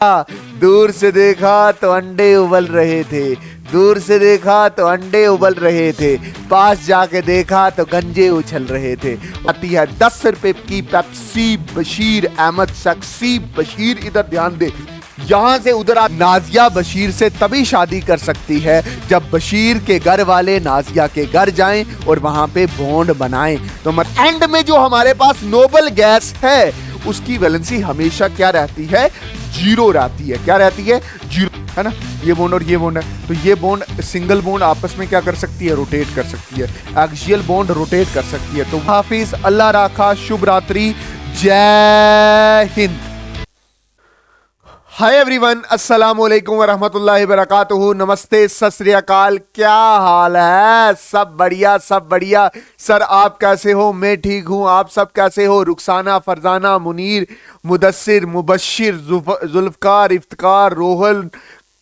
दूर से देखा तो अंडे उबल रहे थे, दूर से देखा तो अंडे उबल रहे थे, पास जाके देखा तो गंजे उछल रहे थे। आती है 10 रुपए की पेप्सी। बशीर अहमद शख्सी। बशीर इधर ध्यान दे, यहाँ से उधर आप नाजिया बशीर से तभी शादी कर सकती है जब बशीर के घर वाले नाजिया के घर जाएं और वहां पे बॉन्ड बनाएं। तो एंड में जो हमारे पास नोबल गैस है उसकी वैलेंसी हमेशा क्या रहती है? जीरो रहती है। क्या रहती है? जीरो, है ना। ये बॉन्ड और ये बॉन्ड है, तो ये बॉन्ड सिंगल बॉन्ड आपस में क्या कर सकती है? रोटेट कर सकती है। एक्सियल बॉन्ड रोटेट कर सकती है। तो हाफिज, अल्लाह राखा, शुभ रात्रि, जय हिंद। हाय एवरीवन, अस्सलाम वालेकुम वरहमतुल्लाहि वबरकातुहू। नमस्ते, सत श्री अकाल। क्या हाल है? सब बढ़िया, सब बढ़िया। सर आप कैसे हो? मैं ठीक हूं। आप सब कैसे हो? रुखसाना, फरजाना, मुनीर, मुदस्सिर, मुबश्शिर, जुल्फकार, इफ्तिकार, रोहल,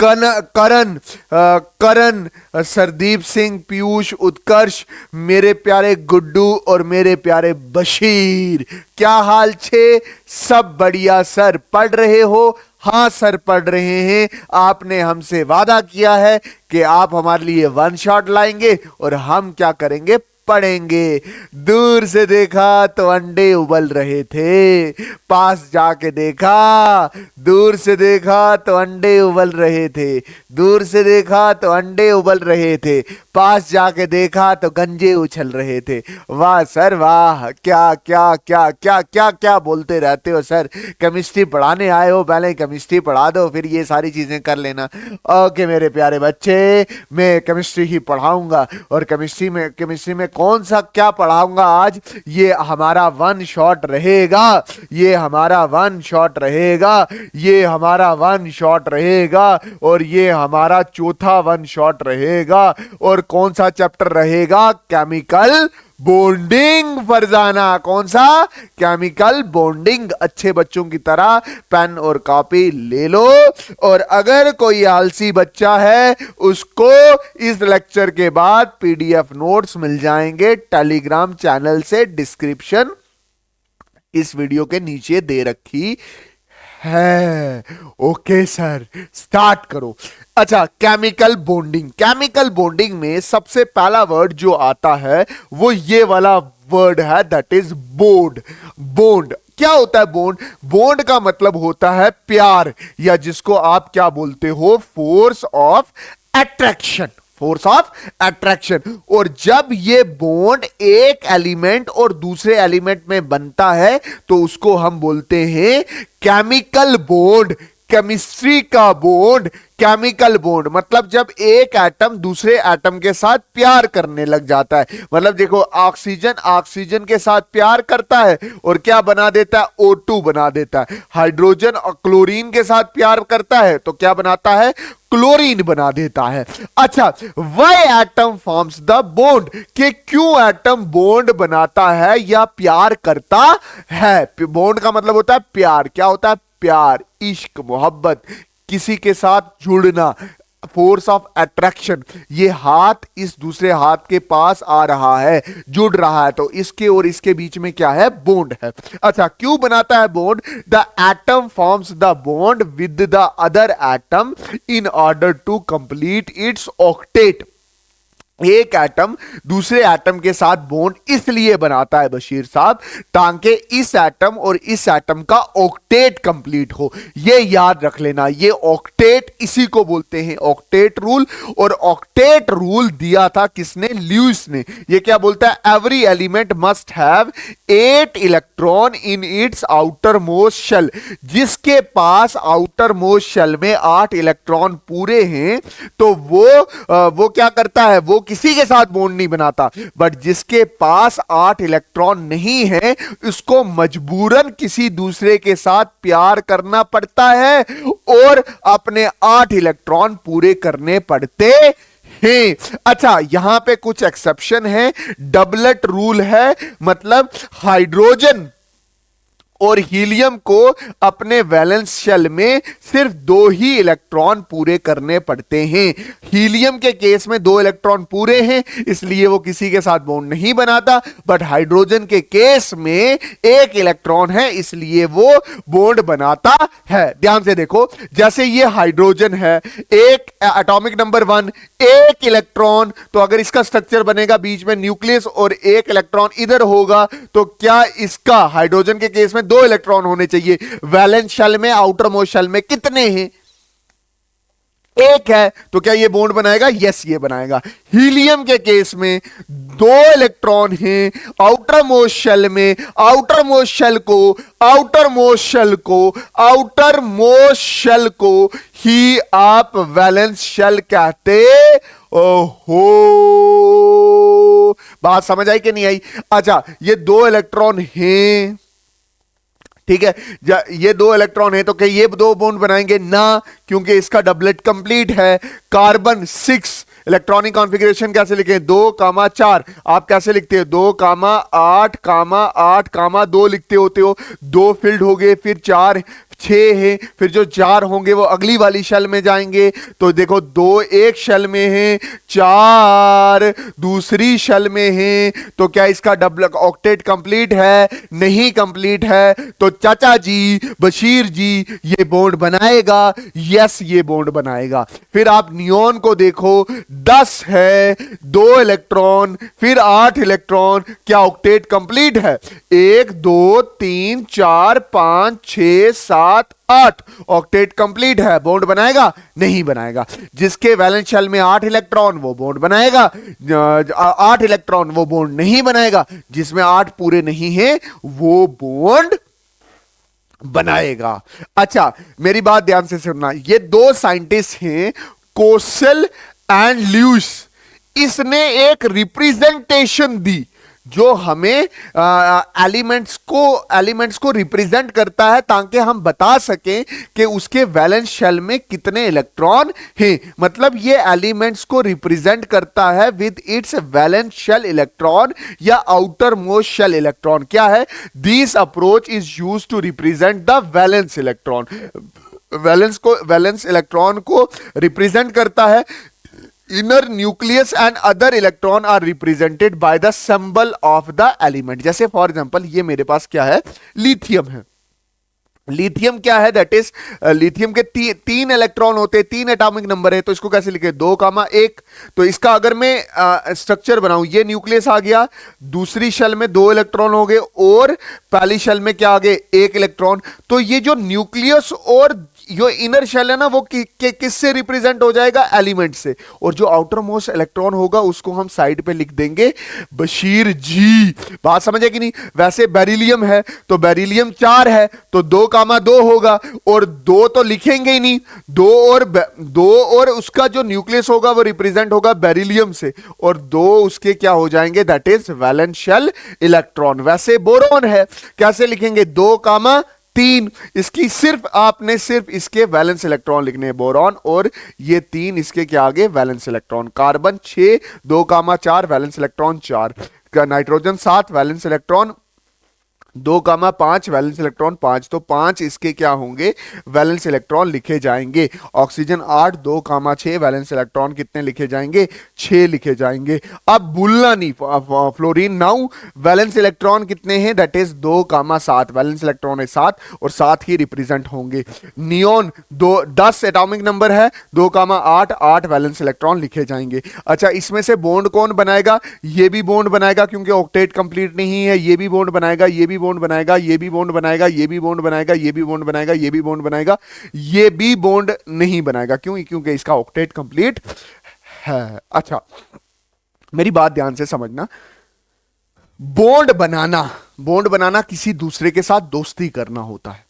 करण, सरदीप सिंह, पीयूष, उत्कर्ष, मेरे प्यारे गुड्डू और मेरे प्यारे बशीर, क्या हाल छे? सब बढ़िया। सर पढ़ रहे हो? हाँ सर पढ़ रहे हैं। आपने हमसे वादा किया है कि आप हमारे लिए वन शॉट लाएंगे और हम क्या करेंगे? पढ़ेंगे। दूर से देखा तो अंडे उबल रहे थे, पास जाके देखा, दूर से देखा तो अंडे उबल रहे थे, दूर से देखा तो अंडे उबल रहे थे, पास जाके देखा तो गंजे उछल रहे थे। वाह सर वाह, क्या क्या क्या क्या क्या क्या बोलते रहते हो सर। केमिस्ट्री पढ़ाने आए हो, पहले केमिस्ट्री पढ़ा दो फिर ये सारी चीजें कर लेना। ओके मेरे प्यारे बच्चे, मैं केमिस्ट्री ही पढ़ाऊंगा। और केमिस्ट्री में कौन सा क्या पढ़ाऊंगा आज? ये हमारा वन शॉट रहेगा, ये हमारा वन शॉट रहेगा, ये हमारा वन शॉट रहेगा, और ये हमारा चौथा वन शॉट रहेगा। और कौन सा चैप्टर रहेगा? Chemical bonding. फरजाना, कौन सा? Chemical bonding. अच्छे बच्चों की तरह पेन और कॉपी ले लो। और अगर कोई आलसी बच्चा है उसको इस लेक्चर के बाद पीडीएफ नोट्स मिल जाएंगे टेलीग्राम चैनल से। डिस्क्रिप्शन इस वीडियो के नीचे दे रखी है। ओके सर, स्टार्ट करो। अच्छा, केमिकल बॉन्डिंग। केमिकल बॉन्डिंग में सबसे पहला वर्ड जो आता है वो ये वाला वर्ड है, दैट इज बॉन्ड। बॉन्ड क्या होता है? बॉन्ड, बॉन्ड का मतलब होता है प्यार, या जिसको आप क्या बोलते हो? Force of attraction. Force of attraction. और जब ये बॉन्ड एक एलिमेंट और दूसरे एलिमेंट में बनता है तो उसको हम बोलते हैं केमिकल बॉन्ड। केमिस्ट्री का बॉन्ड केमिकल बॉन्ड, मतलब जब एक एटम दूसरे एटम के साथ प्यार करने लग जाता है। मतलब देखो, ऑक्सीजन ऑक्सीजन के साथ प्यार करता है और क्या बना देता है? O2 बना देता है। हाइड्रोजन और क्लोरीन के साथ प्यार करता है तो क्या बनाता है? क्लोरीन बना देता है। अच्छा, why atom forms the bond, कि क्यों एटम बॉन्ड बनाता है या प्यार करता है? बॉन्ड का मतलब होता है प्यार। क्या होता है? प्यार, इश्क, मोहब्बत, किसी के साथ जुड़ना, फोर्स ऑफ अट्रैक्शन। ये हाथ इस दूसरे हाथ के पास आ रहा है, जुड़ रहा है, तो इसके और इसके बीच में क्या है? बॉन्ड है। अच्छा, क्यों बनाता है bond? The atom forms the bond with the other atom in order to complete its octet. एक एटम दूसरे एटम के साथ बॉन्ड इसलिए बनाता है बशीर साहब, ताकि इस एटम और इस एटम का ऑक्टेट कंप्लीट हो। ये याद रख लेना, ये ऑक्टेट, इसी को बोलते हैं ऑक्टेट रूल। और ऑक्टेट रूल दिया था किसने? ल्यूइस ने। ये क्या बोलता है? Every element must have 8 electron in its outer most shell. जिसके पास आउटर मोस्ट शेल में 8 इलेक्ट्रॉन पूरे हैं तो वो क्या करता है? वो किसी के साथ बॉन्ड नहीं बनाता। बट जिसके पास 8 इलेक्ट्रॉन नहीं है उसको मजबूरन किसी दूसरे के साथ प्यार करना पड़ता है और अपने 8 इलेक्ट्रॉन पूरे करने पड़ते हैं। अच्छा, यहां पे कुछ एक्सेप्शन है। डबलेट रूल है, मतलब हाइड्रोजन और हीलियम को अपने वैलेंस शेल में सिर्फ 2 ही इलेक्ट्रॉन पूरे करने पड़ते हैं। हीलियम के केस में 2 इलेक्ट्रॉन पूरे हैं, इसलिए वो किसी के साथ बॉन्ड नहीं बनाता, बट हाइड्रोजन के केस में 1 इलेक्ट्रॉन है, इसलिए वो बॉन्ड बनाता है। ध्यान से देखो, जैसे ये हाइड्रोजन है, एक एटॉमिक नंबर 1, 1 इलेक्ट्रॉन, तो अगर इसका स्ट्रक्चर बनेगा बीच में न्यूक्लियस और 1 इलेक्ट्रॉन इधर होगा, तो क्या इसका हाइड्रोजन के केस में 2 इलेक्ट्रॉन होने चाहिए। वैलेंस शेल में, आउटर मोस्ट शेल में कितने हैं? 1 है, तो क्या ये बॉन्ड बनाएगा? यस, ये बनाएगा। हीलियम के केस में 2 इलेक्ट्रॉन हैं आउटर मोस्ट शेल में, आउटर मोस्ट शेल को ही आप वैलेंस शेल कहते। ओहो, बात समझ आई कि नहीं आई? अच्छा, ये 2 इलेक्ट्रॉन हैं, ठीक है, ये 2 इलेक्ट्रॉन है, तो क्या ये 2 बॉन्ड बनाएंगे? ना, क्योंकि इसका डबलेट कंप्लीट है। कार्बन 6 इलेक्ट्रॉनिक कॉन्फ़िगरेशन कैसे लिखें? 2,4। आप कैसे लिखते हो? 2,8,8,2 लिखते होते हो। 2 फिल्ड हो गए, फिर 4 6 है, फिर जो 4 होंगे वो अगली वाली शेल में जाएंगे। तो देखो, 2 एक शेल में है, 4 दूसरी शेल में है, तो क्या इसका डबल ऑक्टेट कंप्लीट है? नहीं कंप्लीट है। तो चाचा जी, बशीर जी, ये बॉन्ड बनाएगा? यस, ये बॉन्ड बनाएगा। फिर आप नियोन को देखो, 10 है, 2 इलेक्ट्रॉन, फिर 8 इलेक्ट्रॉन, क्या ऑक्टेट कंप्लीट है? 1 2 3 4 5 6 7 8 ऑक्टेट कंप्लीट है। बॉन्ड बनाएगा? नहीं बनाएगा। जिसके वैलेंस शेल में 8 इलेक्ट्रॉन वो बॉन्ड बनाएगा, 8 इलेक्ट्रॉन वो बॉन्ड नहीं बनाएगा। जिसमें 8 पूरे नहीं है वो बॉन्ड बनाएगा। अच्छा, मेरी बात ध्यान से सुनना, ये 2 साइंटिस्ट हैं, कोसल एंड ल्यूइस। इसने एक रिप्रेजेंटेशन दी जो हमें एलिमेंट्स को रिप्रेजेंट करता है, ताकि हम बता सकें कि उसके वैलेंस शेल में कितने इलेक्ट्रॉन हैं। मतलब ये एलिमेंट्स को रिप्रेजेंट करता है with its valence shell electron या आउटर मोस्ट शेल इलेक्ट्रॉन। क्या है? This approach is use to represent the valence electron. Valence electron को रिप्रेजेंट करता है। Inner nucleus and other electron are represented by the symbol of the element. जैसे for example, ये मेरे पास क्या है? लिथियम है। लिथियम क्या है? दैट इज, लिथियम के 3 इलेक्ट्रॉन होते हैं, 3 एटॉमिक नंबर है, तो इसको कैसे लिखे? 2,1। तो इसका अगर मैं स्ट्रक्चर बनाऊं, ये न्यूक्लियस आ गया, दूसरी शेल में 2 इलेक्ट्रॉन हो गए, और पहली शेल में क्या आ गए? 1 इलेक्ट्रॉन। तो ये जो न्यूक्लियस और जो इनर शेल है ना, वो किससे रिप्रेजेंट हो जाएगा? एलिमेंट से। और जो आउटर मोस्ट इलेक्ट्रॉन होगा उसको हम साइड पे लिख देंगे बशीर जी। बात समझे कि नहीं? वैसे बेरिलियम है, तो बेरिलियम 4 है, तो 2,2 होगा, और 2 तो लिखेंगे ही नहीं, 2 और उसका जो न्यूक्लियस होगा वो रिप्रेजेंट होगा बेरिलियम से, और 2 उसके क्या हो जाएंगे? That is valence shell electron. वैसे बोरॉन है, कैसे लिखेंगे? 2,3। इसकी आपने सिर्फ इसके वैलेंस इलेक्ट्रॉन लिखने हैं, बोरॉन, और ये 3 इसके क्या आगे? Valence electron. Carbon 6, 2,4 valence electron 4, nitrogen 7 valence electron 2,5 valence electron 5, तो 5 इसके क्या होंगे? वैलेंस इलेक्ट्रॉन लिखे जाएंगे। ऑक्सीजन 8, 2,6 वैलेंस इलेक्ट्रॉन कितने लिखे जाएंगे? 6 लिखे जाएंगे। अब भूलना नहीं, फ्लोरीन 9 वैलेंस इलेक्ट्रॉन कितने हैं? दैट इज 2,7 वैलेंस इलेक्ट्रॉन है 7, और 7 ही रिप्रेजेंट होंगे। नियोन 10 एटॉमिक नंबर है, 2,8 8 वैलेंस इलेक्ट्रॉन लिखे जाएंगे। अच्छा, इसमें से बॉन्ड कौन बनाएगा? ये भी बॉन्ड बनाएगा, क्योंकि ऑक्टेट कंप्लीट नहीं है। ये भी बॉन्ड बनाएगा, ये भी बॉन्ड बनाएगा, ये भी बॉन्ड बनाएगा, ये भी बॉन्ड बनाएगा, ये भी बॉन्ड बनाएगा, ये भी बॉन्ड बनाएगा, ये भी बॉन्ड नहीं बनाएगा। क्यों? क्योंकि इसका ऑक्टेट कंप्लीट है। अच्छा, मेरी बात ध्यान से समझना, बॉन्ड बनाना किसी दूसरे के साथ दोस्ती करना होता है।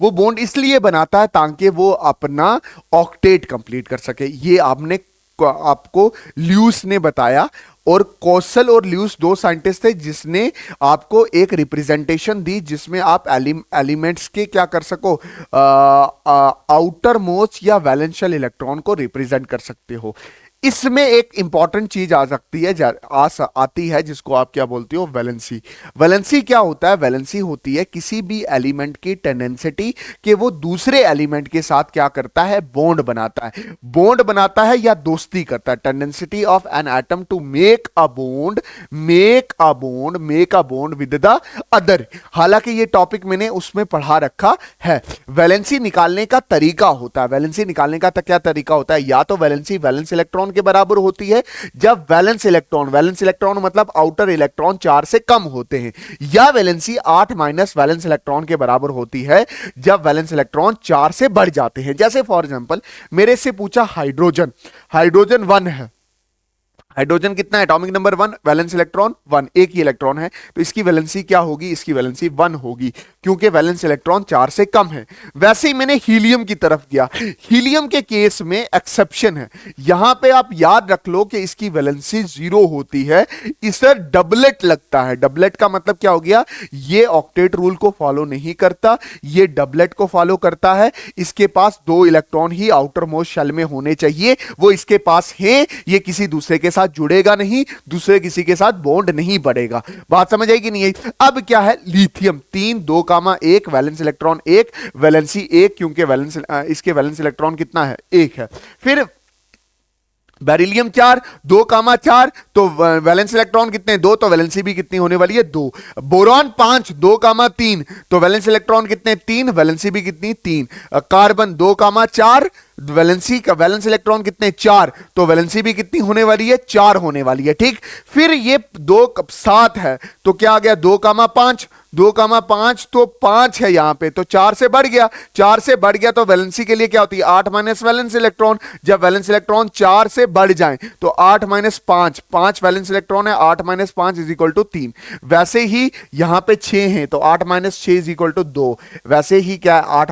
वो बॉन्ड इसलिए बनाता है ताकि वो अपना ऑक्टेट कंप्लीट कर सके। ये आपको ल्यूस ने बताया, और कोसल और ल्यूस 2 साइंटिस्ट थे जिसने आपको एक रिप्रेजेंटेशन दी जिसमें आप एलिमेंट्स के क्या कर सको? आउटर मोस्ट या वैलेंस शेल इलेक्ट्रॉन को रिप्रेजेंट कर सकते हो। इसमें एक इंपॉर्टेंट चीज आ सकती है, आती है, जिसको आप क्या बोलते हो, वैलेंसी। वैलेंसी क्या होता है? वैलेंसी होती है किसी भी एलिमेंट की टेंडेंसिटी कि वो दूसरे एलिमेंट के साथ क्या करता है, बॉन्ड बनाता है। बॉन्ड बनाता है या दोस्ती करता है। Tendency of an atom to make a bond, make a bond with the other. हालांकि ये टॉपिक मैंने उसमें पढ़ा रखा है। वैलेंसी निकालने का तरीका होता है, वैलेंसी निकालने का क्या तरीका होता है? या तो वैलेंसी वैलेंस इलेक्ट्रॉन के बराबर होती है, जब वैलेंस इलेक्ट्रॉन मतलब आउटर इलेक्ट्रॉन 4 से कम होते हैं, या वैलेंसी 8 माइनस वैलेंस इलेक्ट्रॉन के बराबर होती है जब वैलेंस इलेक्ट्रॉन 4 से बढ़ जाते हैं। जैसे फॉर एग्जांपल मेरे से पूछा हाइड्रोजन, हाइड्रोजन 1 है। हाइड्रोजन कितना है? एटॉमिक नंबर 1, वैलेंस इलेक्ट्रॉन 1, एक ही इलेक्ट्रॉन है, तो इसकी वैलेंसी क्या होगी? इसकी वैलेंसी 1 होगी, क्योंकि वैलेंस इलेक्ट्रॉन 4 से कम है। वैसे ही मैंने हीलियम की तरफ किया। हीलियम के केस में एक्सेप्शन है, यहां पे आप याद रख लो कि इसकी वैलेंसी 0 होती है, इसे डबलेट लगता है। डबलेट का मतलब क्या हो गया? ये ऑक्टेट रूल को फॉलो नहीं करता, ये डबलेट को फॉलो करता है। इसके पास 2 इलेक्ट्रॉन ही आउटर मोस्ट शेल में होने चाहिए, वो इसके पास है, ये किसी दूसरे के साथ जुड़ेगा नहीं, दूसरे किसी के साथ बॉन्ड नहीं बढ़ेगा। बात समझ आई कि नहीं आई? अब क्या है? लिथियम 3, 2,1, वैलेंस इलेक्ट्रॉन 1, वैलेंसी 1, क्योंकि वैलेंस इसके वैलेंस इलेक्ट्रॉन कितना है? 1 है। फिर बेरिलियम 4, 2,4, तो वैलेंस इलेक्ट्रॉन कितने? 2, तो वैलेंसी भी कितनी होने वाली है? 2। बोरॉन 5, 2,3, तो वैलेंस इलेक्ट्रॉन कितने? 3, वैलेंसी भी कितनी? 3। कार्बन 2,4, वैलेंसी का वैलेंस इलेक्ट्रॉन कितने? 4, तो वैलेंसी भी कितनी होने वाली है? 4 होने वाली है। ठीक, फिर ये 2,7 है, तो क्या आ गया? 2,5, 2,5, तो 5 है यहां पे, तो 4 से बढ़ गया, 4 से बढ़ गया, तो वैलेंसी के लिए क्या होती है? 8 माइनस वैलेंस इलेक्ट्रॉन। जब वैलेंस इलेक्ट्रॉन 4 से बढ़ जाए तो 8 माइनस 5, 5 वैलेंस इलेक्ट्रॉन है, 8 माइनस 5 इज इक्वल टू 3। वैसे ही यहां पे 6 है, तो 8 माइनस 6 इज इक्वल टू 2। वैसे ही क्या है? 8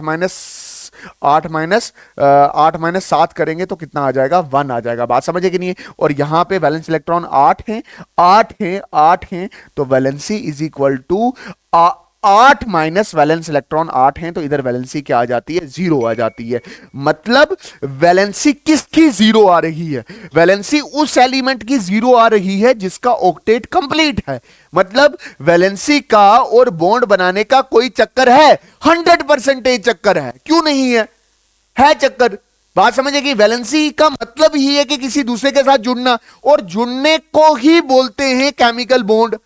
माइनस 7 करेंगे तो कितना आ जाएगा? 1 आ जाएगा। बात समझे कि नहीं है? और यहां पे वैलेंस इलेक्ट्रॉन 8 हैं, तो valency is equal to 8 minus valence electron 8 हैं, तो इधर वैलेंसी क्या आ जाती है? 0 आ जाती है। मतलब वैलेंसी किसकी 0 आ रही है? वैलेंसी उस एलिमेंट की 0 आ रही है जिसका ऑक्टेट कंप्लीट है। मतलब वैलेंसी का और बॉन्ड बनाने का कोई चक्कर है? 100% चक्कर है। क्यों नहीं है? है चक्कर। बात समझे कि वैलेंसी का मतलब ही है कि किसी दूसरे के साथ जुड़ना, और जुड़ने को ही बोलते हैं केमिकल बॉन्ड।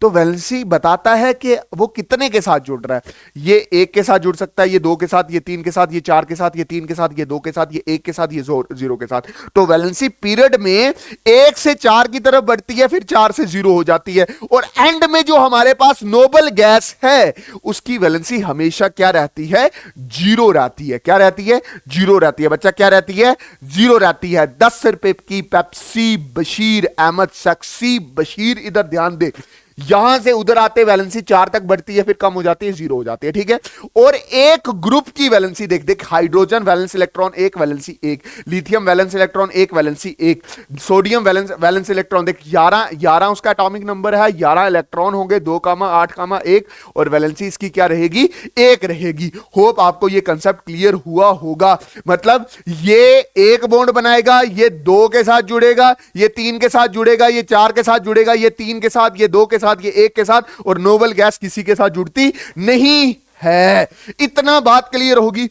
तो वैलेंसी बताता है कि वो कितने के साथ जुड़ रहा है। ये 1 के साथ जुड़ सकता है, ये 2 के साथ, ये 3 के साथ, ये 4 के साथ, ये 3 के साथ, ये 2 के साथ, ये 1 के साथ, ये 0 के साथ। तो वैलेंसी पीरियड में 1 से 4 की तरफ बढ़ती है, फिर 4 से 0 हो जाती है, और एंड में जो हमारे पास नोबल गैस है उसकी वैलेंसी हमेशा क्या रहती है? 0 रहती है। क्या रहती है? 0 रहती है। बच्चा क्या रहती है? 0 रहती है। 10 रुपए की पेप्सी बशीर अहमद सक्सी बशीर, इधर ध्यान दे, यहां से उधर आते वैलेंसी 4 तक बढ़ती है, फिर कम हो जाती है, 0 हो जाती है। ठीक है। और एक ग्रुप की वैलेंसी देख देख, hydrogen valence electron 1, valency 1, lithium valence electron 1, valency 1, sodium valence electron देख 11 उसका एटॉमिक नंबर है, 11 इलेक्ट्रॉन होंगे, 2,8,1, और वैलेंसी इसकी क्या रहेगी? 1 रहेगी। होप आपको ये कंसेप्ट क्लियर हुआ होगा। मतलब ये 1 बॉन्ड बनाएगा, ये 2 के साथ जुड़ेगा, ये 3 के साथ जुड़ेगा, ये 4 के साथ जुड़ेगा, ये 3 के साथ, ये 2 के साथ, ये 1 के साथ, और नोबल गैस किसी के साथ जुड़ती नहीं है। इतना बात क्लियर होगी?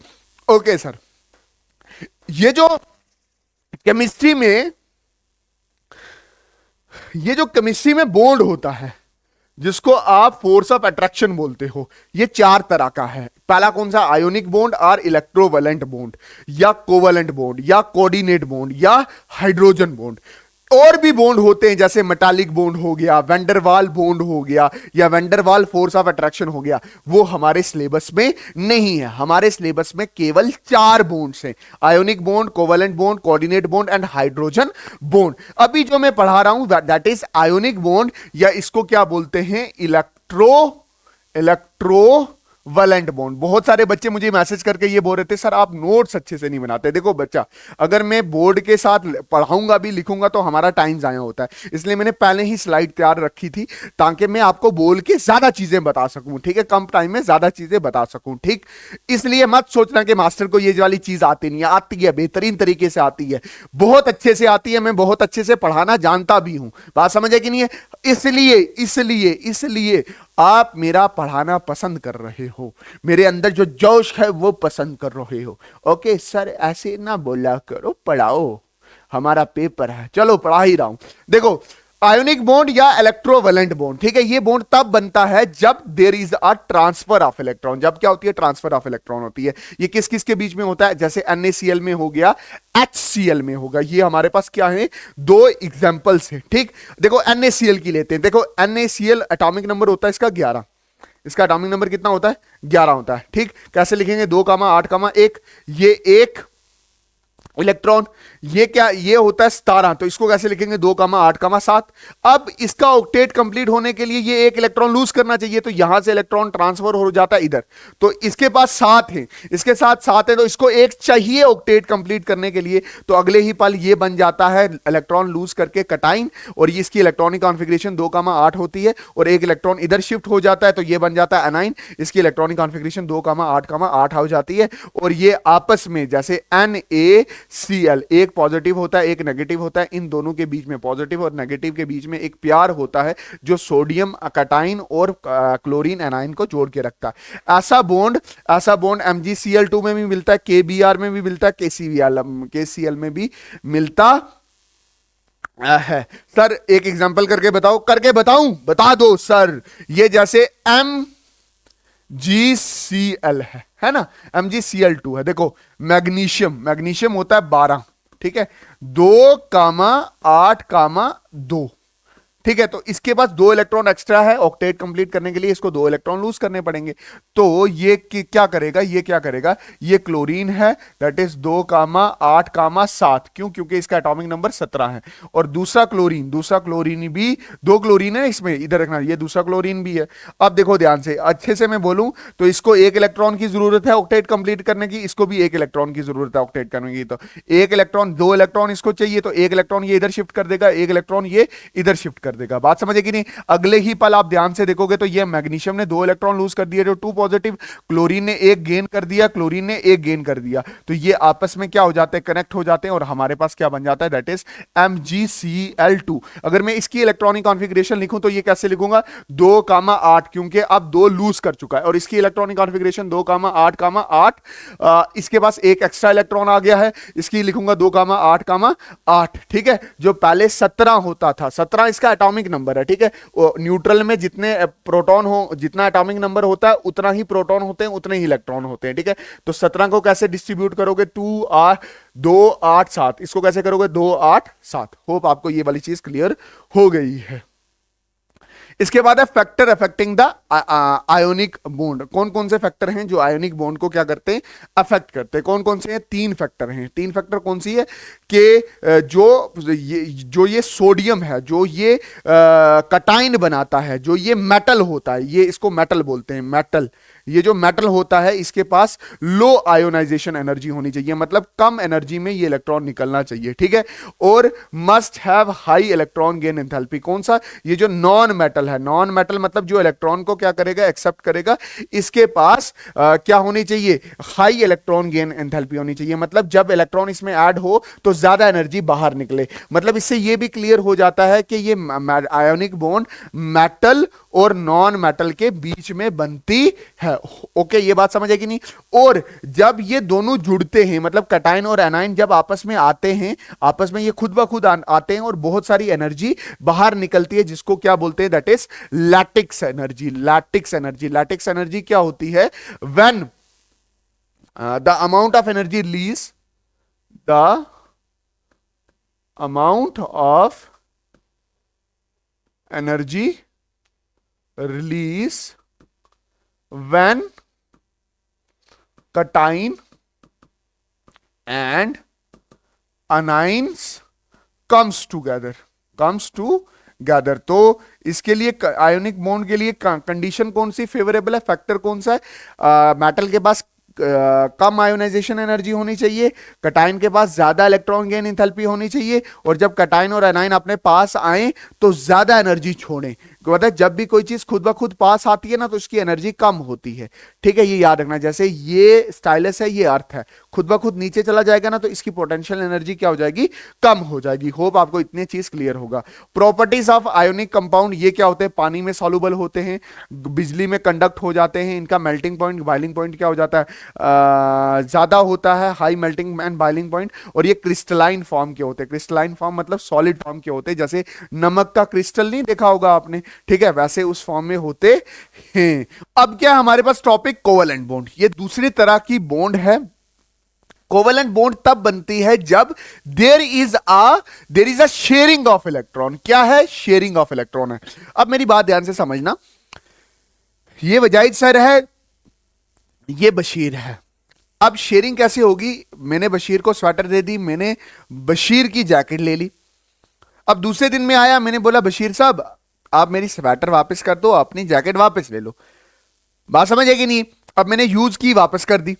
Okay sir. ये जो केमिस्ट्री में बॉन्ड होता है, जिसको आप फोर्स ऑफ अट्रैक्शन बोलते हो, ये 4 तरह का है। पहला कौन सा? आयोनिक बॉन्ड, और इलेक्ट्रोवैलेंट बॉन्ड, या कोवैलेंट बॉन्ड, या कोऑर्डिनेट बॉन्ड, या हाइड्रोजन बॉन्ड। और भी बॉन्ड होते हैं, जैसे मेटालिक बॉन्ड हो गया, वैंडरवाल बॉन्ड हो गया, या वैंडरवाल फोर्स ऑफ अट्रैक्शन हो गया। वो हमारे सिलेबस में नहीं है। हमारे सिलेबस में केवल 4 बॉन्ड्स हैं: ionic bond, covalent bond, coordinate bond and hydrogen bond. अभी जो मैं पढ़ा रहा हूं दैट इज आयोनिक बॉन्ड, या इसको क्या बोलते हैं? Electrovalent bond. बहुत सारे बच्चे मुझे मैसेज करके ये बोल रहे थे सर आप नोट्स अच्छे से नहीं बनाते। देखो बच्चा, अगर मैं बोर्ड के साथ पढ़ाऊंगा भी लिखूंगा तो हमारा टाइम जाया होता है, इसलिए मैंने पहले ही स्लाइड तैयार रखी थी ताकि मैं आपको बोल के ज्यादा चीजें बता सकूं, ठीक है, कम टाइम में ज्यादा चीजें बता सकूं, ठीक। इसलिए मत सोचना कि मास्टर को ये वाली चीज आती नहीं है, आती है, बेहतरीन तरीके से आती है, बहुत अच्छे से आती है, मैं बहुत अच्छे से पढ़ाना जानता भी हूं। बात समझ है कि नहीं है? इसलिए इसलिए इसलिए आप मेरा पढ़ाना पसंद कर रहे हो, मेरे अंदर जो जोश है वो पसंद कर रहे हो। ओके सर ऐसे ना बोला करो, पढ़ाओ, हमारा पेपर है, चलो पढ़ा ही रहा हूं। देखो आयोनिक बॉन्ड या इलेक्ट्रोवैलेंट बॉन्ड, ठीक है, ये बॉन्ड तब बनता है जब there is a transfer of electron. जब क्या होती है? ट्रांसफर ऑफ इलेक्ट्रॉन होती है। ये किस किस के बीच में होता है? जैसे NaCl में हो गया, HCl में होगा। ये हमारे पास क्या है? दो एग्जांपल्स हैं, ठीक। देखो NaCl की लेते हैं। देखो NaCl एटॉमिक नंबर होता है इसका 11, इसका एटॉमिक नंबर कितना होता है? 11 होता है, ठीक। कैसे लिखेंगे? 2,8,1, ये एक इलेक्ट्रॉन, ये क्या? ये होता है 17, तो इसको कैसे लिखेंगे? 2,8,7। अब इसका ऑक्टेट कंप्लीट होने के लिए ये एक इलेक्ट्रॉन लूज करना चाहिए, तो यहां से इलेक्ट्रॉन ट्रांसफर हो जाता है इधर, तो इसके पास 7 है, इसके साथ 7 है, तो इसको एक चाहिए ऑक्टेट कंप्लीट करने के लिए, तो अगले ही पल ये बन जाता है इलेक्ट्रॉन लूज करके कटाइन, और ये इसकी इलेक्ट्रॉनिक कॉन्फिगरेशन 2,8 होती है, और एक इलेक्ट्रॉन इधर शिफ्ट हो जाता है, तो ये बन जाता है एनाइन, इसकी इलेक्ट्रॉनिक कॉन्फिगरेशन 2,8,8 हो जाती है, और ये आपस में जैसे NaCl, एक पॉजिटिव होता है एक नेगेटिव होता है, इन दोनों के बीच में, पॉजिटिव और नेगेटिव के बीच में एक प्यार होता है जो सोडियम कटाइन और क्लोरीन एनाइन को जोड़ के रखता है। ऐसा बॉन्ड MgCl2 में भी मिलता है, KBr में भी मिलता है, KCl में भी मिलता है। सर एक एग्जांपल करके बताओ, करके बताऊं? बता दो सर। ये जैसे MgCl है ना, MgCl2 है। देखो मैग्नीशियम होता है 12, ठीक है, 2,8,2, ठीक है, तो इसके पास 2 इलेक्ट्रॉन एक्स्ट्रा है, ऑक्टेट कंप्लीट करने के लिए इसको 2 इलेक्ट्रॉन लूज करने पड़ेंगे, तो ये क्या करेगा? ये क्लोरीन है, दैट इज 2,8,7, क्यों? क्योंकि इसका एटॉमिक नंबर 17 है, और दूसरा क्लोरीन भी, 2 क्लोरीन है इसमें, इधर रखना, ये दूसरा क्लोरीन भी है। अब देखो ध्यान से, अच्छे से मैं बोलूं तो इसको 1 इलेक्ट्रॉन की जरूरत है ऑक्टेट कंप्लीट करने की, इसको भी 1 इलेक्ट्रॉन की जरूरत है ऑक्टेट करने की, तो 1 इलेक्ट्रॉन, 2 इलेक्ट्रॉन इसको चाहिए, तो 1 इलेक्ट्रॉन ये इधर शिफ्ट कर देगा, 1 इलेक्ट्रॉन ये इधर शिफ्ट कर देगा। बात समझे कि नहीं? अगले ही पल आप ध्यान से देखोगे तो ये मैग्नीशियम ने 2 इलेक्ट्रॉन लूज कर दिया, जो 2 पॉजिटिव, क्लोरीन ने 1 गेन कर दिया, तो ये आपस में क्या हो जाते हैं? कनेक्ट हो जाते हैं, और हमारे पास क्या बन जाता है? That is MgCl2। अगर मैं इसकी इलेक्ट्रॉनिक कॉन्फ़िगरेशन लिखूं तो ये कैसे लिखूंगा? 2,8, क्योंकि अब 2 लूज कर चुका है, और इसकी इलेक्ट्रॉनिक कॉन्फ़िगरेशन 2,8,8, इसके पास एक एक्स्ट्रा इलेक्ट्रॉन आ गया है, इसकी लिखूंगा 2,8,8, ठीक है। जो पहले 17 होता था, 17 इसका एटॉमिक नंबर है, ठीक है। न्यूट्रल में जितने प्रोटॉन हो, जितना एटॉमिक नंबर होता है उतना ही प्रोटॉन होते हैं, उतने ही इलेक्ट्रॉन होते हैं, ठीक है। तो 17 को कैसे डिस्ट्रीब्यूट करोगे? 2 8 7, इसको कैसे करोगे? 2 8 7। होप आपको ये वाली चीज क्लियर हो गई है। इसके बाद है factor affecting the ionic bond. कौन कौन से फैक्टर हैं जो आयोनिक बॉन्ड को क्या करते हैं? अफेक्ट करते हैं। कौन कौन से हैं? 3 फैक्टर हैं। 3 फैक्टर कौन सी है? कि जो ये सोडियम है, जो ये कटाइन बनाता है, जो ये मेटल होता है, ये इसको मेटल बोलते हैं, मेटल। ये जो मेटल होता है इसके पास लो आयोनाइजेशन एनर्जी होनी चाहिए, मतलब कम एनर्जी में ये इलेक्ट्रॉन निकलना चाहिए, ठीक है। और must have high electron gain enthalpy. कौन सा? ये जो नॉन मेटल है, नॉन मेटल मतलब जो इलेक्ट्रॉन को क्या करेगा? एक्सेप्ट करेगा, इसके पास क्या होनी चाहिए? हाई इलेक्ट्रॉन गेन एंथैल्पी होनी चाहिए, मतलब जब इलेक्ट्रॉन इसमें ऐड हो तो ज्यादा एनर्जी बाहर निकले। मतलब इससे ये भी क्लियर हो जाता है कि ये आयोनिक बॉन्ड मेटल और नॉन मेटल के बीच में बनती है। ओके, ये बात समझ है कि नहीं? और जब ये दोनों जुड़ते हैं, मतलब कटाइन और एनाइन जब आपस में आते हैं, आपस में ये खुद ब खुद आते हैं और बहुत सारी एनर्जी बाहर निकलती है, जिसको क्या बोलते हैं? That is lattice energy. Lattice energy क्या होती है? When the amount of energy release, the amount of energy release when cation and anions comes together gather. तो इसके लिए आयोनिक बॉन्ड के लिए कंडीशन कौन सी फेवरेबल है, फैक्टर कौन सा है? मेटल के पास कम आयोनाइजेशन एनर्जी होनी चाहिए, कटाइन के पास ज्यादा इलेक्ट्रॉन गेन इंथैल्पी होनी चाहिए, और जब कटाइन और एनाइन अपने पास आए तो ज्यादा एनर्जी छोड़ें। मतलब जब भी कोई चीज खुद ब खुद पास आती है ना तो उसकी एनर्जी कम होती है। ठीक है, ये याद रखना। जैसे ये स्टाइलस है, ये अर्थ है, खुद ब खुद नीचे चला जाएगा ना तो इसकी पोटेंशियल एनर्जी क्या हो जाएगी, कम हो जाएगी। होप आपको इतनी चीज क्लियर होगा। प्रॉपर्टीज ऑफ आयोनिक कंपाउंड, ये क्या होते हैं, पानी में सॉल्युबल होते हैं, बिजली में कंडक्ट हो जाते हैं, इनका मेल्टिंग पॉइंट बॉइलिंग पॉइंट क्या हो जाता है, ज्यादा होता है, high melting and boiling point, और ये क्रिस्टलाइन फॉर्म के होते हैं। क्रिस्टलाइन फॉर्म मतलब सॉलिड फॉर्म के होते हैं, जैसे नमक का क्रिस्टल नहीं देखा होगा आपने, ठीक है, वैसे उस फॉर्म में होते हैं। अब क्या हमारे पास टॉपिक कोवेलेंट बॉन्ड, ये दूसरी तरह की बॉन्ड है। कोवेलेंट बॉन्ड तब बनती है जब there is a sharing of electron. क्या है, शेयरिंग ऑफ इलेक्ट्रॉन है। अब मेरी बात ध्यान से समझना, ये वजाइद सर है, ये बशीर है। अब शेयरिंग कैसे होगी, मैंने बशीर को स्वेटर दे दी, मैंने बशीर की जैकेट ले ली। अब दूसरे दिन में आया, मैंने बोला बशीर साहब आप मेरी स्वेटर वापस कर दो, अपनी जैकेट वापस ले लो। बात समझ आएगी नहीं। अब मैंने यूज की, वापस कर दी।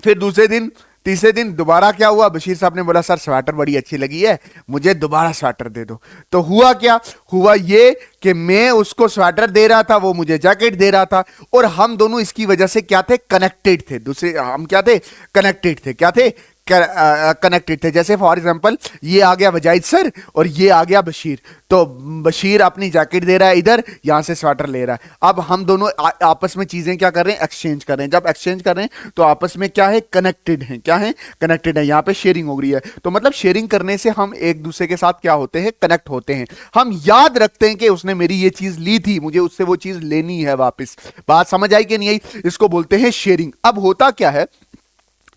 फिर दूसरे दिन, तीसरे दिन दोबारा क्या हुआ, बशीर साहब ने बोला सर स्वेटर बड़ी अच्छी लगी है, मुझे दोबारा स्वेटर दे दो। तो हुआ क्या, हुआ ये कि मैं उसको स्वेटर दे रहा था, वो मुझे जैकेट दे रहा था, और हम दोनों इसकी वजह से क्या थे, कनेक्टेड थे। दूसरे हम क्या थे, कनेक्टेड थे। क्या थे, कनेक्टेड थे। जैसे फॉर एग्जांपल ये आ गया वजाइद सर और ये आ गया बशीर, तो बशीर अपनी जैकेट दे रहा है इधर, यहां से स्वेटर ले रहा है। अब हम दोनों आपस में चीजें क्या कर रहे हैं, एक्सचेंज कर रहे हैं। जब एक्सचेंज कर रहे हैं तो आपस में क्या है, कनेक्टेड है। क्या है, कनेक्टेड है। यहां पे शेयरिंग हो रही है, तो मतलब शेयरिंग करने से हम एक दूसरे के साथ क्या होते हैं, कनेक्ट होते हैं। हम याद रखते हैं कि उसने मेरी ये चीज ली थी, मुझे उससे वो चीज लेनी है वापस। बात समझ आई कि नहीं आई, इसको बोलते हैं शेयरिंग। अब होता क्या है,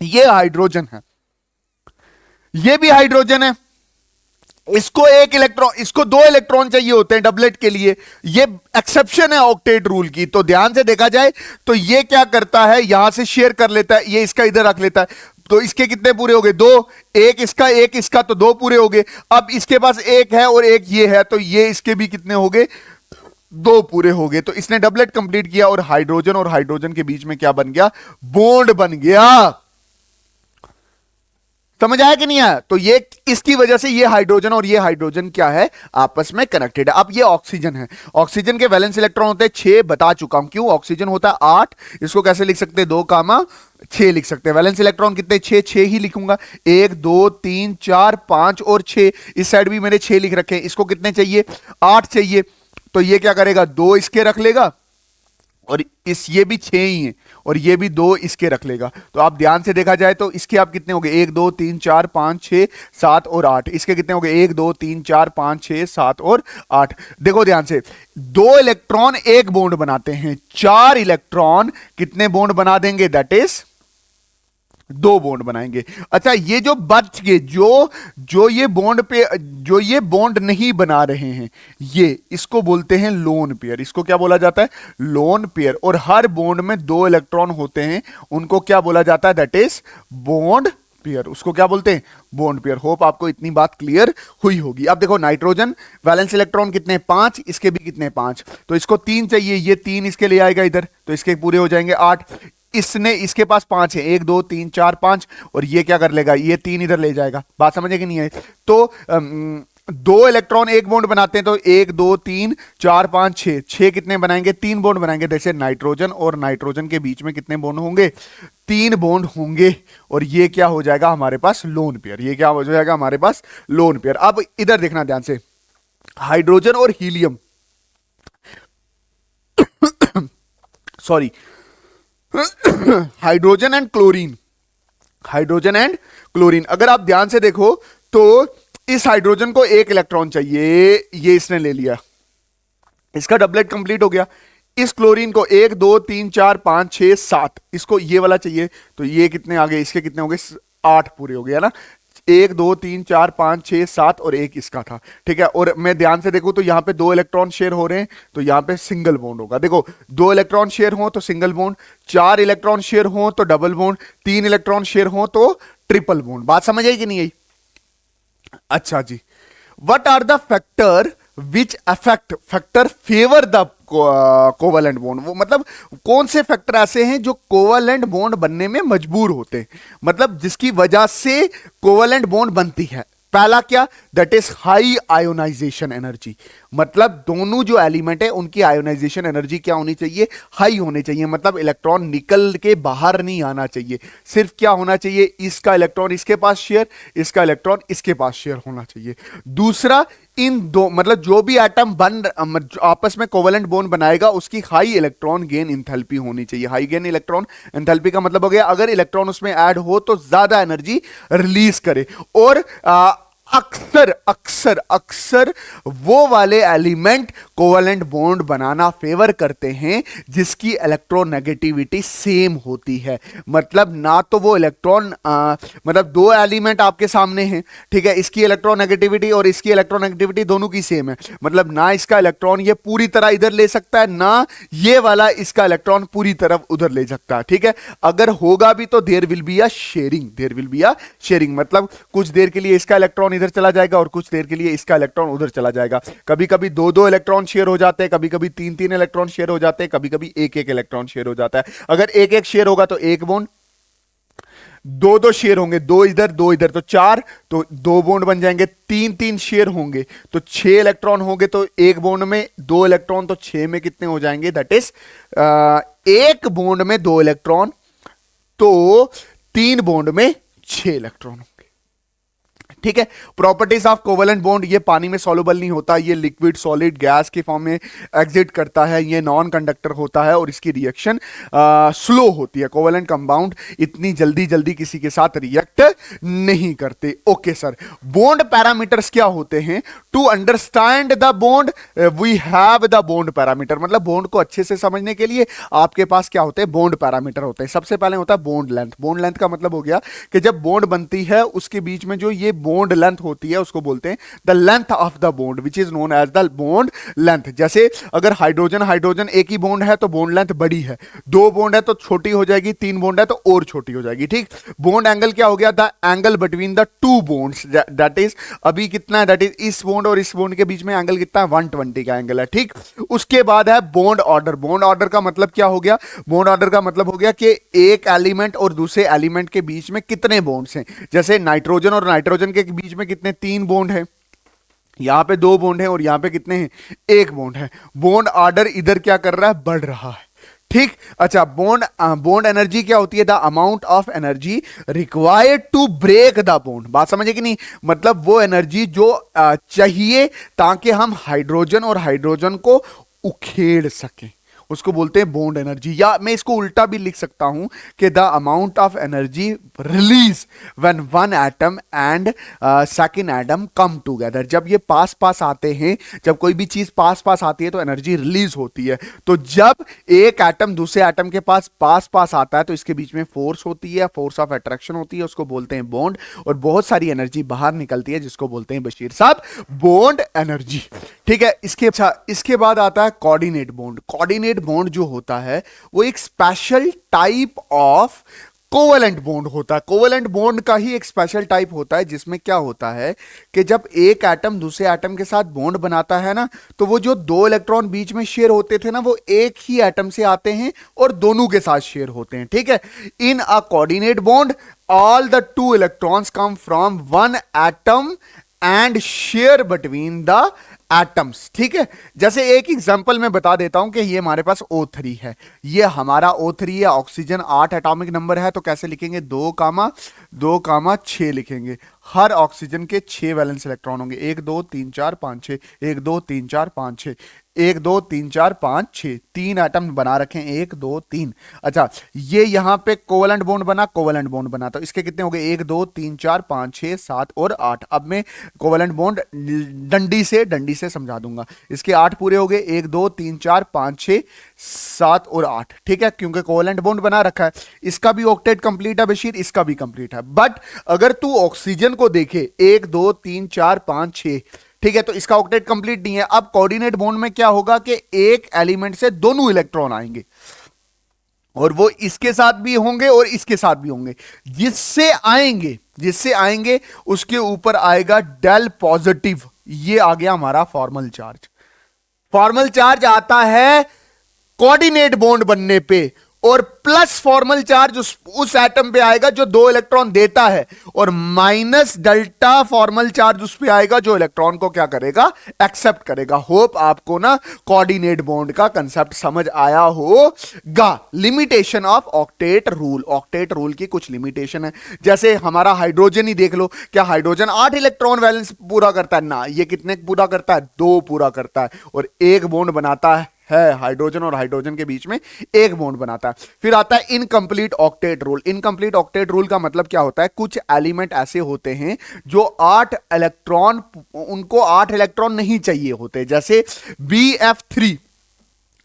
ये हाइड्रोजन है, ये भी हाइड्रोजन है, इसको एक इलेक्ट्रॉन, इसको दो इलेक्ट्रॉन चाहिए होते हैं डबलेट के लिए। ये एक्सेप्शन है ऑक्टेट रूल की। तो ध्यान से देखा जाए तो ये क्या करता है, यहां से शेयर कर लेता है, ये इसका इधर रख लेता है, तो इसके कितने पूरे हो गए, दो। एक इसका तो दो पूरे हो गए। अब इसके पास एक है और एक ये है, तो ये इसके भी कितने हो गए, दो पूरे हो गए। तो इसने डबलेट कंप्लीट किया और हाइड्रोजन के बीच में क्या बन गया, बॉन्ड बन गया। समझ आया कि नहीं आया? तो ये इसकी वजह से ये हाइड्रोजन और ये हाइड्रोजन क्या है, आपस में कनेक्टेड है। अब ये ऑक्सीजन है, ऑक्सीजन के वैलेंस इलेक्ट्रॉन होते हैं 6, बता चुका हूं क्यों। ऑक्सीजन होता है 8, इसको कैसे लिख सकते हैं, 2, 6 लिख सकते हैं। वैलेंस इलेक्ट्रॉन कितने, 6 ही लिखूंगा, 1 2 3 4 5 और 6। इस साइड भी मैंने 6 लिख रखे हैं। इसको कितने चाहिए, 8 चाहिए। तो ये क्या करेगा, 2 इसके रख लेगा, और ये भी 6 ही है, और ये भी 2 इसके रख लेगा। तो आप ध्यान से देखा जाए तो इसके आप कितने हो गए, 1 2 3 4 5 6 7 और 8। इसके कितने हो गए, 1 2 3 4 5 6 7 और 8। देखो ध्यान से, 2 इलेक्ट्रॉन एक बॉन्ड बनाते हैं, 4 इलेक्ट्रॉन कितने बॉन्ड बना देंगे, दैट इज 2 बॉन्ड बनाएंगे। अच्छा, ये जो बच गए, जो ये बॉन्ड नहीं बना रहे हैं, ये इसको बोलते हैं लोन पेयर। इसको क्या बोला जाता है, लोन पेयर। और हर बॉन्ड में 2 इलेक्ट्रॉन होते हैं, उनको क्या बोला जाता है, दैट इज बॉन्ड पेयर। उसको क्या बोलते हैं, बॉन्ड पेयर। होप आपको इतनी बात क्लियर हुई होगी। अब देखो नाइट्रोजन, वैलेंस इलेक्ट्रॉन कितने, 5, इसके भी कितने, 5। तो इसको 3 चाहिए, ये 3 इसके ले आएगा इधर, तो इसके पूरे हो जाएंगे 8। इसके पास 5 है, 1 2 3 4 5, और ये क्या कर लेगा, ये 3 इधर ले जाएगा। बात समझे कि नहीं है? तो 2 इलेक्ट्रॉन एक बॉन्ड बनाते हैं, तो 1 2 3 4 5 6 कितने बनाएंगे, 3 बॉन्ड बनाएंगे। जैसे नाइट्रोजन और नाइट्रोजन के बीच में कितने बॉन्ड होंगे, 3 बॉन्ड होंगे, और ये क्या हो जाएगा हमारे पास, लोन पेयर। ये क्या हो जाएगा हमारे पास, लोन पेयर। अब इधर देखना ध्यान से, हाइड्रोजन और helium sorry hydrogen and chlorine, hydrogen and chlorine. अगर आप ध्यान से देखो तो इस हाइड्रोजन को एक इलेक्ट्रॉन चाहिए, ये इसने ले लिया, इसका डबलेट कंप्लीट हो गया। इस क्लोरीन को 1 2 3 4 5 6 7, इसको ये वाला चाहिए, तो ये कितने आ गए, इसके कितने हो गए, 8 पूरे हो गए, है ना। 1 2 3 4 5 6 7 और एक इसका था, ठीक है। और मैं ध्यान से देखूं तो यहां पे 2 इलेक्ट्रॉन शेयर हो रहे हैं, तो यहां पे सिंगल बॉन्ड होगा। देखो 2 इलेक्ट्रॉन शेयर हो तो सिंगल बॉन्ड, 4 इलेक्ट्रॉन शेयर हो तो डबल बॉन्ड, 3 इलेक्ट्रॉन शेयर हो तो ट्रिपल बॉन्ड। बात समझ आई कि नहीं आई? अच्छा जी, what are the factor which affect factor favour the covalent bond. वो मतलब कौन से फैक्टर ऐसे हैं जो कोवलेंट बॉन्ड बनने में मजबूर होते हैं, मतलब जिसकी वजह से कोवलेंट बॉन्ड बनती है। पहला क्या, that is high ionization energy, मतलब दोनों जो एलिमेंट है उनकी आयोनाइजेशन एनर्जी क्या होनी चाहिए, हाई होनी चाहिए, मतलब इलेक्ट्रॉन निकल के बाहर नहीं आना चाहिए, सिर्फ क्या होना चाहिए, इसका इलेक्ट्रॉन इसके पास शेयर, इसका इलेक्ट्रॉन इसके पास शेयर होना चाहिए। दूसरा, इन दो मतलब जो भी एटम आपस में कोवेलेंट बॉन्ड बनाएगा उसकी हाई इलेक्ट्रॉन गेन इंथैल्पी होनी चाहिए। हाई गेन इलेक्ट्रॉन इंथैल्पी का मतलब हो गया अगर इलेक्ट्रॉन उसमें ऐड हो तो ज्यादा एनर्जी रिलीज करे। और अक्सर अक्सर अक्सर वो वाले एलिमेंट कोवेलेंट बॉन्ड बनाना फेवर करते हैं जिसकी इलेक्ट्रोनेगेटिविटी सेम होती है। मतलब ना तो वो इलेक्ट्रॉन मतलब दो एलिमेंट आपके सामने हैं, ठीक है, इसकी इलेक्ट्रोनेगेटिविटी और इसकी इलेक्ट्रोनेगेटिविटी दोनों की सेम है, मतलब ना इसका इलेक्ट्रॉन ये पूरी तरह इधर ले सकता है, ना ये वाला इसका इलेक्ट्रॉन पूरी तरफ उधर ले सकता है, ठीक है। अगर होगा भी तो there will be a sharing, there will be a sharing, मतलब कुछ देर के लिए इसका इलेक्ट्रॉन इधर चला जाएगा और कुछ देर के लिए इसका इलेक्ट्रॉन उधर चला जाएगा। कभी कभी दो दो इलेक्ट्रॉन शेयर हो जाते हैं, कभी कभी तीन तीन इलेक्ट्रॉन शेयर हो जाते हैं, कभी कभी एक एक इलेक्ट्रॉन शेयर हो जाता है। अगर एक एक शेयर होगा तो एक बॉन्ड, दो दो शेयर होंगे, दो इधर तो चार, तो दो बॉन्ड बन जाएंगे। तीन तीन शेयर होंगे तो छह इलेक्ट्रॉन होंगे, तो एक बॉन्ड में दो इलेक्ट्रॉन, तो छह में कितने हो जाएंगे, दैट इज एक बॉन्ड में दो इलेक्ट्रॉन, तो तीन बॉन्ड में छह इलेक्ट्रॉन, ठीक है। प्रॉपर्टीज ऑफ कोवेलेंट बॉन्ड, ये पानी में सॉल्युबल नहीं होता, ये लिक्विड सॉलिड गैस के फॉर्म में एग्जिट करता है, ये नॉन कंडक्टर होता है और इसकी रिएक्शन स्लो होती है। कोवेलेंट कंपाउंड इतनी जल्दी जल्दी किसी के साथ रिएक्ट नहीं करते। ओके सर, बॉन्ड पैरामीटर्स क्या होते हैं? To understand the bond we have the bond parameter, मतलब बॉन्ड को अच्छे से समझने के लिए आपके पास क्या होते हैं, बॉन्ड पैरामीटर होते हैं। सबसे पहले होता है बॉन्ड लेंथ। बॉन्ड लेंथ का मतलब हो गया कि जब बॉन्ड बनती है उसके बीच में जो ये बॉन्ड लेंथ होती है उसको बोलते हैं the length of the bond which is known as the bond length. जैसे अगर हाइड्रोजन हाइड्रोजन एक ही बॉन्ड है तो बॉन्ड लेंथ बड़ी है, दो बॉन्ड है तो छोटी हो जाएगी, तीन बॉन्ड है तो और छोटी हो जाएगी, ठीक। बॉन्ड एंगल क्या हो गया, the angle between the two bonds, that is अभी कितना है, दैट इज इस बॉन्ड और इस बॉन्ड के बीच में एंगल कितना है, 120 का एंगल है, ठीक। उसके बाद है बॉन्ड ऑर्डर। बॉन्ड ऑर्डर का मतलब क्या हो गया, बॉन्ड ऑर्डर का मतलब हो गया कि एक एलिमेंट और दूसरे एलिमेंट के बीच में कितने बॉन्ड्स हैं। जैसे नाइट्रोजन और नाइट्रोजन के बीच में कितने, तीन बॉन्ड है, यहां पे दो बॉन्ड है और यहां पे कितने हैं, एक बॉन्ड है। बॉन्ड ऑर्डर इधर क्या कर रहा है, बढ़ रहा है, ठीक। अच्छा, बॉन्ड एनर्जी क्या होती है, the amount of energy required to break the bond. बात समझे कि नहीं, मतलब वो एनर्जी जो चाहिए ताकि हम हाइड्रोजन और हाइड्रोजन को उखेड़ सकें, उसको बोलते हैं बॉन्ड एनर्जी। या मैं इसको उल्टा भी लिख सकता हूं कि the amount of energy release when one atom and second atom come together. जब ये पास पास आते हैं, जब कोई भी चीज पास पास आती है तो एनर्जी रिलीज होती है। तो जब एक एटम दूसरे एटम के पास पास आता है तो इसके बीच में फोर्स होती है, फोर्स ऑफ अट्रैक्शन होती है, उसको बोलते हैं बॉन्ड, और बहुत सारी एनर्जी बाहर निकलती है जिसको बोलते हैं बशीर साहब बॉन्ड एनर्जी, ठीक है। इसके बाद आता है कोऑर्डिनेट बॉन्ड। कोऑर्डिनेट बॉन्ड जो होता है वो एक special type of covalent bond होता है। कोवेलेंट बॉन्ड का ही एक स्पेशल टाइप होता है जिसमें क्या होता है कि जब एक एटम दूसरे एटम के साथ बॉन्ड बनाता है ना, तो वो जो दो इलेक्ट्रॉन बीच में शेयर होते थे ना, वो एक ही एटम से आते हैं और दोनों के साथ शेयर होते हैं, ठीक है। In a coordinate bond all the two electrons come from one atom and share between the atoms, ठीक है। जैसे एक एग्जांपल मैं बता देता हूं कि ये हमारे पास O3 है, ये हमारा O3 है, ऑक्सीजन 8 एटॉमिक नंबर है, तो कैसे लिखेंगे, 2,6 लिखेंगे। हर ऑक्सीजन के 6 वैलेंस इलेक्ट्रॉन होंगे, 1 2 3 4 5 6, 1 2 3 4 5 6, 1 2 3 4 5 6, 3 एटम बना रखे हैं, 1 2 3। अच्छा, ये यहां पे कोवेलेंट बॉन्ड बना, कोवेलेंट बॉन्ड बना, तो इसके कितने हो गए, 1 2 3 4 5 6 7 और 8। अब मैं कोवेलेंट बॉन्ड डंडी से समझा दूंगा। इसके 8 पूरे हो गए, 1 2 3 4 5 6 7 और 8, ठीक है, क्योंकि कोवेलेंट बॉन्ड बना रखा है। इसका भी ऑक्टेट कंप्लीट है बशीर, इसका भी कंप्लीट है। बट अगर तू ऑक्सीजन को देखे, 1 2 3 4 5 6, ठीक है, तो इसका ऑक्टेट कंप्लीट नहीं है। अब कोऑर्डिनेट बॉन्ड में क्या होगा कि एक एलिमेंट से दोनों इलेक्ट्रॉन आएंगे और वो इसके साथ भी होंगे और इसके साथ भी होंगे। जिससे आएंगे उसके ऊपर आएगा डेल पॉजिटिव, ये आ गया हमारा फॉर्मल चार्ज। फॉर्मल चार्ज आता है कोऑर्डिनेट बॉन्ड बनने पे, और प्लस फॉर्मल चार्ज उस एटम पे आएगा जो 2 इलेक्ट्रॉन देता है, और माइनस डेल्टा फॉर्मल चार्ज उस पे आएगा जो इलेक्ट्रॉन को क्या करेगा, एक्सेप्ट करेगा। होप आपको ना कोऑर्डिनेट बॉन्ड का कंसेप्ट समझ आया होगा। Limitation of octet rule, octet rule की कुछ लिमिटेशन है। जैसे हमारा हाइड्रोजन ही देख लो, क्या हाइड्रोजन 8 इलेक्ट्रॉन वैलेंस पूरा करता है ना, ये कितने पूरा करता है, 2 पूरा करता है, और एक बॉन्ड बनाता है हाइड्रोजन और हाइड्रोजन के बीच में एक बॉन्ड बनाता है। फिर आता है incomplete octet rule. Incomplete octet rule का मतलब क्या होता है, कुछ एलिमेंट ऐसे होते हैं जो 8 इलेक्ट्रॉन, उनको 8 इलेक्ट्रॉन नहीं चाहिए होते, जैसे BF3,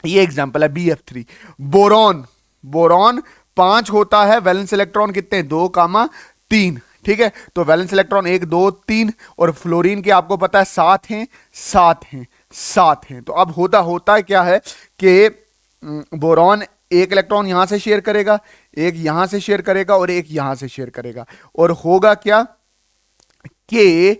ये एग्जांपल है BF3। बोरॉन, बोरॉन 5 होता है, वैलेंस इलेक्ट्रॉन कितने, 2,3, ठीक है। तो वैलेंस इलेक्ट्रॉन 1 2 3, और फ्लोरीन के आपको पता है 7 हैं, 7 हैं, 7 हैं। तो अब होता है क्या है कि बोरॉन एक इलेक्ट्रॉन यहां से शेयर करेगा, एक यहां से शेयर करेगा, और एक यहां से शेयर करेगा, और होगा क्या कि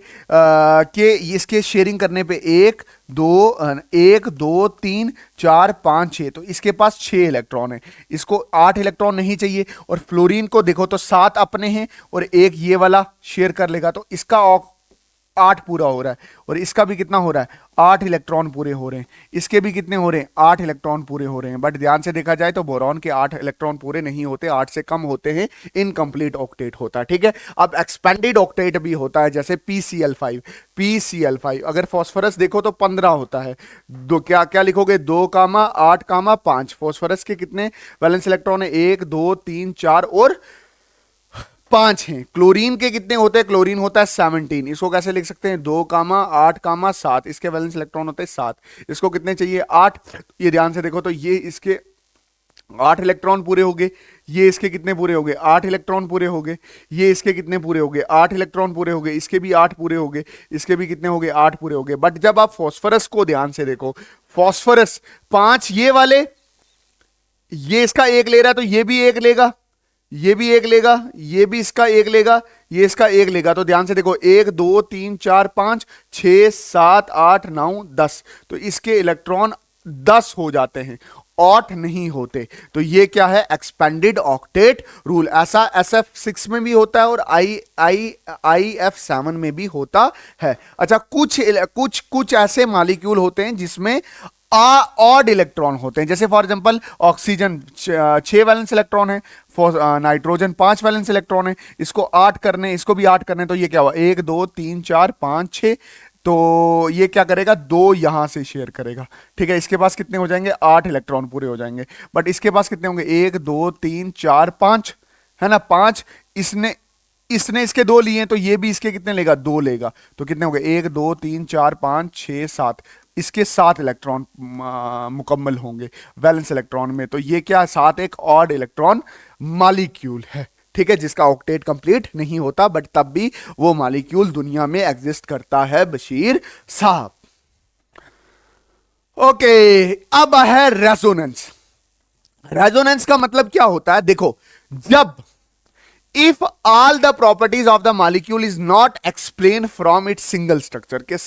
इसके शेयरिंग करने पे 1 2 3 4 5 6, तो इसके पास 6 इलेक्ट्रॉन है, इसको 8 इलेक्ट्रॉन नहीं चाहिए। और फ्लोरीन को देखो तो 7 अपने हैं, और एक ये वाला शेयर कर लेगा, तो इसका 8 पूरा हो रहा है, और इसका भी कितना हो रहा है, 8 इलेक्ट्रॉन पूरे हो रहे हैं। इसके भी कितने हो रहे हैं, 8 इलेक्ट्रॉन पूरे हो रहे हैं। बट ध्यान से देखा जाए तो बोरॉन के 8 इलेक्ट्रॉन पूरे नहीं होते, 8 से कम होते हैं, इनकम्प्लीट ऑक्टेट होता है, ठीक है। अब एक्सपेंडेड ऑक्टेट भी होता है, जैसे PCl5, PCl5। अगर फॉस्फोरस देखो तो 15 होता है, दो क्या क्या लिखोगे, 2 8 5। फॉस्फोरस के कितने वैलेंस इलेक्ट्रॉन है, 1 2 3 4 और 5 हैं। क्लोरीन के कितने होते हैं, क्लोरीन होता है 17। इसको कैसे लिख सकते हैं, 2 8 7, इसके वैलेंस इलेक्ट्रॉन होते हैं 7, इसको कितने चाहिए, 8। ये ध्यान से देखो तो ये इसके 8 इलेक्ट्रॉन पूरे हो गए, ये इसके कितने पूरे हो गए, 8 इलेक्ट्रॉन पूरे हो गए, ये इसके कितने पूरे हो गए, 8 इलेक्ट्रॉन पूरे हो गए, इसके भी 8 पूरे हो गए, इसके भी कितने हो गए, 8 पूरे हो गए। बट जब आप फॉस्फोरस को ध्यान से देखो, फॉस्फोरस 5 ये वाले, ये इसका 1 ले रहा है, तो ये भी 1 लेगा, ये भी 1 लेगा, ये भी इसका 1 लेगा, ये इसका 1 लेगा। तो ध्यान से देखो, 1 2 3 4 5 6 7 8 9 10, तो इसके इलेक्ट्रॉन 10 हो जाते हैं, 8 नहीं होते। तो ये क्या है, एक्सपेंडेड ऑक्टेट रूल। ऐसा SF6 में भी होता है, और IF7 में भी होता है। अच्छा, कुछ ऐसे मॉलिक्यूल होते हैं जिसमें ऑड इलेक्ट्रॉन होते हैं, जैसे for example oxygen 6 valence electron है, नाइट्रोजन 5 वैलेंस इलेक्ट्रॉन है, इसको 8 करने, इसको भी 8 करने, तो ये क्या हुआ, 1 2 3 4 5 6, तो ये क्या करेगा, 2 यहां से शेयर करेगा, ठीक है। इसके पास कितने हो जाएंगे, 8 इलेक्ट्रॉन पूरे हो जाएंगे। बट इसके पास कितने होंगे, 1 2 3 4 5, है ना, 5। इसने इसके 2 लिए, तो ये भी इसके कितने लेगा, 2 लेगा, तो कितने हो गए, 1 2 3 4 5 6 7, इसके 7 इलेक्ट्रॉन मुकम्मल होंगे वैलेंस इलेक्ट्रॉन में। तो ये क्या, 7 एक ऑड इलेक्ट्रॉन मॉलिक्यूल है, ठीक है, जिसका ऑक्टेट कंप्लीट नहीं होता, बट तब भी वो मॉलिक्यूल दुनिया में एग्जिस्ट करता है, बशीर साहब। ओके, अब है रेजोनेंस। रेजोनेंस का मतलब क्या होता है, देखो, जब if all the properties of the molecule is not explained from its single structure, के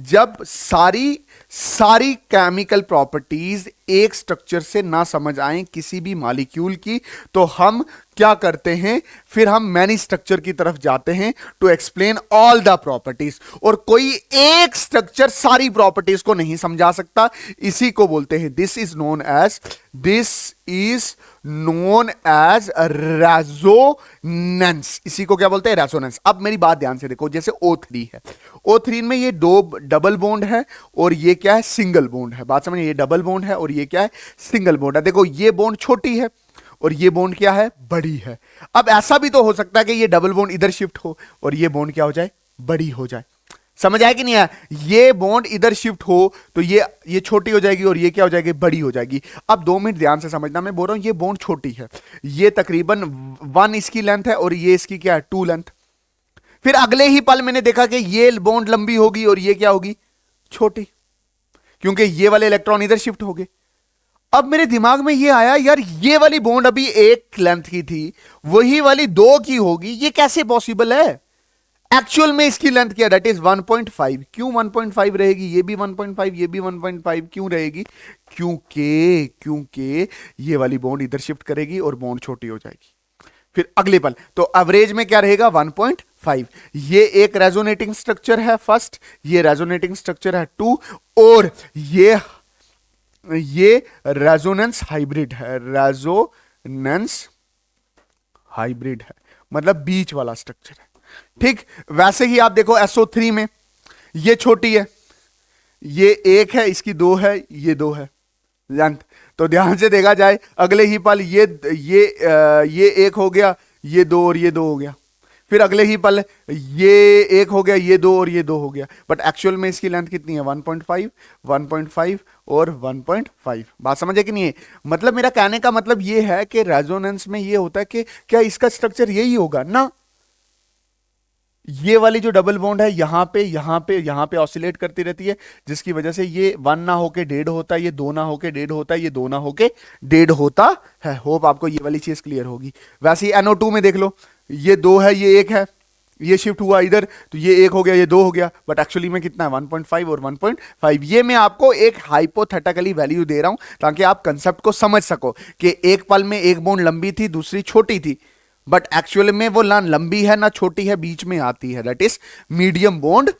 जब सारी केमिकल प्रॉपर्टीज एक स्ट्रक्चर से ना समझ आए किसी भी मॉलिक्यूल की, तो हम क्या करते हैं, फिर हम मैनी स्ट्रक्चर की तरफ जाते हैं to explain all the properties. और कोई एक स्ट्रक्चर सारी प्रॉपर्टीज को नहीं समझा सकता, इसी को बोलते हैं, this is known as resonance. इसी को क्या बोलते हैं, रेजोनेंस। अब मेरी बात ध्यान से देखो, जैसे O3 है, O3 में ये 2 डबल बॉन्ड है, और ये क्या है, सिंगल बॉन्ड है। बात समझिए, ये डबल बॉन्ड है और ये क्या है, सिंगल बॉन्ड है। देखो, ये बॉन्ड छोटी है और ये बॉन्ड क्या है, बड़ी है। अब ऐसा भी तो हो सकता है कि ये डबल बॉन्ड इधर शिफ्ट हो और ये बॉन्ड क्या हो जाए, बड़ी हो जाए। समझ आया कि नहीं आया, ये बॉन्ड इधर शिफ्ट हो तो ये छोटी हो जाएगी और ये क्या हो जाएगी, बड़ी हो जाएगी। अब 2 मिनट ध्यान से समझना, मैं बोल रहा हूं ये बॉन्ड छोटी है, ये तकरीबन 1 इसकी लेंथ है और ये इसकी क्या है, 2 लेंथ। फिर अगले ही पल मैंने देखा कि ये बॉन्ड लंबी होगी और ये क्या होगी, छोटी, क्योंकि ये वाले इलेक्ट्रॉन इधर शिफ्ट हो गए। अब मेरे दिमाग में ये आया, यार ये वाली बॉन्ड अभी 1 लेंथ की थी, वही वाली 2 की होगी, ये कैसे पॉसिबल है। एक्चुअल में इसकी लेंथ क्या, दैट इज 1.5। क्यों 1.5 रहेगी, ये भी 1.5, ये भी 1.5 क्यों रहेगी, क्योंकि ये वाली बॉन्ड इधर शिफ्ट करेगी और बॉन्ड छोटी हो जाएगी। फिर अगले पल तो एवरेज में क्या रहेगा 1.5। ये एक रेजोनेटिंग स्ट्रक्चर है फर्स्ट, ये रेजोनेटिंग स्ट्रक्चर है 2, और ये रेजोनेंस हाइब्रिड है, रेजोनेंस हाइब्रिड है, मतलब बीच वाला स्ट्रक्चर है। ठीक, वैसे ही आप देखो SO3 में ये छोटी है, ये 1 है, इसकी 2 है, ये 2 है लेंथ। तो ध्यान से देखा जाए अगले ही पल ये 1 हो गया, ये 2 और ये 2 हो गया। फिर अगले ही पल ये 1 हो गया, ये 2 और ये 2 हो गया। बट एक्चुअल में इसकी लेंथ कितनी है 1.5, 1.5 और 1.5। बात समझे कि नहीं है? मतलब मेरा कहने का मतलब ये है कि रेजोनेंस में ये होता है कि क्या इसका स्ट्रक्चर यही होगा ना, ये वाली जो डबल बॉन्ड है यहां पे ऑसिलेट करती रहती है, जिसकी वजह से ये 1 ना होके 1.5 होता है, ये 2 ना होके 1.5 होता है, ये 2 ना होके 1.5 होता है। होप आपको ये वाली चीज क्लियर होगी। वैसे ही NO2 में देख लो, ये 2 है, ये 1 है, ये शिफ्ट हुआ इधर, तो ये 1 हो गया, ये 2 हो गया। बट एक्चुअली में कितना है 1.5 और 1.5। ये मैं आपको एक हाइपोथेटिकली वैल्यू दे रहा हूं ताकि आप कंसेप्ट को समझ सको कि एक पल में एक बॉन्ड लंबी थी, दूसरी छोटी थी, बट एक्चुअल में वो ना लंबी है ना छोटी है, बीच में आती है, दैट इज मीडियम बॉन्ड।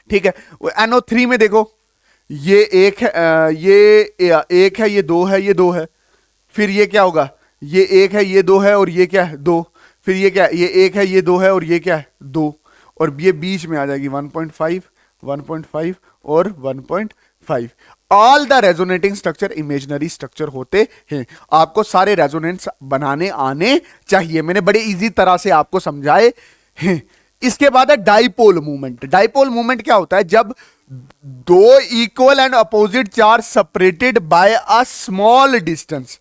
ठीक है, NO3 में देखो, ये 1 है, ये 1 है, ये 2 है, ये 2 है। फिर ये क्या होगा, ये 1 है, ये 2 है, और ये क्या है 2। फिर ये क्या है, ये 1 है, ये 2 है, और ये क्या है 2, और ये बीच में आ जाएगी 1.5, 1.5 और 1.5। All the resonating structure imaginary structure होते हैं। आपको सारे रेजोनेंस बनाने आने चाहिए, मैंने बड़े इजी तरह से आपको समझाए हैं। इसके बाद है डाइपोल मूवमेंट। डाइपोल मूवमेंट क्या होता है, जब दो equal and opposite charge separated by a small distance.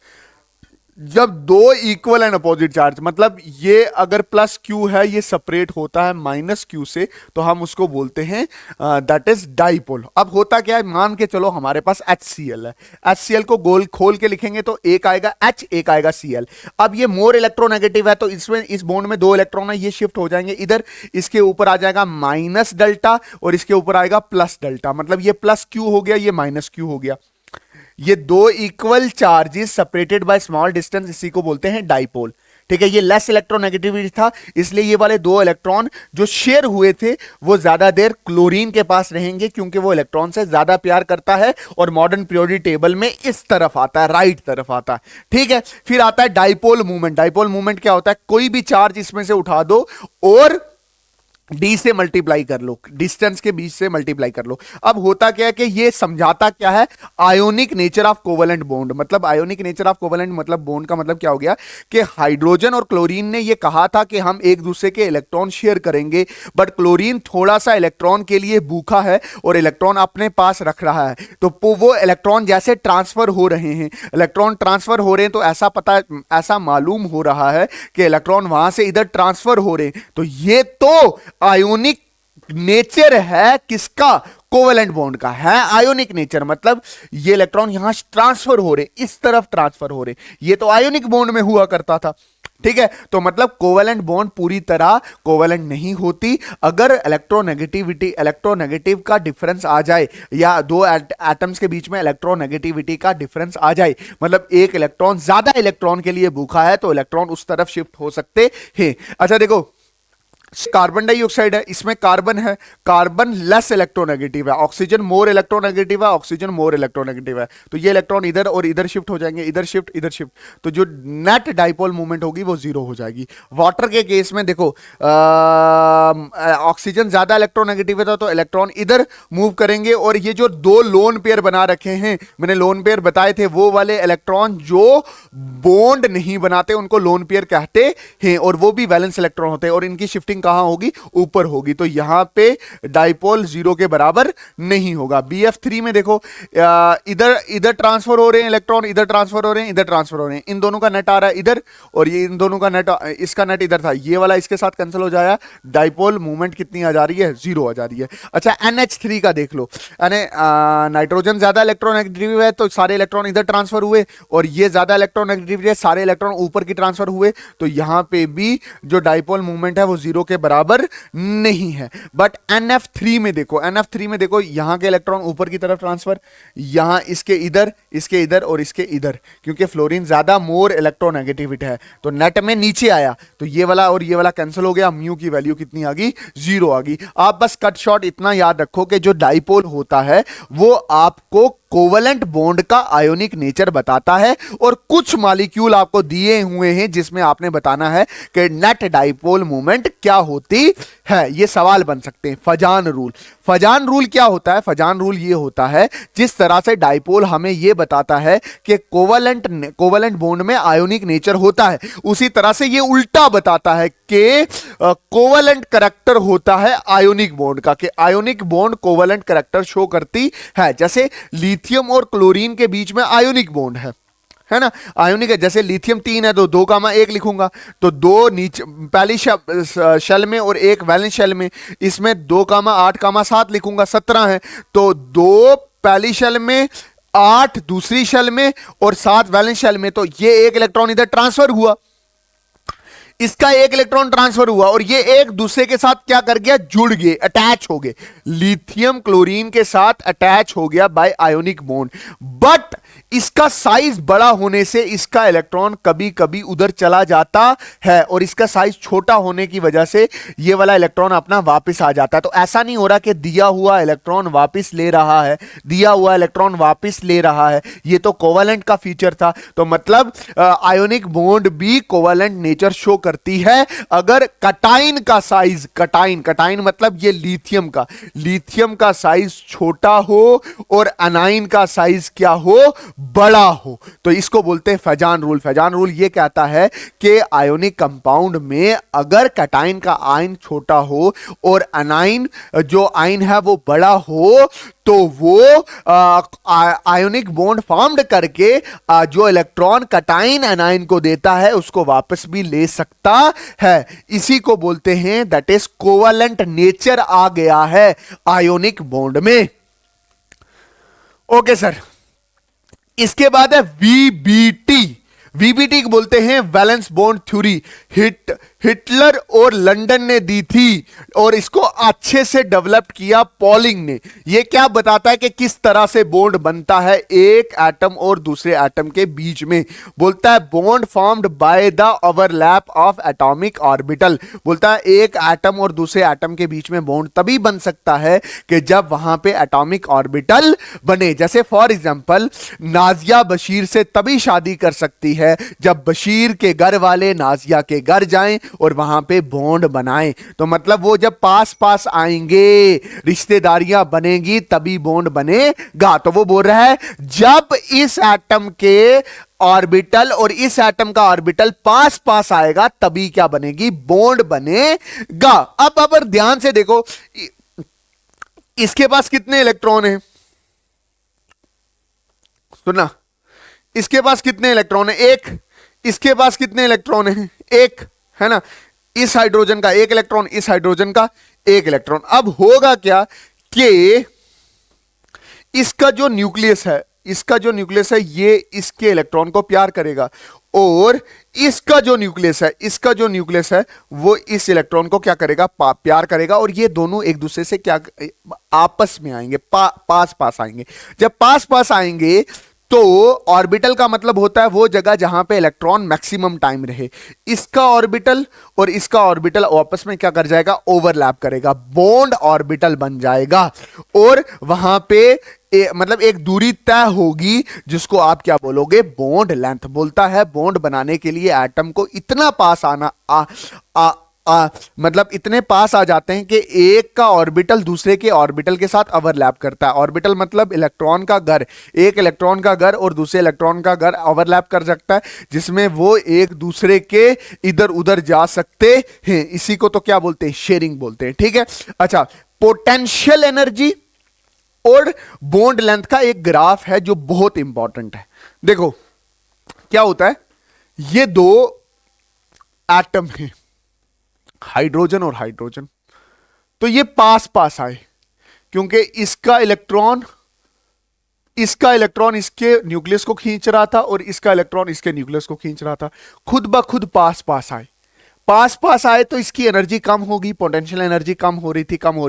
जब दो इक्वल एंड अपोजिट चार्ज, मतलब ये अगर प्लस क्यू है, ये सेपरेट होता है माइनस क्यू से, तो हम उसको बोलते हैं दैट इज डाइपोल। अब होता क्या है, मान के चलो हमारे पास HCl है, HCl को गोल खोल के लिखेंगे तो एक आएगा H, एक आएगा Cl। अब ये मोर इलेक्ट्रोनेगेटिव है, तो इसमें इस बॉन्ड में 2 इलेक्ट्रॉन है, ये शिफ्ट हो जाएंगे इधर, इसके ऊपर आ जाएगा माइनस डेल्टा और इसके ऊपर आएगा प्लस डेल्टा। मतलब ये प्लस क्यू हो गया, ये माइनस क्यू हो गया। ये दो equal charges separated by small distance, इसी को बोलते हैं डाइपोल। ठीक है, ये लेस इलेक्ट्रोनेगेटिविटी था, इसलिए ये वाले 2 इलेक्ट्रॉन जो शेयर हुए थे वो ज्यादा देर क्लोरीन के पास रहेंगे, क्योंकि वो इलेक्ट्रॉन से ज्यादा प्यार करता है और मॉडर्न पीरियोडिक टेबल में इस तरफ आता है, राइट तरफ आता है। ठीक है, फिर आता है डाइपोल मूवमेंट। डाइपोल मूवमेंट क्या होता है, कोई भी चार्ज इसमें से उठा दो और डी से मल्टीप्लाई कर लो, डिस्टेंस के बीच से मल्टीप्लाई कर लो। अब होता क्या है कि ये समझाता क्या है, ionic nature of covalent bond. मतलब आयोनिक नेचर ऑफ कोवेलेंट मतलब बॉन्ड का मतलब क्या हो गया कि हाइड्रोजन और क्लोरीन ने ये कहा था कि हम एक दूसरे के इलेक्ट्रॉन शेयर करेंगे, बट क्लोरीन थोड़ा सा इलेक्ट्रॉन के लिए भूखा है और इलेक्ट्रॉन अपने पास रख रहा है। तो वो इलेक्ट्रॉन जैसे ट्रांसफर हो रहे हैं, इलेक्ट्रॉन ट्रांसफर हो रहे हैं, तो ऐसा मालूम हो रहा है कि इलेक्ट्रॉन वहां से इधर ट्रांसफर हो रहे हैं। तो ये तो आयोनिक नेचर है किसका, कोवेलेंट बॉन्ड का है आयोनिक नेचर। मतलब ये इलेक्ट्रॉन यहां ट्रांसफर हो रहे, इस तरफ ट्रांसफर हो रहे, ये तो आयोनिक बॉन्ड में हुआ करता था। ठीक है, तो मतलब कोवेलेंट बॉन्ड पूरी तरह कोवेलेंट नहीं होती। अगर इलेक्ट्रोनेगेटिव का डिफरेंस आ जाए या दो एटम्स के बीच में इलेक्ट्रोनेगेटिविटी का डिफरेंस आ जाए, मतलब एक इलेक्ट्रॉन ज्यादा इलेक्ट्रॉन के लिए भूखा है, तो इलेक्ट्रॉन उस तरफ शिफ्ट हो सकते हैं। अच्छा देखो, कार्बन डाइऑक्साइड है, इसमें कार्बन है, कार्बन लेस इलेक्ट्रोनेगेटिव है, ऑक्सीजन मोर इलेक्ट्रोनेगेटिव है, ऑक्सीजन मोर इलेक्ट्रोनेगेटिव है। तो ये इलेक्ट्रॉन इधर और इधर शिफ्ट हो जाएंगे, इधर शिफ्ट इधर शिफ्ट, तो जो नेट डाइपोल मूवमेंट होगी वो 0 हो जाएगी। वाटर के केस में देखो, ऑक्सीजन ज्यादा इलेक्ट्रोनेगेटिव है तो इलेक्ट्रॉन इधर मूव करेंगे, और ये जो 2 लोन पेयर बना रखे हैं, मैंने लोन पेयर बताए थे, वो वाले इलेक्ट्रॉन जो बॉन्ड नहीं बनाते उनको लोन पेयर कहते हैं, और वो भी वैलेंस इलेक्ट्रॉन होते हैं, और इनकी शिफ्टिंग कहां होगी, ऊपर होगी। तो यहां पे डाइपोल 0 के बराबर नहीं होगा। BF3 में देखो, इधर ट्रांसफर हो रहे हैं इलेक्ट्रॉन, इधर ट्रांसफर हो रहे हैं, इधर ट्रांसफर हो रहे हैं, इन दोनों का नेट आ रहा है इधर, और ये इन दोनों का नेट, इसका नेट इधर था, ये वाला इसके साथ कैंसिल हो जाएगा। डाइपोल मूवमेंट कितनी आ जा रही है, 0 आ जा रही है। अच्छा, NH3 का देख लो, यानी नाइट्रोजन ज्यादा इलेक्ट्रोनेगेटिव है तो सारे इलेक्ट्रॉन इधर ट्रांसफर हुए, और ये ज्यादा इलेक्ट्रोनेगेटिव है, सारे इलेक्ट्रॉन ऊपर की ट्रांसफर हुए, तो यहां पे भी जो डाइपोल मूवमेंट है वो 0 के बराबर नहीं है। बट NF3 में देखो, NF3 में देखो, यहां के इलेक्ट्रॉन ऊपर की तरफ ट्रांसफर, यहां इसके इधर और इसके इधर, क्योंकि फ्लोरीन ज्यादा मोर इलेक्ट्रोनेगेटिविटी है तो नेट में नीचे आया, तो ये वाला और ये वाला कैंसिल हो गया, म्यू की वैल्यू कितनी आ गई, 0 आ गई। आप बस कट शॉट इतना याद रखो कि जो डाइपोल होता है वो आपको कोवलेंट बॉन्ड का आयोनिक नेचर बताता है, और कुछ मॉलिक्यूल आपको दिए हुए हैं जिसमें आपने बताना है कि नेट डाइपोल मोमेंट क्या होती है। ये सवाल बन सकते हैं। फजान रूल, फजान रूल क्या होता है? फजान रूल ये होता है, जिस तरह से डाइपोल हमें ये बताता है कि कोवलेंट बॉन्ड में आयोनिक नेचर होता है, उसी तरह से ये उल्टा बताता है कि कोवलेंट करैक्टर होता है आयोनिक बॉन्ड का, कि ionic bond covalent character show करती है। जैसे लिथियम और क्लोरीन के बीच में आयोनिक बॉन्ड है ना, आयोनिक है। जैसे लिथियम 3 है तो 2,1 लिखूंगा, तो 2 नीचे पहली शेल में और 1 वैलेंस शेल में, इसमें 2,8,7 लिखूंगा, 17 है। तो 2 पहली शेल में, 8 दूसरी शेल में और 7 वैलेंस शेल में, तो ये एक इलेक्ट्रॉन इधर ट्रांसफर हुआ, इसका एक इलेक्ट्रॉन ट्रांसफर हुआ, और ये एक दूसरे के साथ क्या कर गया, जुड़ गए, अटैच हो गए, लिथियम क्लोरीन के साथ अटैच हो गया बाय आयोनिक बॉन्ड। बट इसका साइज बड़ा होने से इसका इलेक्ट्रॉन कभी कभी उधर चला जाता है, और इसका साइज छोटा होने की वजह से ये वाला इलेक्ट्रॉन अपना वापस आ जाता है। तो ऐसा नहीं हो रहा कि दिया हुआ इलेक्ट्रॉन वापस ले रहा है, दिया हुआ इलेक्ट्रॉन वापस ले रहा है, ये तो कोवलेंट का फीचर था। तो मतलब आयोनिक बॉन्ड भी कोवलेंट नेचर शो करती है अगर कटाइन का साइज, कटाइन मतलब ये लिथियम का साइज छोटा हो और अनाइन का साइज क्या हो, बड़ा हो। तो इसको बोलते हैं फजान रूल। फजान रूल ये कहता है कि आयोनिक कंपाउंड में अगर कटाइन का आयन छोटा हो और अनाइन जो आयन है वो बड़ा हो, तो वो आयोनिक बॉन्ड फॉर्म्ड करके जो इलेक्ट्रॉन कटाइन एनाइन को देता है उसको वापस भी ले सकता है। इसी को बोलते हैं दैट इज कोवलेंट नेचर आ गया है आयोनिक बॉन्ड में। ओके सर, इसके बाद है वीबीटी। वीबीटी को बोलते हैं वैलेंस बॉन्ड थ्योरी। हिटलर और लंदन ने दी थी और इसको अच्छे से डेवलप किया पॉलिंग ने। ये क्या बताता है कि किस तरह से बॉन्ड बनता है एक एटम और दूसरे एटम के बीच में। बोलता है bond formed by the overlap of atomic orbital. बोलता है एक एटम और दूसरे एटम के बीच में बॉन्ड तभी बन सकता है कि जब वहां पे एटॉमिक ऑर्बिटल बने। जैसे फॉर एग्जांपल नाजिया बशीर से तभी शादी कर सकती है जब बशीर के घर वाले नाजिया के घर जाएं और वहां पे बॉन्ड बनाएं। तो मतलब वो जब पास पास आएंगे, रिश्तेदारियां बनेगी, तभी बॉन्ड बनेगा। तो वो बोल रहा है जब इस एटम के ऑर्बिटल और इस एटम का ऑर्बिटल पास पास आएगा तभी क्या बनेगी, बॉन्ड बनेगा। अब अगर ध्यान से देखो, इसके पास कितने इलेक्ट्रॉन हैं, सुनना, इसके पास कितने इलेक्ट्रॉन है, एक। इसके पास कितने इलेक्ट्रॉन है, एक, है ना। इस हाइड्रोजन का एक इलेक्ट्रॉन, इस हाइड्रोजन का एक इलेक्ट्रॉन। अब होगा क्या कि इसका जो न्यूक्लियस है, ये इसके इलेक्ट्रॉन को प्यार करेगा, और इसका जो न्यूक्लियस है वो इस इलेक्ट्रॉन को क्या करेगा, प्यार करेगा। और ये दोनों एक दूसरे से क्या आपस में आएंगे, पास पास आएंगे। जब पास पास आएंगे तो ऑर्बिटल का मतलब होता है वो जगह जहां पे इलेक्ट्रॉन मैक्सिमम टाइम रहे। इसका ऑर्बिटल और इसका ऑर्बिटल आपस में क्या कर जाएगा, ओवरलैप करेगा, बॉन्ड ऑर्बिटल बन जाएगा, और वहां पे मतलब एक दूरी तय होगी जिसको आप क्या बोलोगे, बॉन्ड लेंथ। बोलता है बॉन्ड बनाने के लिए एटम को इतना पास आना मतलब इतने पास आ जाते हैं कि एक का ऑर्बिटल दूसरे के ऑर्बिटल के साथ ओवरलैप करता है। ऑर्बिटल मतलब इलेक्ट्रॉन का घर, एक इलेक्ट्रॉन का घर और दूसरे इलेक्ट्रॉन का घर ओवरलैप कर सकता है, जिसमें वो एक दूसरे के इधर उधर जा सकते हैं। इसी को तो क्या बोलते हैं, शेयरिंग बोलते हैं। ठीक है, अच्छा, पोटेंशियल एनर्जी और बॉन्ड लेंथ का एक ग्राफ है जो बहुत इंपॉर्टेंट है। देखो क्या होता है, ये दो एटम है, हाइड्रोजन और हाइड्रोजन, तो ये पास पास आए क्योंकि इसका इलेक्ट्रॉन इसके न्यूक्लियस को खींच रहा था और इसका इलेक्ट्रॉन इसके न्यूक्लियस को खींच रहा था, खुद ब खुद पास पास आए। पास पास आए तो इसकी एनर्जी कम होगी, पोटेंशियल एनर्जी कम हो रही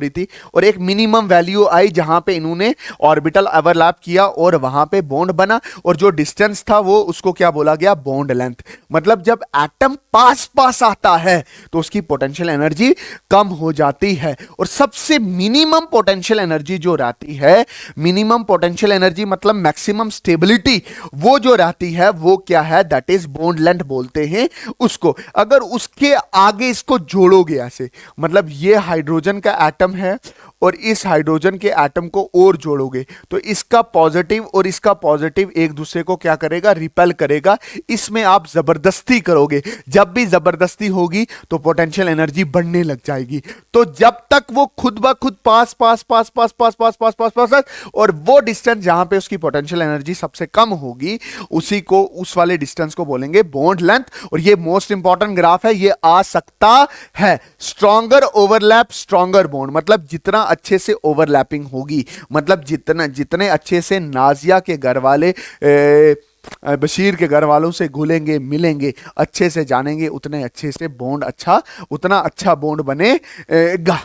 थी और एक मिनिमम वैल्यू आई जहां पे इन्होंने ऑर्बिटल ओवरलैप किया और वहां पे बॉन्ड बना, और जो डिस्टेंस था वो उसको क्या बोला गया, बॉन्ड लेंथ। मतलब जब एटम पास पास आता है तो उसकी पोटेंशियल एनर्जी कम हो जाती है, और सबसे मिनिमम पोटेंशियल एनर्जी जो रहती है, मिनिमम पोटेंशियल एनर्जी मतलब मैक्सिमम स्टेबिलिटी, वो जो रहती है वो क्या है, दैट इज बॉन्ड लेंथ बोलते हैं उसको। अगर उसके आगे इसको जोड़ोगे ऐसे, मतलब ये हाइड्रोजन का एटम है और इस हाइड्रोजन के एटम को और जोड़ोगे तो इसका पॉजिटिव और इसका पॉजिटिव एक दूसरे को क्या करेगा, रिपेल करेगा। इसमें आप जबरदस्ती करोगे, जब भी जबरदस्ती होगी तो पोटेंशियल एनर्जी बढ़ने लग जाएगी। तो जब तक वो खुद ब खुद पास पास पास पास पास पास पास पास पास पास और वो डिस्टेंस जहां पे उसकी पोटेंशियल एनर्जी सबसे कम होगी, उसी को, उस वाले डिस्टेंस को बोलेंगे बॉन्ड लेंथ। और ये मोस्ट इंपॉर्टेंट ग्राफ है, ये आ सकता है। स्ट्रॉन्गर ओवरलैप स्ट्रॉन्गर बॉन्ड, मतलब जितना अच्छे से ओवरलैपिंग होगी, मतलब जितने अच्छे से नाजिया के घर वाले बशीर के घर वालों से घुलेंगे मिलेंगे, अच्छे से जानेंगे, उतने अच्छे से बॉन्ड अच्छा, उतना अच्छा बॉन्ड बनेगा।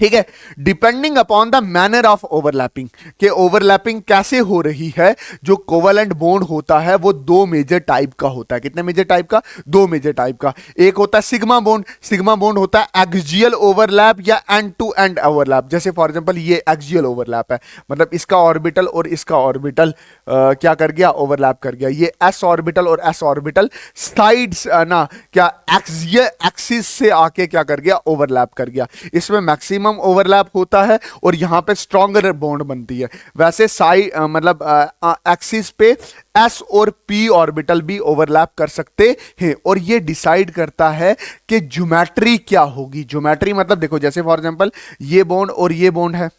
ठीक है, depending upon the manner of overlapping, के ओवरलैपिंग कैसे हो रही है। जो कोवलेंट बॉन्ड होता है वो दो मेजर टाइप का होता है। कितने मेजर टाइप का, दो मेजर टाइप का। एक होता है सिग्मा बॉन्ड, सिग्मा बॉन्ड होता है एक्सियल ओवरलैप या एंड टू एंड ओवरलैप। जैसे फॉर एग्जांपल ये एक्सियल ओवरलैप है, मतलब इसका ऑर्बिटल और इसका ऑर्बिटल क्या कर गया, ओवरलैप कर गया। ये एस ऑर्बिटल और एस ऑर्बिटल साइड्स ना क्या एक्सियल एक्सिस से आके क्या कर गया, ओवरलैप कर गया। इसमें मैक्सिमम ओवरलैप होता है और यहां पे स्ट्रॉन्गर बॉन्ड बनती है। वैसे साइड मतलब एक्सिस पे एस और पी ऑर्बिटल भी ओवरलैप कर सकते हैं, और ये डिसाइड करता है कि ज्योमेट्री क्या होगी। ज्योमेट्री मतलब देखो, जैसे फॉर एग्जांपल ये बॉन्ड और ये बॉन्ड है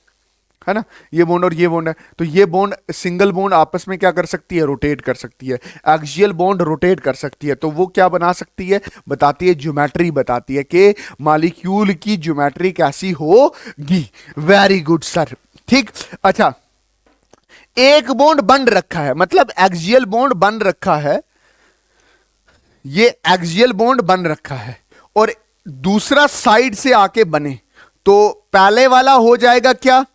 ना, ये बॉन्ड और ये बॉन्ड है, तो ये बॉन्ड, सिंगल बॉन्ड आपस में क्या कर सकती है, रोटेट कर सकती है। एक्सियल बॉन्ड रोटेट कर सकती है, तो वो क्या बना सकती है, बताती है, ज्योमेट्री बताती है कि मॉलिक्यूल की ज्योमेट्री कैसी होगी। वेरी गुड सर, ठीक। अच्छा, एक बॉन्ड बन रखा है, मतलब एक्सियल बॉन्ड बन रखा है, ये एक्सियल बॉन्ड बन रखा है और दूसरा साइड से आके बने, तो पहले वाला हो जाएगा क्या,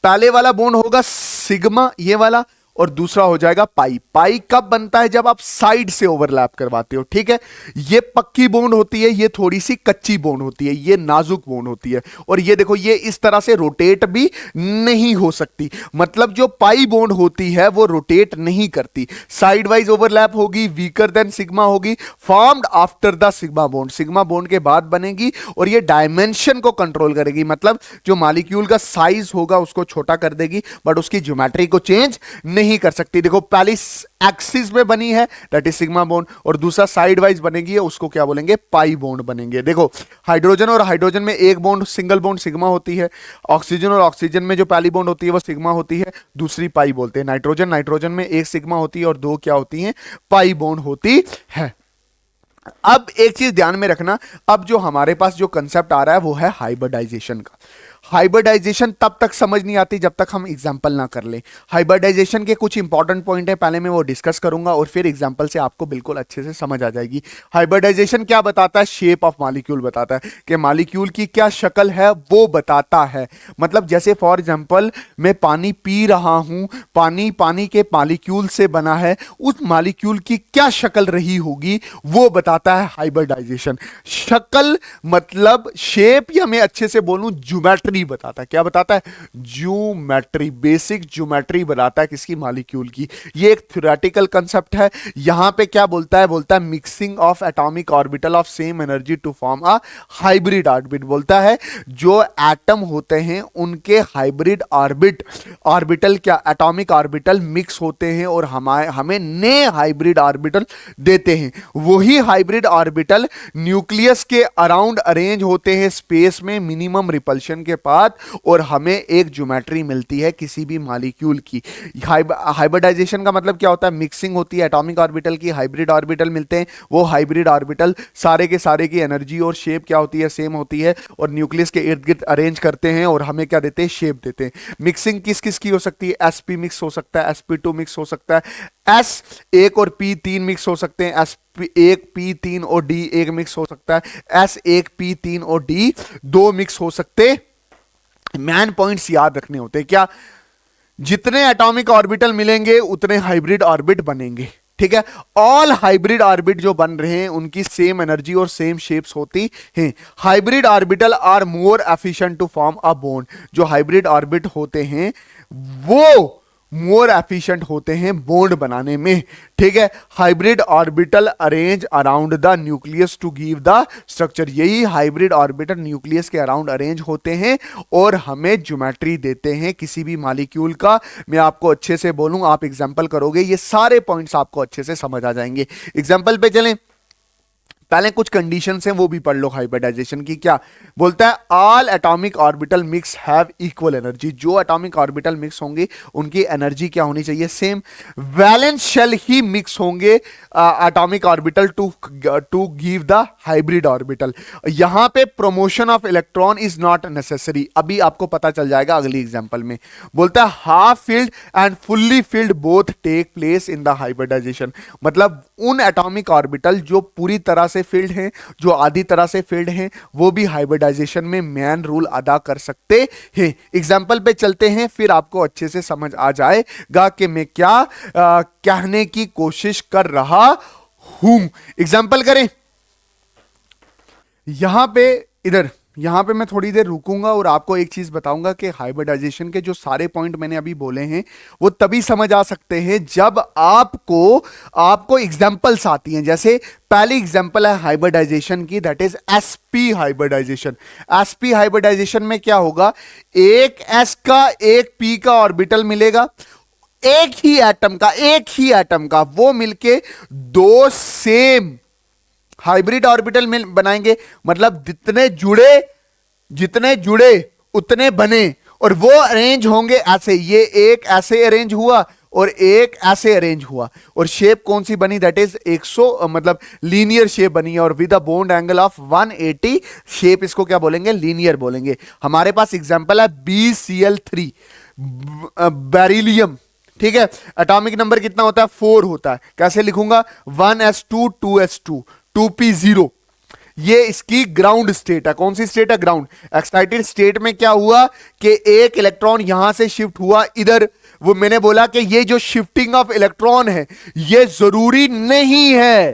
पहले वाला बॉन्ड होगा सिग्मा ये वाला, और दूसरा हो जाएगा पाई। पाई कब बनता है, जब आप साइड से ओवरलैप करवाते हो। ठीक है, ये पक्की बॉन्ड होती है, ये थोड़ी सी कच्ची बॉन्ड होती है, ये नाजुक बॉन्ड होती है। और ये देखो, ये इस तरह से रोटेट भी नहीं हो सकती, मतलब जो पाई बॉन्ड होती है वो रोटेट नहीं करती, साइड वाइज ओवरलैप होगी, वीकर देन सिग्मा होगी, formed after the sigma bond, sigma bond के बाद बनेगी, और ये डायमेंशन को कंट्रोल करेगी, मतलब जो मॉलिक्यूल का साइज होगा उसको छोटा कर देगी, बट उसकी ज्योमेट्री को चेंज नहीं कर सकती। देखो, पहली एक्सिस में बनी है दैट इज सिग्मा बॉन्ड, और दूसरा साइड वाइज बनेगी, उसको क्या बोलेंगे, पाई बॉन्ड बनेंगे। देखो, हाइड्रोजन और हाइड्रोजन में एक बॉन्ड, सिंगल बॉन्ड सिग्मा होती है। ऑक्सीजन और ऑक्सीजन में जो पहली बॉन्ड होती है वो सिग्मा होती है, दूसरी पाई बोलते हैं। नाइट्रोजन, नाइट्रोजन में एक सिग्मा होती है और दो क्या होती हैं, पाई बॉन्ड होती है। अब एक चीज ध्यान में रखना, अब जो हमारे पास जो कंसेप्ट आ रहा है वो है हाइब्रिडाइजेशन का। हाइब्रिडाइजेशन तब तक समझ नहीं आती जब तक हम एग्जांपल ना कर लें। हाइब्रिडाइजेशन के कुछ इंपॉर्टेंट पॉइंट है, पहले मैं वो डिस्कस करूंगा और फिर एग्जांपल से आपको बिल्कुल अच्छे से समझ आ जाएगी। हाइब्रिडाइजेशन क्या बताता है, शेप ऑफ मॉलिक्यूल बताता है कि मॉलिक्यूल की क्या शक्ल है वो बताता है। मतलब जैसे फॉर एग्जांपल मैं पानी पी रहा हूं, पानी पानी के मॉलिक्यूल से बना है, उस मॉलिक्यूल की क्या शक्ल रही होगी वो बताता है हाइब्रिडाइजेशन। शक्ल मतलब शेप, या मैं अच्छे से बोलूं ज्योमेट्री बताता है। क्या बताता है, ज्योमेट्री, बेसिक ज्योमेट्री बताता है किसकी, मॉलिक्यूल की। ये एक थ्योरेटिकल कांसेप्ट है। यहां पे क्या बोलता है, बोलता है mixing of atomic orbital of same energy to form a hybrid orbit. बोलता है जो एटम होते हैं उनके हाइब्रिड ऑर्बिटल क्या, एटॉमिक ऑर्बिटल मिक्स होते हैं और हमें नए हाइब्रिड ऑर्बिटल देते हैं। वही हाइब्रिड ऑर्बिटल न्यूक्लियस के अराउंड अरेंज होते हैं स्पेस में मिनिमम रिपल्शन के पाथ और हमें एक ज्योमेट्री मिलती है किसी भी मॉलिक्यूल की। हाइब्रिडाइजेशन का मतलब क्या होता है? मिक्सिंग होती है एटॉमिक ऑर्बिटल की, हाइब्रिड ऑर्बिटल मिलते हैं, वो हाइब्रिड ऑर्बिटल सारे के सारे की एनर्जी और शेप क्या होती है? सेम होती है, और न्यूक्लियस के इर्द गिर्द अरेंज करते हैं और हमें क्या देते हैं? शेप देते हैं। मिक्सिंग किस किस की हो सकती है? sp मिक्स हो सकता है, sp2 मिक्स हो सकता है, s1 और p3 मिक्स हो सकते हैं, s1 p3 और d1 मिक्स हो सकता है, s1 p3 और d2 मिक्स हो सकते। मैन पॉइंट्स याद रखने होते हैं क्या? जितने एटॉमिक ऑर्बिटल मिलेंगे उतने हाइब्रिड ऑर्बिट बनेंगे, ठीक है। ऑल हाइब्रिड ऑर्बिट जो बन रहे हैं उनकी सेम एनर्जी और सेम शेप्स होती हैं। Hybrid orbital are more efficient to form a bond. जो हाइब्रिड ऑर्बिट होते हैं वो मोर एफिशिएंट होते हैं बॉन्ड बनाने में, ठीक है। Hybrid orbital arrange around the nucleus to give the structure. यही हाइब्रिड ऑर्बिटल न्यूक्लियस के अराउंड अरेंज होते हैं और हमें ज्योमेट्री देते हैं किसी भी मॉलिक्यूल का। मैं आपको अच्छे से बोलूं, आप एग्जांपल करोगे, ये सारे पॉइंट्स आपको अच्छे से समझ आ जाएंगे। एग्जांपल पे चलें, पहले कुछ कंडीशंस हैं वो भी पढ़ लो हाइब्रिडाइजेशन की। क्या बोलता है? All atomic orbital mix have equal energy. जो एटॉमिक ऑर्बिटल मिक्स होंगे उनकी एनर्जी क्या होनी चाहिए? सेम। वैलेंस शेल ही मिक्स होंगे atomic orbital to give the hybrid orbital. यहां पे promotion of electron is not necessary, अभी आपको पता चल जाएगा अगली एग्जांपल में। बोलता है half filled and fully filled both take place in the hybridization. मतलब उन एटॉमिक ऑर्बिटल जो पूरी तरह से फील्ड हैं, जो आधी तरह से फील्ड हैं, वो भी हाइब्रिडाइजेशन में मेन रोल अदा कर सकते हैं। एग्जांपल पे चलते हैं, फिर आपको अच्छे से समझ आ जाएगा कि मैं क्या कहने की कोशिश कर रहा हूं। एग्जांपल करें, यहां पे यहां पे मैं थोड़ी देर रुकूंगा और आपको एक चीज बताऊंगा कि हाइब्रिडाइजेशन के जो सारे पॉइंट मैंने अभी बोले हैं वो तभी समझ आ सकते हैं जब आपको एग्जांपल्स आती हैं। जैसे पहली एग्जांपल है हाइब्रिडाइजेशन की, that is sp hybridization. sp hybridization में क्या होगा? एक s का एक p का ऑर्बिटल मिलेगा, एक ही एटम का वो मिलके दो सेम हाइब्रिड ऑर्बिटल में बनाएंगे। मतलब जितने जुड़े उतने बने, और वो अरेंज होंगे ऐसे। ये एक ऐसे अरेंज हुआ और एक ऐसे अरेंज हुआ, और शेप कौन सी बनी? दैट इज 100 मतलब लीनियर शेप बनी है, और with a bond angle of 180 shape. इसको क्या बोलेंगे? लीनियर बोलेंगे। हमारे पास एग्जांपल है BCl3 बेरिलियम, ठीक है। एटॉमिक नंबर कितना होता है? 4 होता है। कैसे लिखूंगा? 1s2 2s2 2p0। ये इसकी ग्राउंड स्टेट है। कौन सी स्टेट है? ग्राउंड। एक्साइटेड स्टेट में क्या हुआ कि एक इलेक्ट्रॉन यहां से शिफ्ट हुआ इधर। वो मैंने बोला कि ये जो शिफ्टिंग ऑफ इलेक्ट्रॉन है ये जरूरी नहीं है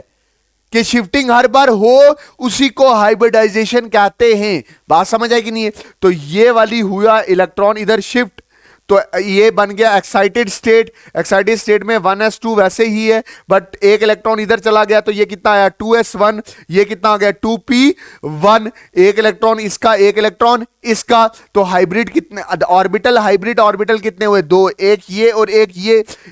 कि शिफ्टिंग हर बार हो, उसी को हाइब्रिडाइजेशन कहते हैं। बात समझ आई कि नहीं है? तो ये वाली हुआ इलेक्ट्रॉन इधर शिफ्ट, तो ये बन गया एक्साइटेड स्टेट। एक्साइटेड स्टेट में 1s2 वैसे ही है, बट एक इलेक्ट्रॉन इधर चला गया तो ये कितना आया? 2s1। ये कितना आ गया? 2p1। एक इलेक्ट्रॉन इसका, एक इलेक्ट्रॉन इसका। तो हाइब्रिड कितने ऑर्बिटल? हाइब्रिड ऑर्बिटल कितने हुए? 2। एक ये और एक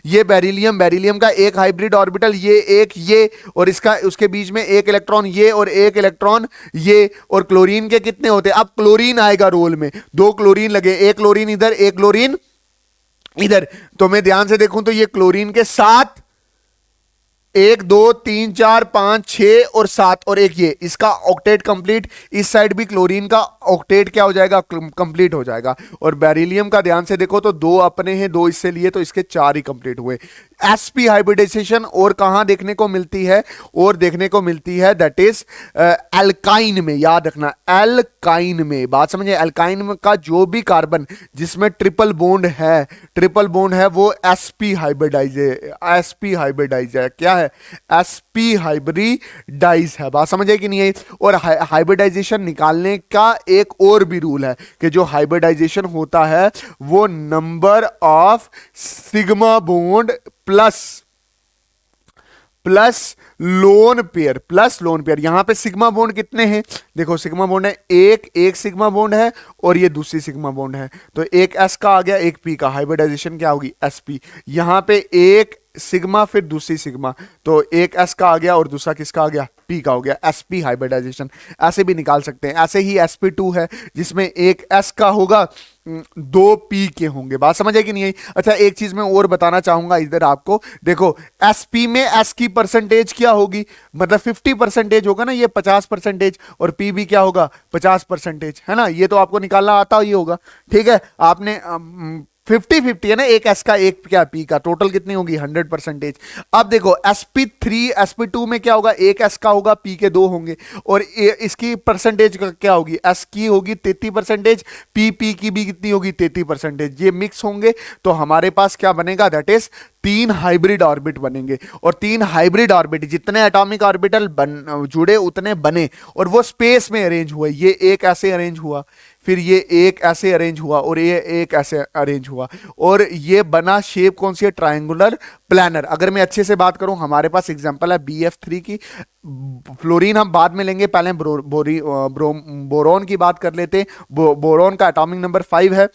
ये बेरिलियम का एक हाइब्रिड ऑर्बिटल, ये एक ये, और इसका उसके बीच में एक इलेक्ट्रॉन ये और एक इलेक्ट्रॉन ये। और क्लोरीन के कितने होते? अब क्लोरीन आएगा रोल में। 2 क्लोरीन लगे, एक क्लोरीन इधर, एक क्लोरीन इधर। तो मैं ध्यान से देखूं तो ये क्लोरीन के 7, 1 2 3 4 5 6 और 7, और एक ये, इसका ऑक्टेट कंप्लीट। इस साइड भी क्लोरीन का ऑक्टेट क्या हो जाएगा? कंप्लीट हो जाएगा। और बेरिलियम का ध्यान से देखो तो 2 अपने हैं, 2 इससे लिए, तो इसके 4 ही कंप्लीट हुए। sp हाइब्रिडाइजेशन और कहां देखने को मिलती है? और देखने को मिलती है दैट इज एल्काइन में। याद रखना, एल्काइन में। बात समझे? एल्काइन का जो भी कार्बन जिसमें ट्रिपल बॉन्ड है वो sp हाइब्रिडाइज है। क्या है? sp हाइब्रिडाइज है। बात समझे कि नहीं है? और हाइब्रिडाइजेशन निकालने का एक और भी रूल है कि जो हाइब्रिडाइजेशन होता है वो number of sigma bond plus lone pair. यहां पे सिग्मा बॉन्ड कितने हैं? देखो सिग्मा बॉन्ड है एक सिग्मा बॉन्ड है और ये दूसरी सिग्मा बॉन्ड है। तो एक s का आ गया, एक p का। हाइब्रिडाइजेशन क्या होगी? sp। यहां पे एक सिग्मा फिर दूसरी सिग्मा, तो एक s का आ गया और दूसरा किसका आ गया? पी का हो गया, sp हाइब्रिडाइजेशन ऐसे भी निकाल सकते हैं। ऐसे ही sp2 है जिसमें एक s का होगा, दो पी के होंगे। बात समझ आई कि नहीं आई? अच्छा, एक चीज मैं और बताना चाहूंगा इधर आपको, देखो एसपी में एस की परसेंटेज क्या होगी, मतलब 50% होगा ना, ये 50%, और पी भी क्या होगा, 50%, है ना? ये तो आपको निकालना आता ही होगा। ठीक है, आपने 50-50 है ना, एक एस का एक क्या पी का, टोटल कितनी होगी 100%। अब देखो sp3 sp2 में क्या होगा, एक एस का होगा, पी के दो होंगे, और इसकी परसेंटेज क्या होगी, एस की होगी 33%, पी की भी कितनी होगी 33%। ये मिक्स होंगे तो हमारे पास क्या बनेगा, दैट इज तीन हाइब्रिड ऑर्बिट बनेंगे। और तीन हाइब्रिड ऑर्बिट, जितने एटॉमिक ऑर्बिटल जुड़े उतने बने, और वो स्पेस में अरेंज हुए। ये एक ऐसे अरेंज हुआ, फिर ये एक ऐसे अरेंज हुआ, और ये एक ऐसे अरेंज हुआ, और ये बना शेप कौन सी है, ट्रायंगुलर प्लानर। अगर मैं अच्छे से बात करूं, हमारे पास एग्जांपल है BF3 की। फ्लोरीन हम बाद में लेंगे, पहले बोरोन की बात कर लेते हैं। बोरोन का एटॉमिक नंबर 5 है,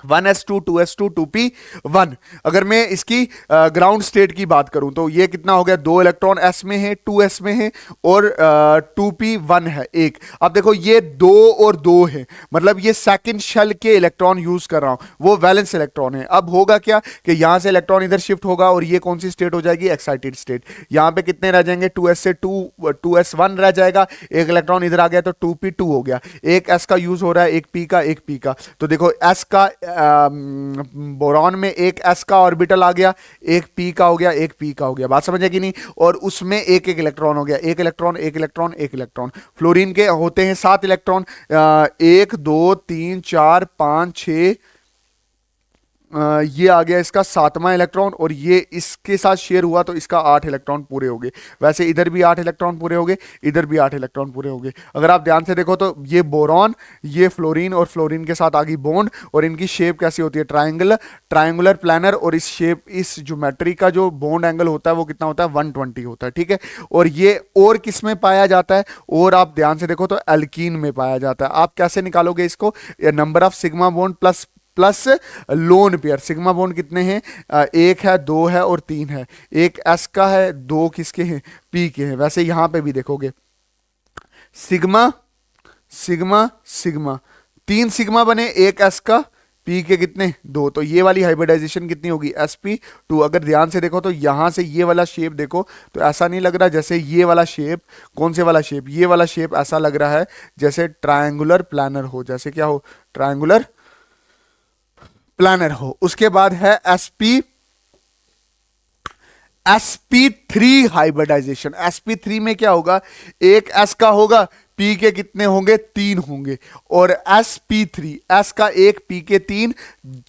1s2 2s2 2p1। अगर मैं इसकी ग्राउंड स्टेट की बात करूं तो ये कितना हो गया, दो इलेक्ट्रॉन s में है, 2s में है, और 2p1 है एक। अब देखो ये दो और दो है, मतलब ये सेकंड शेल के इलेक्ट्रॉन यूज कर रहा हूं, वो वैलेंस इलेक्ट्रॉन है। अब होगा क्या कि यहां से इलेक्ट्रॉन इधर शिफ्ट होगा, और ये कौन सी स्टेट हो जाएगी, एक्साइटेड स्टेट। यहां पे कितने रह जाएंगे, 2s से 2s1 रह जाएगा, एक इलेक्ट्रॉन इधर आ गया तो 2p2 हो गया। एक s का यूज हो रहा है, एक p का, एक p का। तो देखो s का बोरॉन में एक s का ऑर्बिटल आ गया, एक p का हो गया, एक p का हो गया। बात समझ है कि नहीं? और उसमें एक एक इलेक्ट्रॉन हो गया, एक इलेक्ट्रॉन, एक इलेक्ट्रॉन, एक इलेक्ट्रॉन। फ्लोरीन के होते हैं 7 इलेक्ट्रॉन, 1 2 3 4 5 6, ये आ गया इसका 7वां इलेक्ट्रॉन, और ये इसके साथ शेयर हुआ तो इसका 8 इलेक्ट्रॉन पूरे हो गए। वैसे इधर भी 8 इलेक्ट्रॉन पूरे हो गए, इधर भी 8 इलेक्ट्रॉन पूरे हो गए। अगर आप ध्यान से देखो तो ये बोरॉन, ये फ्लोरीन, और फ्लोरीन के साथ आ गई बॉन्ड, और इनकी शेप कैसी होती है, ट्रायंगुलर प्लानर। और इस शेप, इस ज्योमेट्री का जो बॉन्ड एंगल होता है वो कितना होता है, 120 होता है। ठीक है, और ये और किस में पाया जाता है, और आप ध्यान से देखो तो एल्कीन में पाया जाता है। आप कैसे निकालोगे इसको, number of sigma bond plus lone pair. Sigma bond कितने हैं, एक है, दो है, और तीन है। एक एस का है, दो किसके हैं, पी के हैं। वैसे यहां पे भी देखोगे सिग्मा सिग्मा सिग्मा, तीन सिग्मा बने, एक एस का, पी के कितने, दो। तो ये वाली हाइब्रिडाइजेशन कितनी होगी, sp2। अगर ध्यान से देखो तो यहां से ये वाला शेप देखो तो ऐसा नहीं लग रहा जैसे ये वाला शेप, कौन से वाला शेप, ये वाला शेप ऐसा लग रहा है जैसे ट्रायंगुलर प्लानर हो, जैसे क्या हो, ट्रायंगुलर प्लानर हो। उसके बाद है sp3 हाइब्रिडाइजेशन। sp3 में क्या होगा, एक s का होगा, p के कितने होंगे, 3 होंगे, और sp3, s का एक, p के 3,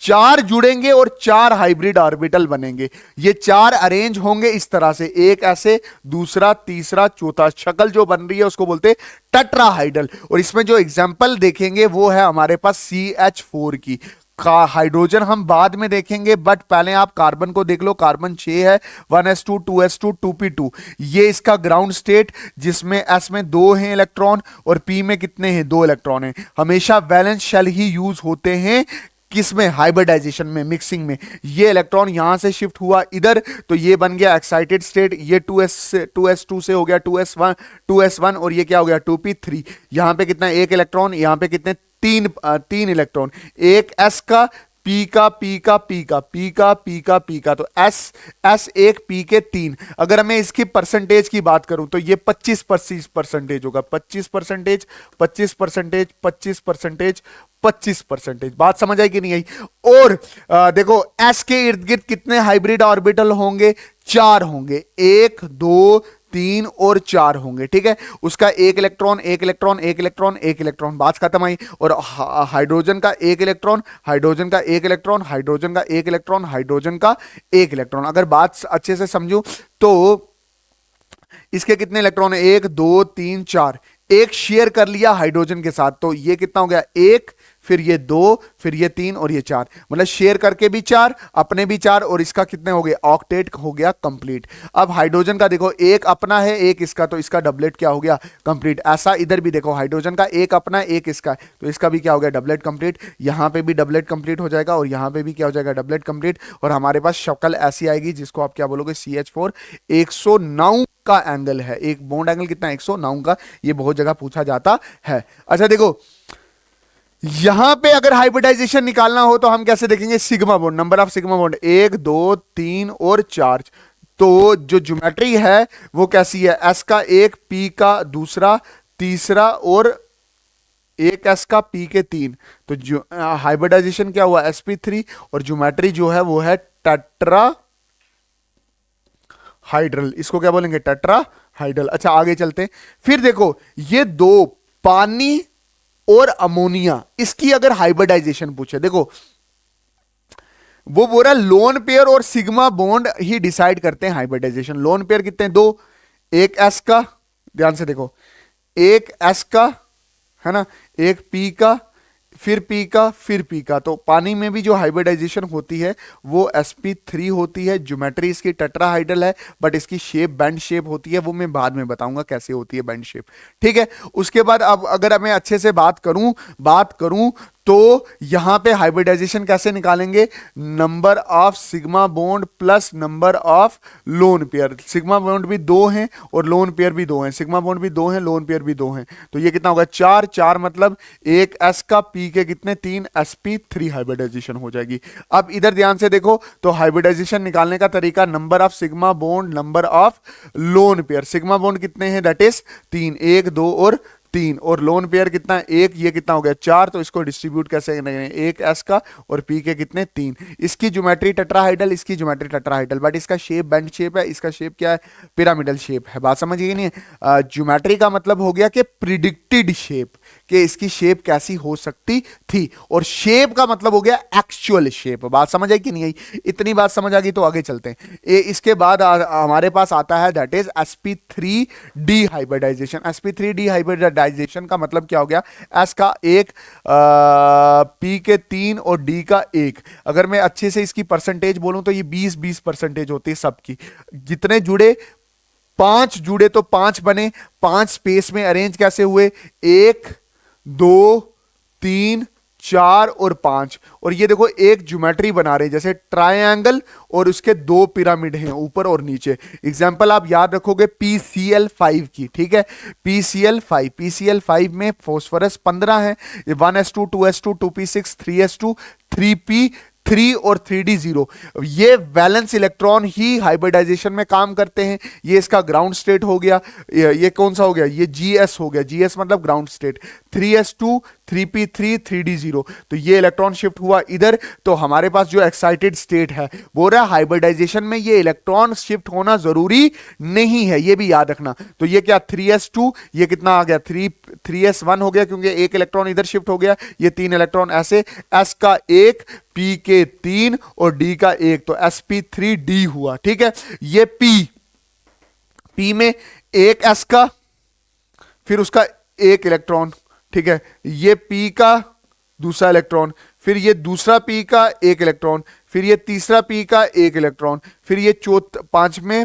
4 जुड़ेंगे और 4 हाइब्रिड ऑर्बिटल बनेंगे। ये 4 अरेंज होंगे इस तरह से, एक ऐसे, दूसरा, तीसरा, चौथा। शक्ल जो बन रही है उसको बोलते हैं टेट्राहाइड्रल। और इसमें जो एग्जांपल देखेंगे वो है हमारे पास CH4 की। हाइड्रोजन हम बाद में देखेंगे, बट पहले आप कार्बन को देख लो। कार्बन 6 है, 1s2 2s2 2p2। ये इसका ग्राउंड स्टेट, जिसमें s में 2 हैं इलेक्ट्रॉन, और p में कितने हैं, 2 इलेक्ट्रॉन हैं। हमेशा वैलेंस शेल ही यूज होते हैं किसमें, हाइब्रिडाइजेशन में, मिक्सिंग में। ये इलेक्ट्रॉन यहां से शिफ्ट हुआ इधर, तो ये बन गया एक्साइटेड स्टेट। ये 2s2 से हो गया 2s1, और ये क्या हो गया, 2p3। यहां पे कितना, एक इलेक्ट्रॉन, यहां पे कितने, तीन इलेक्ट्रॉन, एक s का, p का, p का, p का, p का, p का, p का। तो s एक, p के 3। अगर मैं इसकी परसेंटेज की बात करूं तो ये 25% होगा, 25%, 25%, 25%, 25%। बात समझ आई कि नहीं आई? और देखो s के इर्द गिर्द कितने हाइब्रिड ऑर्बिटल होंगे, 4 होंगे, 1 2 3 और 4 होंगे। ठीक है, उसका एक इलेक्ट्रॉन, एक इलेक्ट्रॉन, एक इलेक्ट्रॉन, एक इलेक्ट्रॉन, बात खत्म आई। और हाइड्रोजन का एक इलेक्ट्रॉन, हाइड्रोजन का एक इलेक्ट्रॉन, हाइड्रोजन का एक इलेक्ट्रॉन, हाइड्रोजन का एक इलेक्ट्रॉन। अगर बात अच्छे से समझूं तो इसके कितने इलेक्ट्रॉन है, 1 2 3 4। एक शेयर कर लिया हाइड्रोजन के साथ, तो ये कितना हो गया, 1, फिर ये 2, फिर ये 3, और ये 4। मतलब शेयर करके भी 4, अपने भी 4, और इसका कितने हो गए, ऑक्टेट हो गया कंप्लीट। अब हाइड्रोजन का देखो, एक अपना है, एक इसका, तो इसका डबलेट क्या हो गया, कंप्लीट। ऐसा इधर भी देखो, हाइड्रोजन का एक अपना, एक इसका, तो इसका भी क्या हो गया, डबलेट कंप्लीट। यहां पे भी डबलेट कंप्लीट हो जाएगा, और यहां पे भी क्या हो जाएगा, डबलेट कंप्लीट। और हमारे पास शक्ल ऐसी आएगी जिसको आप क्या बोलोगे, CH4 109 का एंगल है। एक बॉन्ड एंगल कितना है 109 का, ये बहुत जगह पूछा जाता है। अच्छा देखो यहां पे अगर हाइब्रिडाइजेशन निकालना हो तो हम कैसे देखेंगे, sigma bond, number of sigma bond 1 2 3 और 4। तो जो ज्योमेट्री है वो कैसी है, एस का एक, पी का दूसरा, तीसरा और एक एस का पी के 3। तो जो हाइब्रिडाइजेशन क्या हुआ sp3, और ज्योमेट्री जो है वो है टेट्रा हाइड्रल, इसको क्या बोलेंगे टेट्रा हाइड्रल। अच्छा आगे चलते हैं, फिर देखो ये दो पानी और अमोनिया, इसकी अगर हाइब्रिडाइजेशन पूछे, देखो वो बोल रहा है लोन पेयर और सिग्मा बॉन्ड ही डिसाइड करते हैं हाइब्रिडाइजेशन। लोन पेयर कितने हैं, दो, एक एस का, ध्यान से देखो, एक एस का है ना, एक पी का, फिर पी का, फिर पी का। तो पानी में भी जो हाइब्रिडाइजेशन होती है वो sp3 होती है। ज्योमेट्री इसकी टेट्राहाइड्रल है, बट इसकी शेप बैंड शेप होती है, वो मैं बाद में बताऊंगा कैसे होती है बैंड शेप, ठीक है। उसके बाद अब अगर मैं अच्छे से बात करूं तो यहां पे हाइब्रिडाइजेशन कैसे निकालेंगे, number of sigma bond plus number of lone pair. Sigma bond भी दो हैं और लोन पेयर भी दो हैं, सिग्मा बॉन्ड भी दो हैं, लोन पेयर भी दो हैं। तो ये कितना होगा, चार, चार मतलब एक एस का, पी के कितने, 3, sp3 हाइब्रिडाइजेशन हो जाएगी। अब इधर ध्यान से देखो, तो हाइब्रिडाइजेशन निकालने का तरीका, number of sigma bond number of lone pair. Sigma bond कितने हैं, दैट इज 3, 1 2 और 3, और लोन पेयर कितना है, एक, ये कितना हो गया 4। तो इसको डिस्ट्रीब्यूट कैसे करेंगे, एक एस का और पी के कितने 3। इसकी ज्योमेट्री टेट्राहाइड्रल, इसकी ज्योमेट्री टेट्राहाइड्रल, बट इसका शेप बैंड शेप है, इसका शेप क्या है, पिरामिडल शेप है। बात समझ गई नहीं है। ज्योमेट्री का मतलब हो गया कि प्रिडिक्टेड शेप, कि इसकी शेप कैसी हो सकती थी, और शेप का मतलब हो गया एक्चुअल शेप। बात समझ आई कि नहीं आई, इतनी बात समझ आ गई तो आगे चलते हैं। इसके बाद हमारे पास आता है that is sp3d hybridisation. sp3d hybridisation का मतलब क्या हो गया, s का एक, p के 3 और d का 1। अगर मैं अच्छे से इसकी परसेंटेज बोलूं तो ये 20-20% होती है सबकी। जितने जुड़े, 5 जुड़े तो 5 बने, 5 स्पेस में अरेंज कैसे हुए, 1 2 3 4 और 5। और ये देखो एक ज्योमेट्री बना रहे हैं जैसे ट्रायंगल, और उसके दो पिरामिड हैं ऊपर और नीचे। एग्जांपल आप याद रखोगे PCl5 की, ठीक है, PCl5 में फास्फोरस 15 है, 1s2 2s2 2p6 3s2 3p3 और 3d0। ये वैलेंस इलेक्ट्रॉन ही हाइब्रिडाइजेशन में काम करते हैं। ये इसका ग्राउंड स्टेट हो गया, ये कौन सा हो गया, ये GS हो गया, GS मतलब ground state, 3s2 3p3 3d0। तो ये इलेक्ट्रॉन शिफ्ट हुआ इधर। तो हमारे पास जो एक्साइटेड स्टेट है, बोल रहा है हाइब्रिडाइजेशन में ये इलेक्ट्रॉन शिफ्ट होना जरूरी नहीं है, ये भी याद रखना। तो ये क्या 3s2, ये कितना आ गया 3s1 हो गया, क्योंकि एक इलेक्ट्रॉन इधर शिफ्ट हो गया, ये 3 इलेक्ट्रॉन ऐसे, s का 1, p के 3 और d का 1, तो sp3d हुआ, ठीक है। ये p में एक s का, फिर उसका एक इलेक्ट्रॉन, ठीक है, ये p का दूसरा इलेक्ट्रॉन, फिर ये दूसरा p का एक इलेक्ट्रॉन, फिर ये तीसरा p का एक इलेक्ट्रॉन, फिर ये पांचवें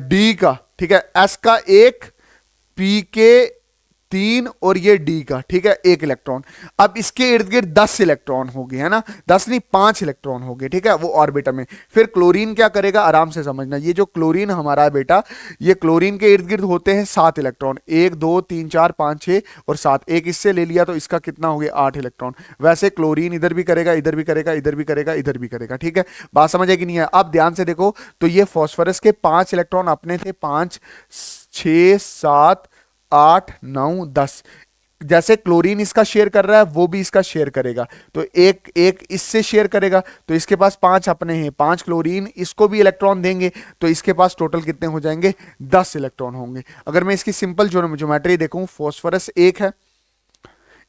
d का, ठीक है, s का एक, p के 3 और ये d का, ठीक है, एक इलेक्ट्रॉन। अब इसके इर्द गिर्द 10 इलेक्ट्रॉन हो गए, है ना, 10 नहीं 5 इलेक्ट्रॉन हो गए, ठीक है, वो ऑर्बिटर में। फिर क्लोरीन क्या करेगा, आराम से समझना, ये जो क्लोरीन हमारा है बेटा, ये क्लोरीन के इर्द गिर्द होते हैं 7 इलेक्ट्रॉन, 1 2 3 4 5 6 और 7, एक इससे ले लिया तो इसका कितना हो गया 8 इलेक्ट्रॉन। वैसे क्लोरीन इधर भी करेगा, इधर भी करेगा, इधर भी करेगा, इधर भी करेगा, ठीक है। बात समझ आएगी नहीं है। अब ध्यान से देखो, तो ये फास्फोरस के 5 इलेक्ट्रॉन अपने थे, 5 6 7 8 9 10। जैसे क्लोरीन इसका शेयर कर रहा है, वो भी इसका शेयर करेगा, तो एक एक इससे शेयर करेगा, तो इसके पास 5 अपने हैं, 5 क्लोरीन इसको भी इलेक्ट्रॉन देंगे, तो इसके पास टोटल कितने हो जाएंगे, 10 इलेक्ट्रॉन होंगे। अगर मैं इसकी सिंपल ज्योमेट्री देखूं, फास्फोरस एक है,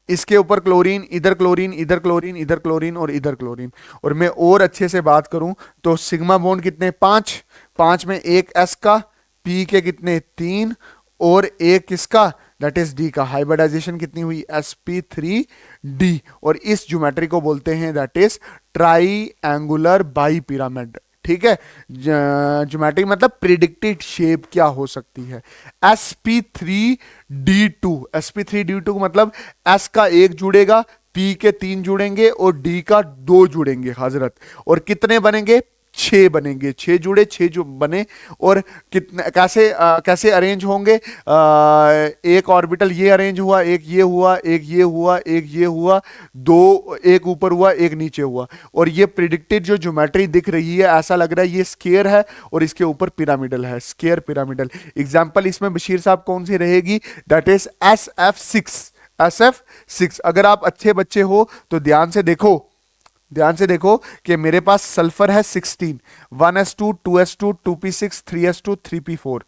इसके ऊपर क्लोरीन, इधर क्लोरीन, इधर क्लोरीन, इधर क्लोरीन और इधर क्लोरीन। और मैं और अच्छे से बात करूं तो सिग्मा बॉन्ड कितने, 5, 5 में एक s का, p के कितने 3 और एक किसका, दैट इज d का। हाइब्रिडाइजेशन कितनी हुई, sp3d। और इस ज्योमेट्री को बोलते हैं that is triangular by pyramid, ठीक है। ज्योमेट्री मतलब प्रिडिक्टेड शेप क्या हो सकती है। sp3d2, sp3d2 मतलब s का एक जुड़ेगा, p के 3 जुड़ेंगे और d का 2 जुड़ेंगे हजरत, और कितने बनेंगे छह बनेंगे, छह जुड़े, छह जो बने। और कितने कैसे अरेंज होंगे? एक ऑर्बिटल ये अरेंज हुआ, एक ये हुआ, एक ये हुआ, एक ये हुआ, दो एक ऊपर हुआ, एक नीचे हुआ। और ये प्रिडिक्टेड जो ज्योमेट्री दिख रही है, ऐसा लग रहा है ये स्क्वायर है और इसके ऊपर पिरामिडल है, स्क्वायर पिरामिडल। एग्जाम्पल इसमें बशीर साहब कौन सी रहेगी? That is SF6। SF6। अगर आप अच्छे बच्चे हो तो ध्यान से देखो, ध्यान से देखो कि मेरे पास सल्फर है 16, 1s2 2s2 2p6 3s2 3p4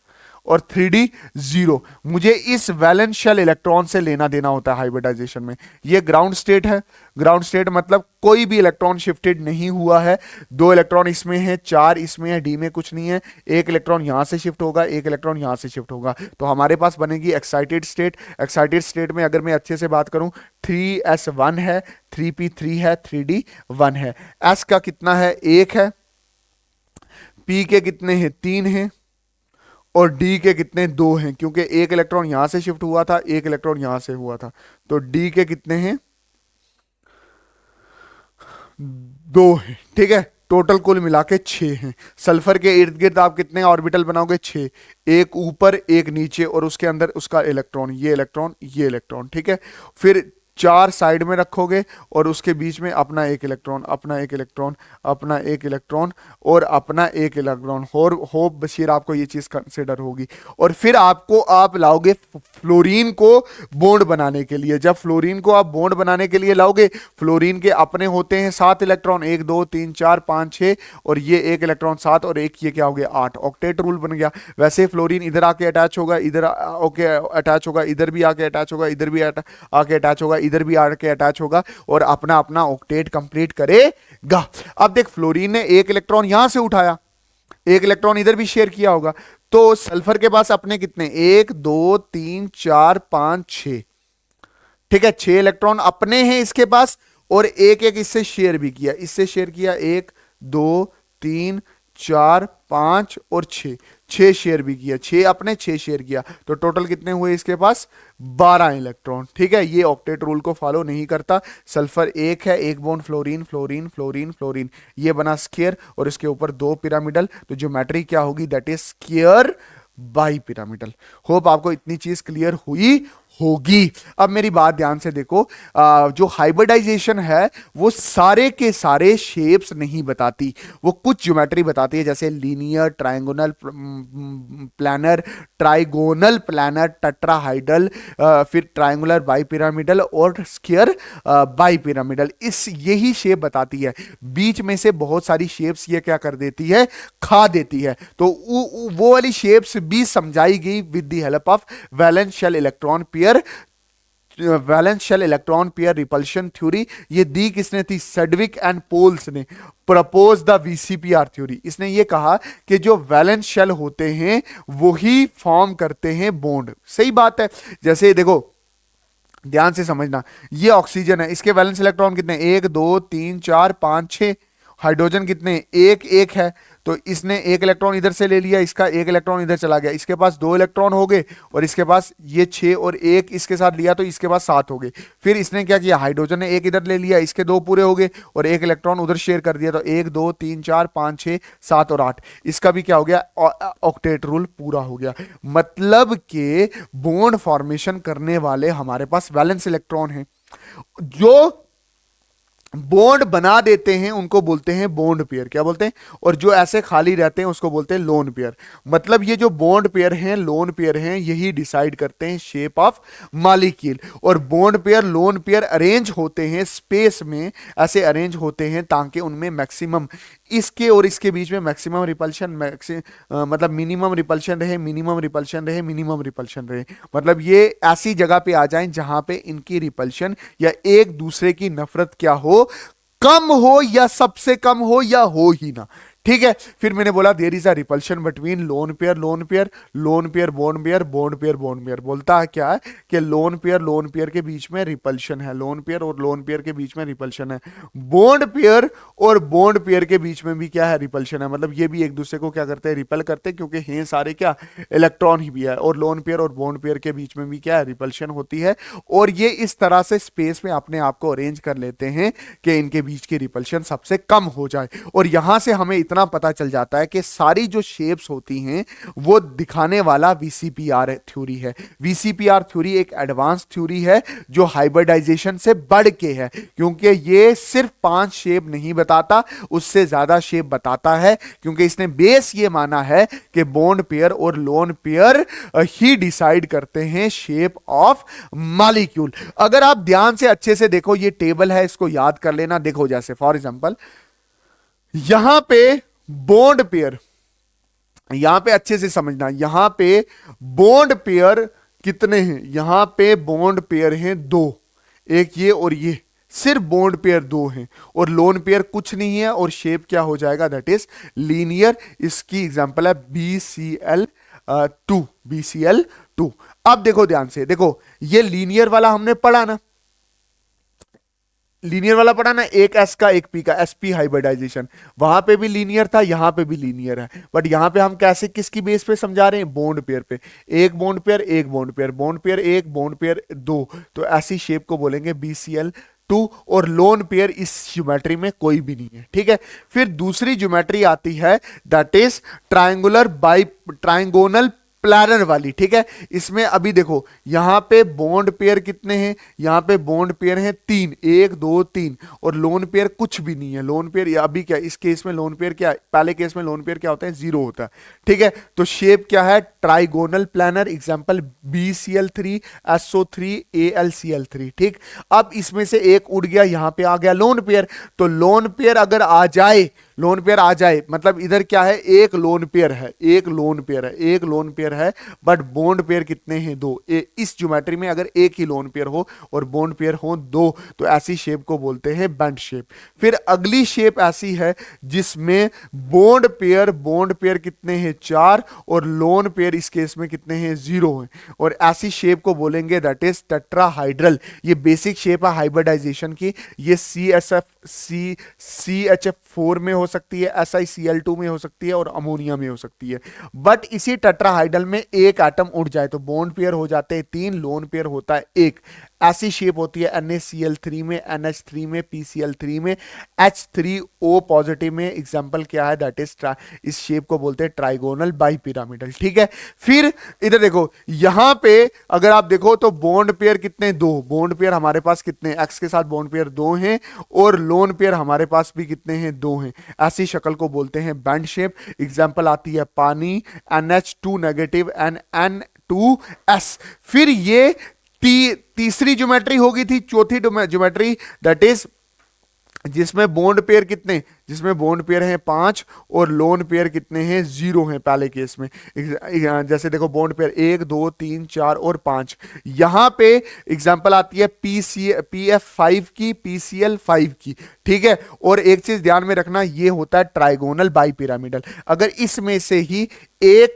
और 3d 0। मुझे इस वैलेंस शेल इलेक्ट्रॉन से लेना देना होता है हाइब्रिडाइजेशन में। ये ग्राउंड स्टेट है। ग्राउंड स्टेट मतलब कोई भी इलेक्ट्रॉन शिफ्टेड नहीं हुआ है। दो इलेक्ट्रॉन इसमें है, चार इसमें है, डी में कुछ नहीं है। एक इलेक्ट्रॉन यहां से शिफ्ट होगा, एक इलेक्ट्रॉन यहां से शिफ्ट होगा, तो हमारे पास बनेगी एक्साइटेड स्टेट। एक्साइटेड स्टेट में अगर मैं अच्छे से बात करूं, 3s1 है, 3p3 है, 3d1 है। s का कितना है? 1 है। p के कितने हैं? 3 हैं। और डी के कितने? 2 हैं, क्योंकि एक इलेक्ट्रॉन यहां से शिफ्ट हुआ था, एक इलेक्ट्रॉन यहां से हुआ था। तो डी के कितने हैं? 2 हैं। ठीक है, टोटल कुल मिला के 6 हैं। सल्फर के इर्द गिर्द आप कितने ऑर्बिटल बनाओगे? 6। एक ऊपर, एक नीचे, और उसके अंदर उसका इलेक्ट्रॉन, ये इलेक्ट्रॉन, ये इलेक्ट्रॉन। ठीक है, फिर 4 साइड में रखोगे और उसके बीच में अपना एक इलेक्ट्रॉन, अपना एक इलेक्ट्रॉन, अपना एक इलेक्ट्रॉन और अपना एक इलेक्ट्रॉन। और होप बशीर आपको ये चीज कंसिडर होगी। और फिर आप लाओगे फ्लोरीन को बॉन्ड बनाने के लिए। जब फ्लोरीन को आप बॉन्ड बनाने के लिए लाओगे, फ्लोरीन के अपने होते हैं 7 इलेक्ट्रॉन, 1 2 3 4 5 6, और ये एक इलेक्ट्रॉन 7 और एक ये क्या हो गया? 8। ऑक्टेट रूल बन गया। वैसे फ्लोरीन इधर आके अटैच होगा, इधर ओके अटैच होगा, इधर भी आके अटैच होगा, इधर भी आके अटैच होगा, इधर भी आके अटैच होगा, और अपना अपना ऑक्टेट कंप्लीट करेगा। अब देख, फ्लोरीन ने एक इलेक्ट्रॉन यहां से उठाया, एक इलेक्ट्रॉन इधर भी शेयर किया होगा, तो सल्फर के पास अपने कितने? 1 2 3 4 5 6। ठीक है, 6 इलेक्ट्रॉन अपने हैं इसके पास, और एक एक इससे शेयर भी किया, इससे शेयर किया 1 2 3 4 5 और 6, 6 शेयर भी किया, 6 अपने 6 शेयर किया, तो टोटल कितने हुए इसके पास? 12 इलेक्ट्रॉन। ठीक है, ये ऑक्टेट रूल को फॉलो नहीं करता। सल्फर एक है, एक bond fluorine fluorine fluorine fluorine, ये बना स्क्वायर, और इसके ऊपर 2 पिरामिडल, तो ज्योमेट्री क्या होगी? That is square bi pyramidal. Hope आपको इतनी चीज क्लियर हुई होगी। अब मेरी बात ध्यान से देखो, जो हाइब्रिडाइजेशन है वो सारे के सारे शेप्स नहीं बताती, वो कुछ ज्योमेट्री बताती है, जैसे linear, trigonal planar, trigonal planar, tetrahedral, फिर ट्रायंगुलर बाइपिरामिडल और स्क्वायर बाइपिरामिडल। इस यही शेप बताती है। बीच में से बहुत सारी शेप्स ये क्या कर देती है? खा देती है। तो वो वाली शेप्स भी समझाई गई with the help of valence shell electron pair, valence shell electron pair repulsion theory. ये दी किसने थी? सेडविक एंड पोल्स ने प्रपोज द VCPR थ्योरी। इसने ये कहा कि जो वैलेंस शेल होते हैं वही फॉर्म करते हैं बॉन्ड। सही बात है। जैसे देखो, ध्यान से समझना, ये ऑक्सीजन है, इसके वैलेंस इलेक्ट्रॉन कितने? 1 2 3 4 5 6। हाइड्रोजन कितने? एक एक है, तो इसने एक इलेक्ट्रॉन इधर से ले लिया, इसका एक इलेक्ट्रॉन इधर चला गया, इसके पास 2 इलेक्ट्रॉन हो गए, और इसके पास ये 6 और एक इसके साथ लिया, तो इसके पास 7 हो गए। फिर इसने क्या किया? हाइड्रोजन ने एक इधर ले लिया, इसके 2 पूरे हो गए, और एक इलेक्ट्रॉन उधर शेयर कर दिया, तो 1 2 3 4 5 6 7 और 8, इसका भी क्या हो गया? ऑक्टेट रूल पूरा हो गया। मतलब के बॉन्ड फॉर्मेशन करने वाले हमारे पास वैलेंस इलेक्ट्रॉन हैं। जो बॉन्ड बना देते हैं उनको बोलते हैं बॉन्ड पेयर। क्या बोलते हैं? और जो ऐसे खाली रहते हैं उसको बोलते हैं लोन पेयर। मतलब ये जो बॉन्ड पेयर हैं, लोन पेयर हैं, यही डिसाइड करते हैं शेप ऑफ मॉलिक्यूल। और bond pair, lone pair arrange होते हैं स्पेस में, ऐसे अरेंज होते हैं ताकि उनमें मैक्सिमम, इसके और इसके बीच में मैक्सिमम रिपल्शन, मतलब मिनिमम रिपल्शन रहे, मिनिमम रिपल्शन रहे, मिनिमम रिपल्शन रहे। मतलब ये ऐसी जगह पे आ जाएं जहां पे इनकी रिपल्शन या एक दूसरे की नफरत क्या हो? कम हो, या सबसे कम हो, या हो ही ना। ठीक है, फिर मैंने बोला there is a repulsion between lone pair lone pair, lone pair bond pair, bond pair bond pair. Bond है क्या है कि लोन पेयर के बीच में रिपल्शन है, लोन पेयर और लोन पेयर के बीच में रिपल्शन है। बॉन्ड पेयर और बॉन्ड पेयर के बीच में भी क्या है? रिपल्शन है। मतलब ये भी एक दूसरे को क्या करते हैं? रिपल करते हैं, क्योंकि हैं सारे क्या? इलेक्ट्रॉन ही भी है। और लोन पेयर और बॉन्ड पेयर के बीच में भी क्या है? रिपल्शन होती है। और ये इस तरह से स्पेस में अपने आप को अरेंज कर लेते हैं कि इनके बीच की रिपल्शन सबसे कम हो जाए। और यहां से हमें इतना पता चल जाता है कि सारी जो शेप्स होती हैं वो दिखाने वाला वीसीपीआर थ्योरी है। वीसीपीआर थ्योरी एक एडवांस थ्योरी है जो हाइब्रिडाइजेशन से बढ़ के है, क्योंकि ये सिर्फ 5 शेप नहीं बताता, उससे ज्यादा शेप बताता है, क्योंकि इसने बेस ये माना है कि बॉन्ड पेयर और लोन पेयर ही डिसाइड करते हैं शेप ऑफ मॉलिक्यूल। अगर आप ध्यान से अच्छे से देखो, ये टेबल है, इसको याद कर लेना। देखो जैसे फॉर एग्जांपल यहां पे बॉन्ड पेयर, यहां पे अच्छे से समझना, यहां पे बॉन्ड पेयर कितने हैं? यहां पे बॉन्ड पेयर हैं 2, एक ये और ये, सिर्फ बॉन्ड पेयर 2 हैं, और लोन पेयर कुछ नहीं है, और शेप क्या हो जाएगा? That is linear. इसकी एग्जांपल है BCl2, BCl2। अब देखो ध्यान से, देखो ये लीनियर वाला हमने पढ़ा ना, लीनियर वाला पढ़ा ना, एक एस का एक पी का, sp हाइब्रिडाइजेशन, वहां पे भी लीनियर था, यहां पे भी लीनियर है, बट यहां पे हम कैसे, किसकी बेस पे समझा रहे हैं? बॉन्ड पेयर पे। एक बॉन्ड पेयर, एक बॉन्ड पेयर, बॉन्ड पेयर एक, बॉन्ड पेयर 2, तो ऐसी शेप को बोलेंगे BCl2, और लोन पेयर इस ज्योमेट्री में कोई भी नहीं है, ठीक है। फिर दूसरी ज्योमेट्री आती है दैट इज ट्राइंगोनल प्लानर वाली, ठीक है। इसमें अभी देखो यहां पे बॉन्ड पेयर कितने हैं? यहां पे बॉन्ड पेयर हैं 3, 1 2 3, और लोन पेयर कुछ भी नहीं है। लोन पेयर अभी क्या, इस केस में लोन पेयर क्या है? पहले केस में लोन पेयर क्या होता है? 0 होता है, ठीक है। तो शेप क्या है? Trigonal planner, example BCl3 SO3 AlCl3, ठीक। अब इसमें से एक उड़ गया, यहां पे आ गया लोन पेयर, तो लोन पेयर अगर आ जाए, लोन पेयर आ जाए, मतलब इधर क्या है? एक लोन पेयर है, एक लोन पेयर है, एक लोन पेयर है, बट बॉन्ड पेयर कितने हैं? 2। इस ज्योमेट्री में अगर एक ही लोन पेयर हो और बॉन्ड पेयर हो 2, तो ऐसी शेप को बोलते हैं बेंट शेप। फिर अगली शेप ऐसी है जिसमें बॉन्ड पेयर कितने हैं? 4, और लोन पेयर इस केस में कितने हैं? 0 हैं, और ऐसी शेप को बोलेंगे दैट इज टेट्राहाइड्रल। ये बेसिक शेप है हाइब्रिडाइजेशन की। ये CHF4 में हो सकती है, SiCl2 में हो सकती है, और अमोनिया में हो सकती है। बट इसी टेट्राहाइड्रल में एक एटम उड़ जाए तो बॉन्ड पेयर हो जाते हैं 3, लोन पेयर होता है 1। ऐसी शेप होती है NaCl3 में, NH3 में, PCl3 में, H3O पॉजिटिव में। एग्जांपल क्या है? दैट इज इस शेप को बोलते हैं ट्राइगोनल बाइपिरामिडल, ठीक है। फिर इधर देखो, यहां पे अगर आप देखो तो बॉन्ड पेयर कितने? 2। बॉन्ड पेयर हमारे पास कितने? X के साथ बॉन्ड पेयर 2 हैं, और लोन पेयर हमारे पास भी कितने हैं? 2 हैं। ऐसी शक्ल को बोलते हैं बेंट शेप। एग्जांपल आती है पानी, NH2 नेगेटिव एंड N2S। फिर ये तीसरी ज्योमेट्री होगी थी, चौथी ज्योमेट्री दैट इज जिसमें बॉन्ड पेयर कितने? जिसमें बॉन्ड पेयर हैं 5, और लोन पेयर कितने हैं? 0 हैं पहले केस में। जैसे देखो बॉन्ड पेयर 1 2 3 4 और 5। यहां पे एग्जांपल आती है PF5 की, PCl5 की, ठीक है। और एक चीज ध्यान में रखना, ये होता है ट्राइगोनल बाइपिरामिडल। अगर इसमें से ही एक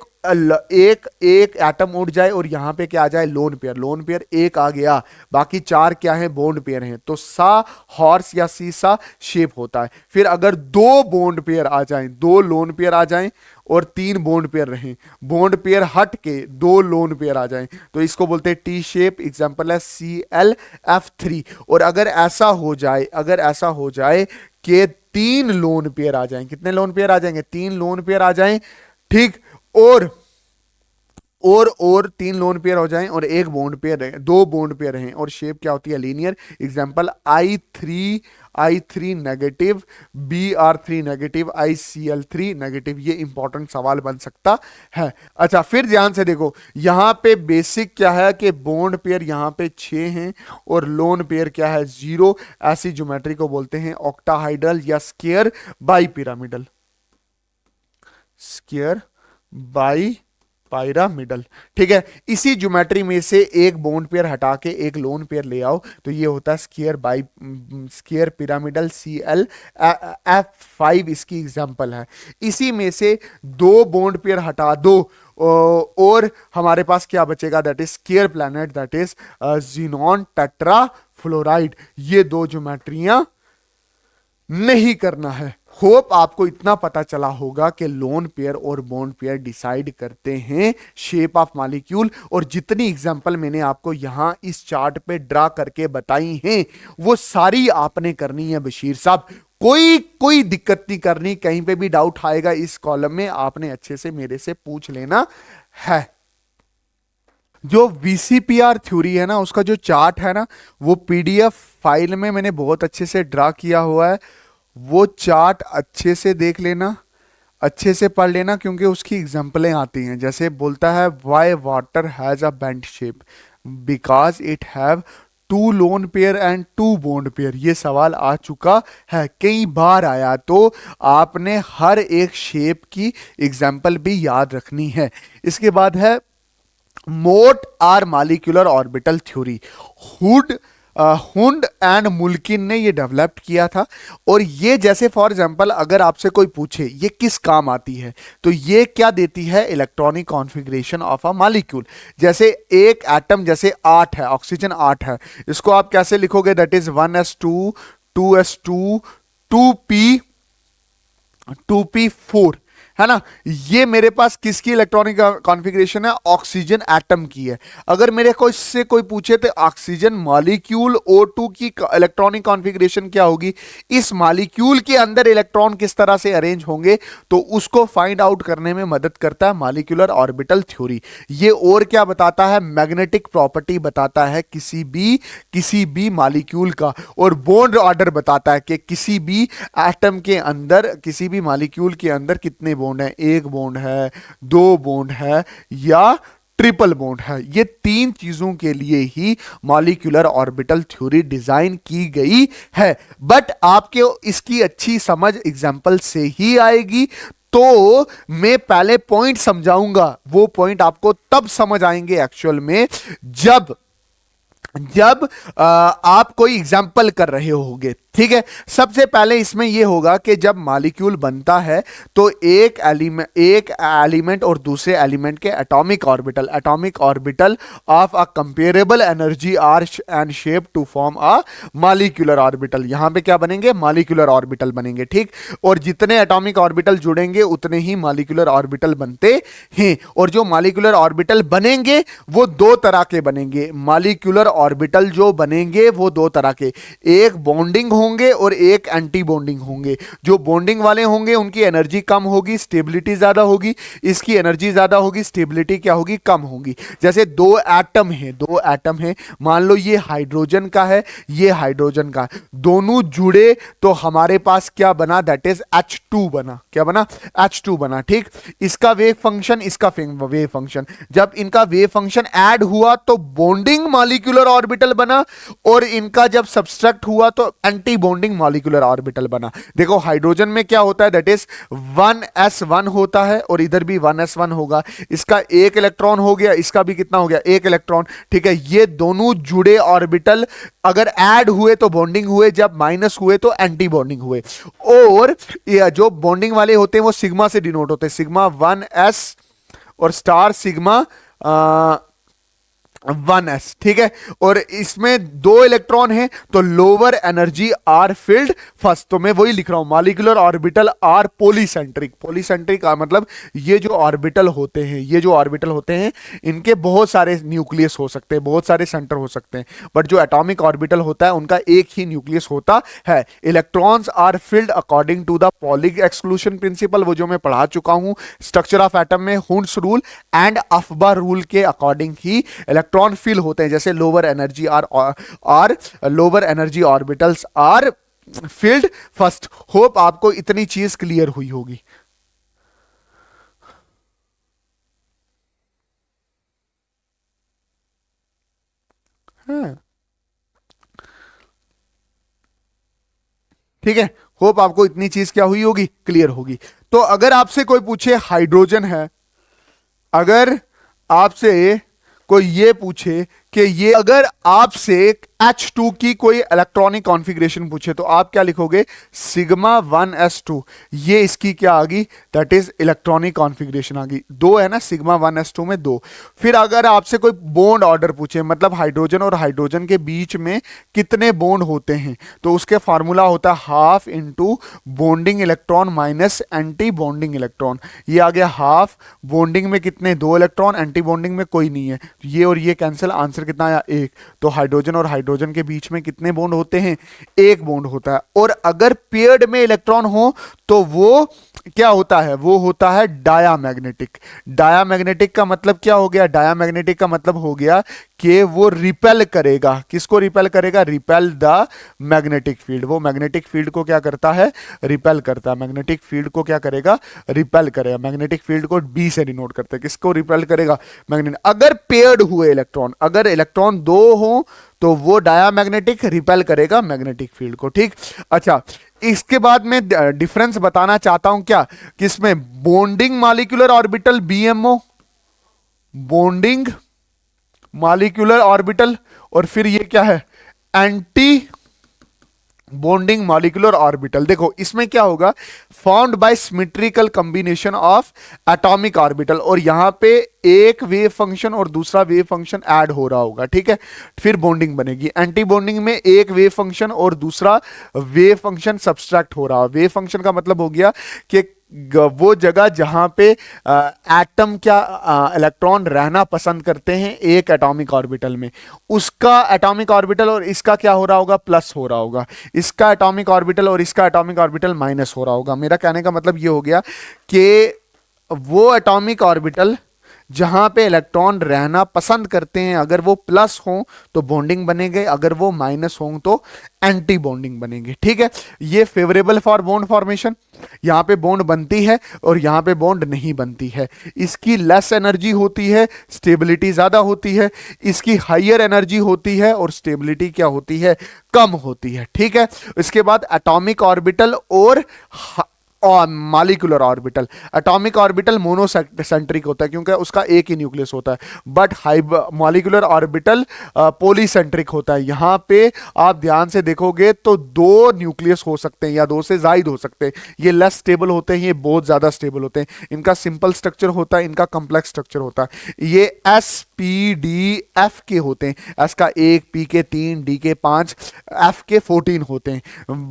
एटम उड़ जाए और यहां पे क्या आ जाए? लोन पेयर 1 आ गया, बाकी 4 क्या है? बॉन्ड पेयर हैं, तो सा हॉर्स या सीसा शेप होता है। फिर अगर 2 बॉन्ड पेयर आ जाएं, 2 लोन पेयर आ जाएं और 3 बॉन्ड पेयर रहें, बॉन्ड पेयर हट के 2 लोन पेयर आ जाएं, तो इसको बोलते हैं टी शेप। एग्जांपल है ClF3। और अगर ऐसा हो जाए कि 3 लोन पेयर आ जाएं, कितने लोन पेयर आ जाएंगे? 3 लोन पेयर आ जाएं, ठीक। और 3 लोन पेयर हो जाएं और एक बॉन्ड पेयर रहे, 2 बॉन्ड पेयर हैं, और शेप क्या होती है? Linear. Example I3 negative, Br3 negative, ICl3 negative. ये इंपॉर्टेंट सवाल बन सकता है। अच्छा, फिर ध्यान से देखो, यहां पे बेसिक क्या है कि बॉन्ड पेयर यहां पे 6 हैं और लोन पेयर क्या है? 0। ऐसी ज्योमेट्री को बोलते हैं ऑक्टाहाइड्रल या square bipyramidal, square by pyramidal, ठीक है। इसी ज्योमेट्री में से एक बॉन्ड पेयर हटा के एक लोन पेयर ले आओ, तो ये होता है स्क्वायर पिरामिडल ClF5 इसकी एग्जांपल है। इसी में से 2 बॉन्ड पेयर हटा दो और हमारे पास क्या बचेगा? That is square planet, that is xenon tetra fluoride. ये 2 ज्योमेट्रियां नहीं करना है, होप आपको इतना पता चला होगा कि लोन पेयर और बॉन्ड पेयर डिसाइड करते हैं शेप ऑफ मॉलिक्यूल। और जितनी एग्जांपल मैंने आपको यहां इस चार्ट पे ड्रा करके बताई हैं वो सारी आपने करनी है बशीर साहब। कोई कोई दिक्कत नहीं करनी, कहीं पे भी डाउट आएगा इस कॉलम में आपने अच्छे से मेरे से पूछ लेना है। जो वीसीपीआर थ्योरी है ना, उसका जो चार्ट है ना, वो पीडीएफ फाइल में मैंने बहुत अच्छे से ड्रा किया हुआ है। वो चार्ट अच्छे से देख लेना, अच्छे से पढ़ लेना, क्योंकि उसकी एग्जांपलें आती हैं। जैसे बोलता है why water has a bent shape, because it have two lone pair and two bond pair. ये सवाल आ चुका है, कई बार आया, तो आपने हर एक शेप की एग्जांपल भी याद रखनी है। इसके बाद है MOT or molecular orbital theory. Hund and Mulliken ने ये डेवलप किया था। और ये जैसे फॉर एग्जांपल अगर आपसे कोई पूछे ये किस काम आती है, तो ये क्या देती है, electronic configuration of a molecule. जैसे एक एटम, जैसे 8 है, ऑक्सीजन 8 है, इसको आप कैसे लिखोगे, that is 1s2 2s2 2p 2p4, है ना। ये मेरे पास किसकी इलेक्ट्रॉनिक कॉन्फ़िगरेशन है, ऑक्सीजन एटम की है। अगर मेरे को इससे कोई पूछे तो ऑक्सीजन मॉलिक्यूल O2 की इलेक्ट्रॉनिक कॉन्फ़िगरेशन क्या होगी, इस मॉलिक्यूल के अंदर इलेक्ट्रॉन किस तरह से अरेंज होंगे, तो उसको फाइंड आउट करने में मदद करता है मॉलिक्यूलर ऑर्बिटल थ्योरी। ये और क्या बताता है, मैग्नेटिक प्रॉपर्टी बताता है किसी भी मॉलिक्यूल का। और बॉन्ड ऑर्डर बताता है कि किसी भी एटम के अंदर, किसी भी मॉलिक्यूल के अंदर कितने बॉन्ड है, एक बॉन्ड है, दो बॉन्ड है, या ट्रिपल बॉन्ड है। ये तीन चीजों के लिए ही मॉलिक्यूलर ऑर्बिटल थ्योरी डिजाइन की गई है। बट आपके इसकी अच्छी समझ एग्जांपल से ही आएगी। तो मैं पहले पॉइंट समझाऊंगा, वो पॉइंट आपको तब समझ आएंगे एक्चुअल में जब आप कोई एग्जाम्पल कर रहे होगे। ठीक है, सबसे पहले इसमें यह होगा कि जब मॉलिक्यूल बनता है तो एक एलिमेंट और दूसरे एलिमेंट के atomic orbital of a comparable energy are and shape to form a molecular orbital. यहां पे क्या बनेंगे, मॉलिक्यूलर ऑर्बिटल बनेंगे। ठीक, और जितने एटॉमिक ऑर्बिटल जुड़ेंगे उतने ही मॉलिक्यूलर ऑर्बिटल बनते हैं। और जो मॉलिक्यूलर ऑर्बिटल बनेंगे वो दो तरह के बनेंगे। मॉलिक्यूलर ऑर्बिटल जो बनेंगे वो दो तरह के, एक बॉन्डिंग होंगे और एक एंटी बॉन्डिंग होंगे। जो बॉन्डिंग वाले होंगे उनकी एनर्जी कम होगी, स्टेबिलिटी ज्यादा होगी। इसकी एनर्जी ज्यादा होगी, स्टेबिलिटी क्या होगी, कम होगी। जैसे दो एटम है, मान लो ये हाइड्रोजन का है, ये हाइड्रोजन का, दोनों जुड़े तो हमारे पास क्या बना, दैट इज H2 बना। क्या बना, H2 बना। ठीक, इसका वेव फंक्शन, इसका वेव फंक्शन, जब इनका वेव फंक्शन ऐड हुआ तो बॉन्डिंग मॉलिक्यूलर ऑर्बिटल बना, और इनका जब सब्सट्रैक्ट हुआ तो एंटी बॉन्डिंग मॉलिक्यूलर ऑर्बिटल बना। देखो हाइड्रोजन में क्या होता है, दैट इज 1s1 होता है, और इधर भी 1s1 होगा। इसका एक इलेक्ट्रॉन हो गया, इसका भी कितना हो गया, एक इलेक्ट्रॉन। ठीक है, ये दोनों जुड़े ऑर्बिटल अगर ऐड हुए तो बॉन्डिंग हुए, जब माइनस हुए तो एंटी बॉन्डिंग हुए। और जो बॉन्डिंग वाले होते हैं वो सिग्मा से डिनोट होते हैं, सिग्मा 1s और स्टार सिग्मा 1s। ठीक है, और इसमें दो इलेक्ट्रॉन हैं तो lower energy are filled first. तो मैं वही लिख रहा हूं, मॉलिक्यूलर ऑर्बिटल आर पॉलीसेंट्रिक मतलब ये जो ऑर्बिटल होते हैं इनके बहुत सारे न्यूक्लियस हो सकते हैं, बहुत सारे सेंटर हो सकते हैं, बट जो एटॉमिक ऑर्बिटल होता है उनका एक ही न्यूक्लियस होता है। Electrons are filled according to the Pauli exclusion principle, वो जो मैं पढ़ा चुका हूं स्ट्रक्चर ऑफ एटम में, Hund's rule and aufbau rule के अकॉर्डिंग ही इलेक्ट्रॉन फील होते हैं। जैसे lower energy orbitals are filled first. Hope आपको इतनी चीज क्लियर हुई होगी। हाँ, ठीक है, होप आपको इतनी चीज क्या हुई होगी, क्लियर होगी। तो अगर आपसे कोई पूछे हाइड्रोजन है, अगर आपसे कोई ये पूछे कि ये अगर आपसे H2 की कोई इलेक्ट्रॉनिक कॉन्फ़िगरेशन पूछे तो आप क्या लिखोगे, सिग्मा 1s2। ये इसकी क्या आ गई, दैट इज इलेक्ट्रॉनिक कॉन्फ़िगरेशन आ गई। दो है ना, सिग्मा 1s2 में दो। फिर अगर आपसे कोई बॉन्ड ऑर्डर पूछे, मतलब हाइड्रोजन और हाइड्रोजन के बीच में कितने बॉन्ड होते हैं, तो उसके फार्मूला होता है half into bonding electron minus anti bonding electron. ये आ गया हाफ, बॉन्डिंग में कितने, दो इलेक्ट्रॉन, एंटी बॉन्डिंग में कोई नहीं है, तो ये और ये कैंसिल, आंसर कितना आया, एक। तो हाइड्रोजन और हाइड्रोजन के बीच में कितने बॉन्ड होते हैं, एक बॉन्ड होता है। और अगर पेयर्ड में इलेक्ट्रॉन हो तो वो क्या होता है, वो होता है डायामैग्नेटिक। डायामैग्नेटिक का मतलब क्या हो गया, डायामैग्नेटिक का मतलब हो गया कि वो रिपेल करेगा, किसको रिपेल करेगा, रिपेल द मैग्नेटिक फील्ड। वो मैग्नेटिक फील्ड को क्या करता है, रिपेल करता है। मैग्नेटिक फील्ड को क्या करेगा, रिपेल करेगा। मैग्नेटिक फील्ड को बी से डिनोट करते हैं, किसको रिपेल करेगा, मैग्नेट। अगर पेयर्ड हुए इलेक्ट्रॉन, अगर इलेक्ट्रॉन दो हो तो वो डायामैग्नेटिक रिपेल करेगा मैग्नेटिक फील्ड को, ठीक। अच्छा, इसके बाद में डिफरेंस बताना चाहता हूं क्या, किसमें, bonding molecular orbital BMO, bonding molecular orbital, और फिर ये क्या है, एंटी बॉन्डिंग मॉलिक्यूलर ऑर्बिटल। देखो इसमें क्या होगा, found by symmetrical combination of atomic orbital, और यहां पे एक वेव फंक्शन और दूसरा वेव फंक्शन ऐड हो रहा होगा, ठीक है, फिर बॉन्डिंग बनेगी। एंटी बॉन्डिंग में एक वेव फंक्शन और दूसरा वेव फंक्शन सब्सट्रैक्ट हो रहा है। वेव फंक्शन का मतलब हो गया कि वो जगह जहां पे एटम क्या, इलेक्ट्रॉन रहना पसंद करते हैं एक एटॉमिक ऑर्बिटल में, उसका एटॉमिक ऑर्बिटल और इसका क्या हो रहा होगा, प्लस हो रहा होगा। इसका एटॉमिक ऑर्बिटल और इसका एटॉमिक ऑर्बिटल माइनस हो रहा होगा। मेरा कहने का मतलब ये हो गया कि वो एटॉमिक ऑर्बिटल जहां पे इलेक्ट्रॉन रहना पसंद करते हैं, अगर वो प्लस हों तो बॉन्डिंग बनेंगे, अगर वो माइनस हों तो एंटी बॉन्डिंग बनेंगे, ठीक है। ये फेवरेबल फॉर बॉन्ड फॉर्मेशन, यहां पे बॉन्ड बनती है और यहां पे बॉन्ड नहीं बनती है। इसकी लेस एनर्जी होती है, स्टेबिलिटी ज्यादा होती है। इसकी हायर एनर्जी होती है और स्टेबिलिटी क्या होती है, कम होती है, ठीक है। इसके बाद एटॉमिक ऑर्बिटल और molecular orbital. Atomic orbital monocentric होता है क्योंकि उसका एक ही न्यूक्लियस होता है, बट मॉलिक्यूलर ऑर्बिटल पॉलीसेंट्रिक होता है। यहां पे आप ध्यान से देखोगे तो दो न्यूक्लियस हो सकते हैं या दो से ज्यादा हो सकते हैं। ये लेस स्टेबल होते हैं, ये बहुत ज्यादा स्टेबल होते हैं। इनका सिंपल स्ट्रक्चर होता है, इनका कॉम्प्लेक्स स्ट्रक्चर होता है। ये एस पी डी एफ के होते हैं, एस का 1, पी के 3, डी के 5, एफ के 14 होते हैं।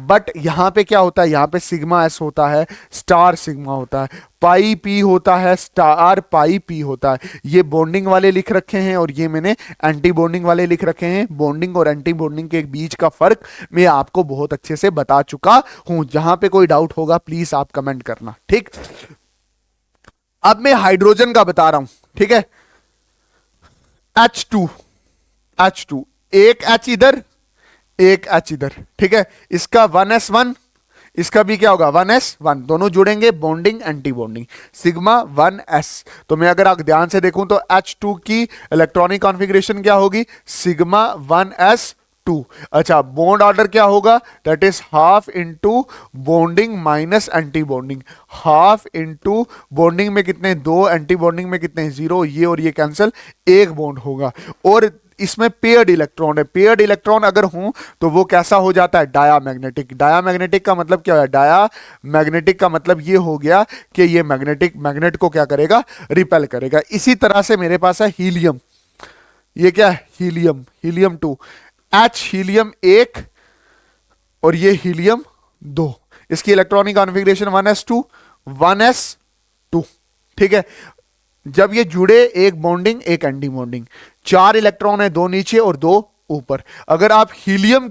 बट यहां पे क्या होता है, यहां पे सिग्मा एस होता है, स्टार सिग्मा होता है, पाई पी होता है, स्टार पाई पी होता है। ये बॉन्डिंग वाले लिख रखे हैं और ये मैंने एंटी बॉन्डिंग वाले लिख रखे हैं। बॉन्डिंग और एंटी बॉन्डिंग के बीच का फर्क मैं आपको बहुत अच्छे से बता चुका हूं। जहां पे कोई डाउट होगा प्लीज आप कमेंट करना, ठीक। अब मैं हाइड्रोजन का बता रहा हूं, ठीक है। H2, H2, एक H इधर, एक H इधर, ठीक है। इसका 1s1, इसका भी क्या होगा 1s1, दोनों जुड़ेंगे, bonding anti bonding, sigma 1s। तो मैं अगर आप ध्यान से देखूं तो H2 की इलेक्ट्रॉनिक कॉन्फ़िगरेशन क्या होगी, सिग्मा 1s2। अच्छा, बॉन्ड ऑर्डर क्या होगा, that is half into bonding minus anti bonding. Half into bonding में कितने, दो, एंटी बॉन्डिंग में कितने, जीरो। ये और ये कैंसिल, एक बॉन्ड होगा। और इसमें पेयर्ड इलेक्ट्रॉन है, पेयर्ड इलेक्ट्रॉन अगर हो तो वो कैसा हो जाता है, डायामैग्नेटिक। डायामैग्नेटिक का मतलब क्या है, डायामैग्नेटिक का मतलब ये हो गया कि ये मैग्नेट को क्या करेगा, रिपेल करेगा। इसी तरह से मेरे पास है हीलियम, ये क्या है, हीलियम, हीलियम 2, H हीलियम 1 और ये हीलियम 2। इसकी इलेक्ट्रॉनिक कॉन्फ़िगरेशन 1s2, 1s2, ठीक है। जब ये जुड़े, एक बॉन्डिंग एक एंटी बॉन्डिंग, 4 इलेक्ट्रॉन है, 2 नीचे और 2 ऊपर। अगर आप हीलियम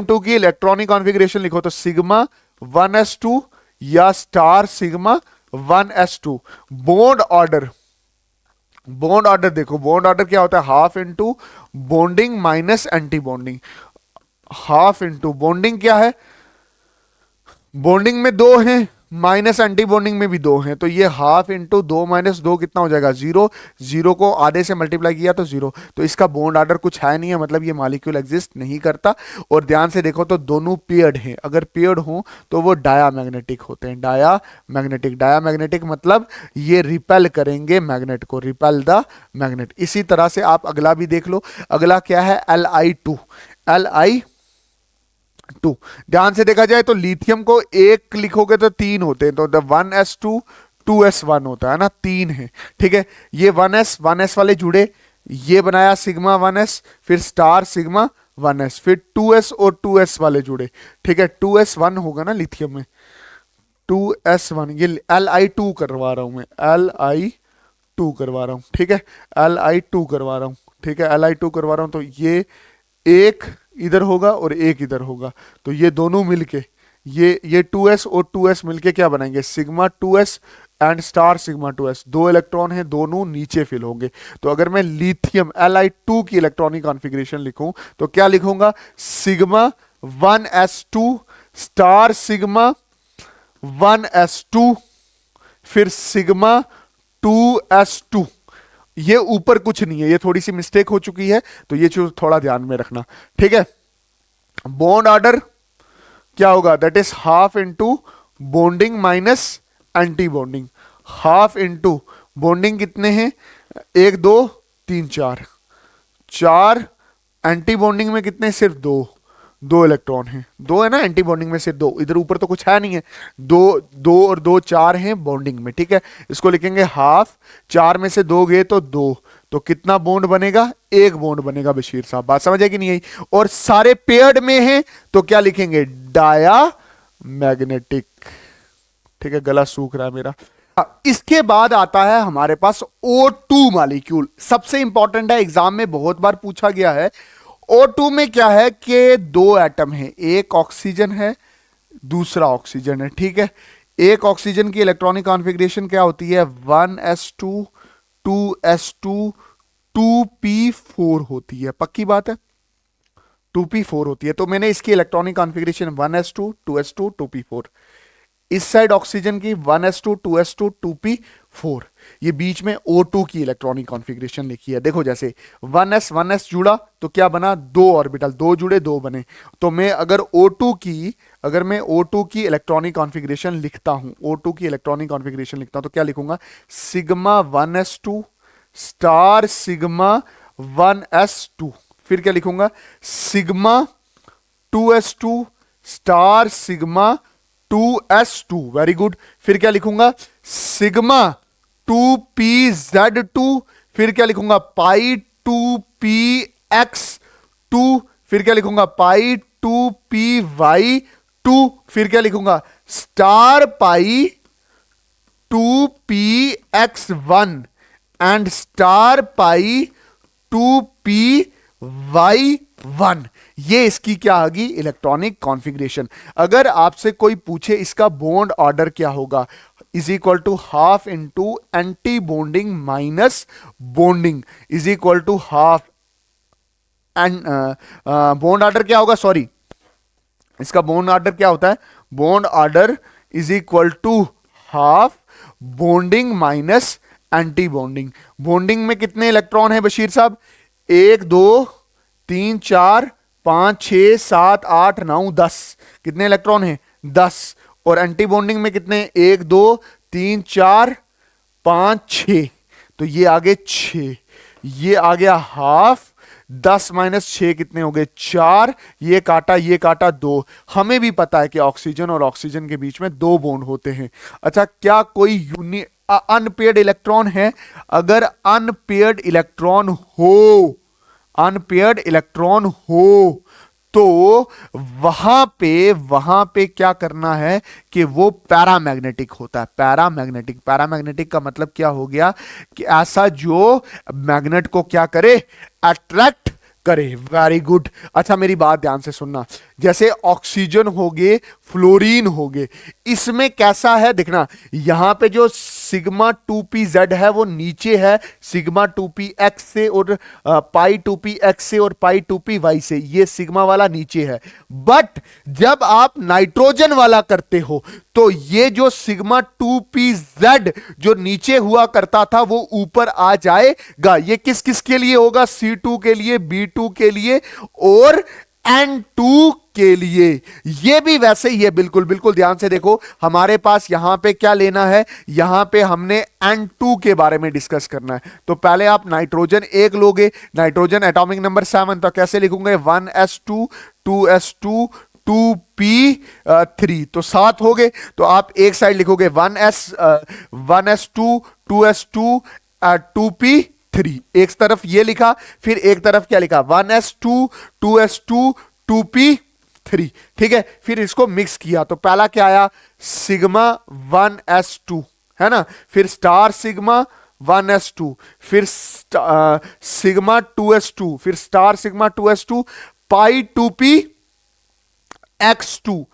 2 की इलेक्ट्रॉनिक कॉन्फ़िगरेशन लिखो तो सिग्मा 1s2 या star sigma 1s2। Bond order देखो, बॉन्ड ऑर्डर क्या होता है, half into bonding minus anti bonding. Half into bonding क्या है, बॉन्डिंग में 2 हैं माइनस एंटी बॉन्डिंग में भी 2 हैं, तो ये हाफ इंटू 2 माइनस 2 कितना हो जाएगा 0, 0 को आधे से मल्टीप्लाई किया तो 0, तो इसका बॉन्ड ऑर्डर कुछ है नहीं है, मतलब ये मॉलिक्यूल एग्जिस्ट नहीं करता। और ध्यान से देखो तो दोनों पेयर्ड हैं, अगर पेयर्ड हो तो वो डायामैग्नेटिक होते हैं, डायामैग्नेटिक, डायामैग्नेटिक मतलब ये रिपेल करेंगे मैग्नेट को, रिपेल द मैग्नेट। इसी तरह से आप अगला भी देख लो, अगला क्या है Li2, Li2। ध्यान से देखा जाए तो लिथियम को एक लिखोगे तो 3 होते हैं, तो 1s2 2s1 होता है ना, 3 है, ठीक है। ये 1s वाले जुड़े, ये बनाया सिग्मा 1s, फिर स्टार सिग्मा 1s, फिर 2s और 2s वाले जुड़े, ठीक है, 2s1 होगा ना लिथियम में, 2s1, ये Li2 करवा रहा हूं मैं, Li2 करवा रहा हूं, ठीक है, Li2 करवा रहा हूं, ठीक है, Li2 करवा रहा हूं, तो ये एक इधर होगा और एक इधर होगा, तो ये दोनों मिलके ये 2s और 2s मिलके क्या बनाएंगे, sigma 2s and star sigma 2s, 2 electron है, दोनों नीचे फिल होंगे। तो अगर मैं लिथियम Li2 की इलेक्ट्रॉनिक कॉन्फ़िगरेशन लिखूं तो क्या लिखूंगा, sigma 1s2 star sigma 1s2 फिर सिग्मा 2s2। ये ऊपर कुछ नहीं है, ये थोड़ी सी मिस्टेक हो चुकी है, तो ये चीज थोड़ा ध्यान में रखना, ठीक है। बॉन्ड ऑर्डर क्या होगा, that is half into bonding minus anti bonding, half into bonding कितने हैं 1 2 3 4, 4 एंटी बॉन्डिंग में कितने, सिर्फ 2 इलेक्ट्रॉन हैं, 2 है ना एंटी बॉन्डिंग में, सिर्फ 2, इधर ऊपर तो कुछ है नहीं है, 2 और 2 4 हैं बॉन्डिंग में, ठीक है। इसको लिखेंगे हाफ, 4 में से 2 गए तो 2, तो कितना बॉन्ड बनेगा, 1 बॉन्ड बनेगा बशीर साहब, बात समझ आई कि नहीं आई। और सारे पेयर्ड में हैं तो क्या लिखेंगे, डाया मैग्नेटिक, ठीक है, गला सूख रहा है मेरा। इसके बाद आता है हमारे पास O2 मॉलिक्यूल, सबसे इंपॉर्टेंट है, एग्जाम में बहुत बार पूछा गया है। O2 में क्या है कि 2 एटम है, एक ऑक्सीजन है दूसरा ऑक्सीजन है, ठीक है। एक ऑक्सीजन की इलेक्ट्रॉनिक कॉन्फ़िगरेशन क्या होती है, 1s2 2s2 2p4 होती है, पक्की बात है, 2p4 होती है। तो मैंने इसकी electronic configuration 1s2 2s2 2p4, इस साइड ऑक्सीजन की 1s2 2s2 2p4, ये बीच में O2 की इलेक्ट्रॉनिक कॉन्फ़िगरेशन लिखी है। देखो जैसे 1s जुड़ा तो क्या बना, 2 ऑर्बिटल, 2 जुड़े 2 बने। तो मैं अगर मैं O2 की इलेक्ट्रॉनिक कॉन्फ़िगरेशन लिखता हूं, O2 की इलेक्ट्रॉनिक कॉन्फ़िगरेशन लिखता हूं तो क्या लिखूंगा, sigma 1s2 star sigma 1s2, फिर क्या लिखूंगा, sigma 2s2 star sigma 2s2, very good. फिर क्या लिखूंगा, सिग्मा 2pz2, फिर क्या लिखूंगा, पाई 2px2, फिर क्या लिखूंगा, पाई 2py2, फिर क्या लिखूंगा, star pi 2px1 and star pi 2py1। ये इसकी क्या आ गई, इलेक्ट्रॉनिक कॉन्फ़िगरेशन। अगर आपसे कोई पूछे इसका बॉन्ड ऑर्डर क्या होगा, is equal to half into anti bonding minus bonding is equal to half, and bond order क्या होगा, सॉरी, इसका बॉन्ड ऑर्डर क्या होता है, bond order is equal to half bonding minus anti bonding. Bonding में कितने इलेक्ट्रॉन है बशीर साहब, 1 2 3 4 5 6 7 8 9 10, कितने इलेक्ट्रॉन हैं 10। और एंटी बॉन्डिंग में कितने, 1 2 3 4 5 6, तो ये आगे 6, ये आ गया हाफ, 10 माइनस 6 कितने हो गए 4, ये काटा 2। हमें भी पता है कि ऑक्सीजन और ऑक्सीजन के बीच में 2 बॉन्ड होते हैं। अच्छा, क्या कोई अनपेयर्ड इलेक्ट्रॉन है, अगर अनपेयर्ड इलेक्ट्रॉन हो तो वहां पे क्या करना है कि वो पैरामैग्नेटिक होता है, पैरामैग्नेटिक का मतलब क्या हो गया कि ऐसा जो मैग्नेट को क्या करे, अट्रैक्ट करे। Very good. अच्छा, मेरी बात ध्यान से सुनना, जैसे ऑक्सीजन हो गए, फ्लोरीन हो गए। इसमें कैसा है देखना, यहां पे जो सिग्मा 2p z है वो नीचे है सिग्मा 2p x से और पाई 2p x से और पाई 2p y से, ये सिग्मा वाला नीचे है। बट जब आप नाइट्रोजन वाला करते हो तो ये जो सिग्मा 2p z जो नीचे हुआ करता था वो ऊपर आ जाएगा। ये किस किस के लिए होगा, C2 के लिए, B2 के लिए और N2 के लिए। ये भी वैसे ही है, बिल्कुल बिल्कुल ध्यान से देखो। हमारे पास यहां पे क्या लेना है, यहां पे हमने N2 के बारे में डिस्कस करना है। तो पहले आप नाइट्रोजन एक लोगे, नाइट्रोजन एटॉमिक नंबर 7, तो कैसे लिखूंगे 1s2 2s2 2p3, तो 7 हो गए। तो आप एक साइड लिखोगे 1s2 2s2 2p3, एक तरफ ये लिखा, फिर एक तरफ क्या लिखा 1s2 2s2 2p3, ठीक है। फिर इसको मिक्स किया तो पहला क्या आया सिग्मा 1s2, है ना, फिर स्टार सिग्मा 1s2, फिर सिग्मा 2s2, फिर स्टार सिग्मा 2s2, पाई 2p x2,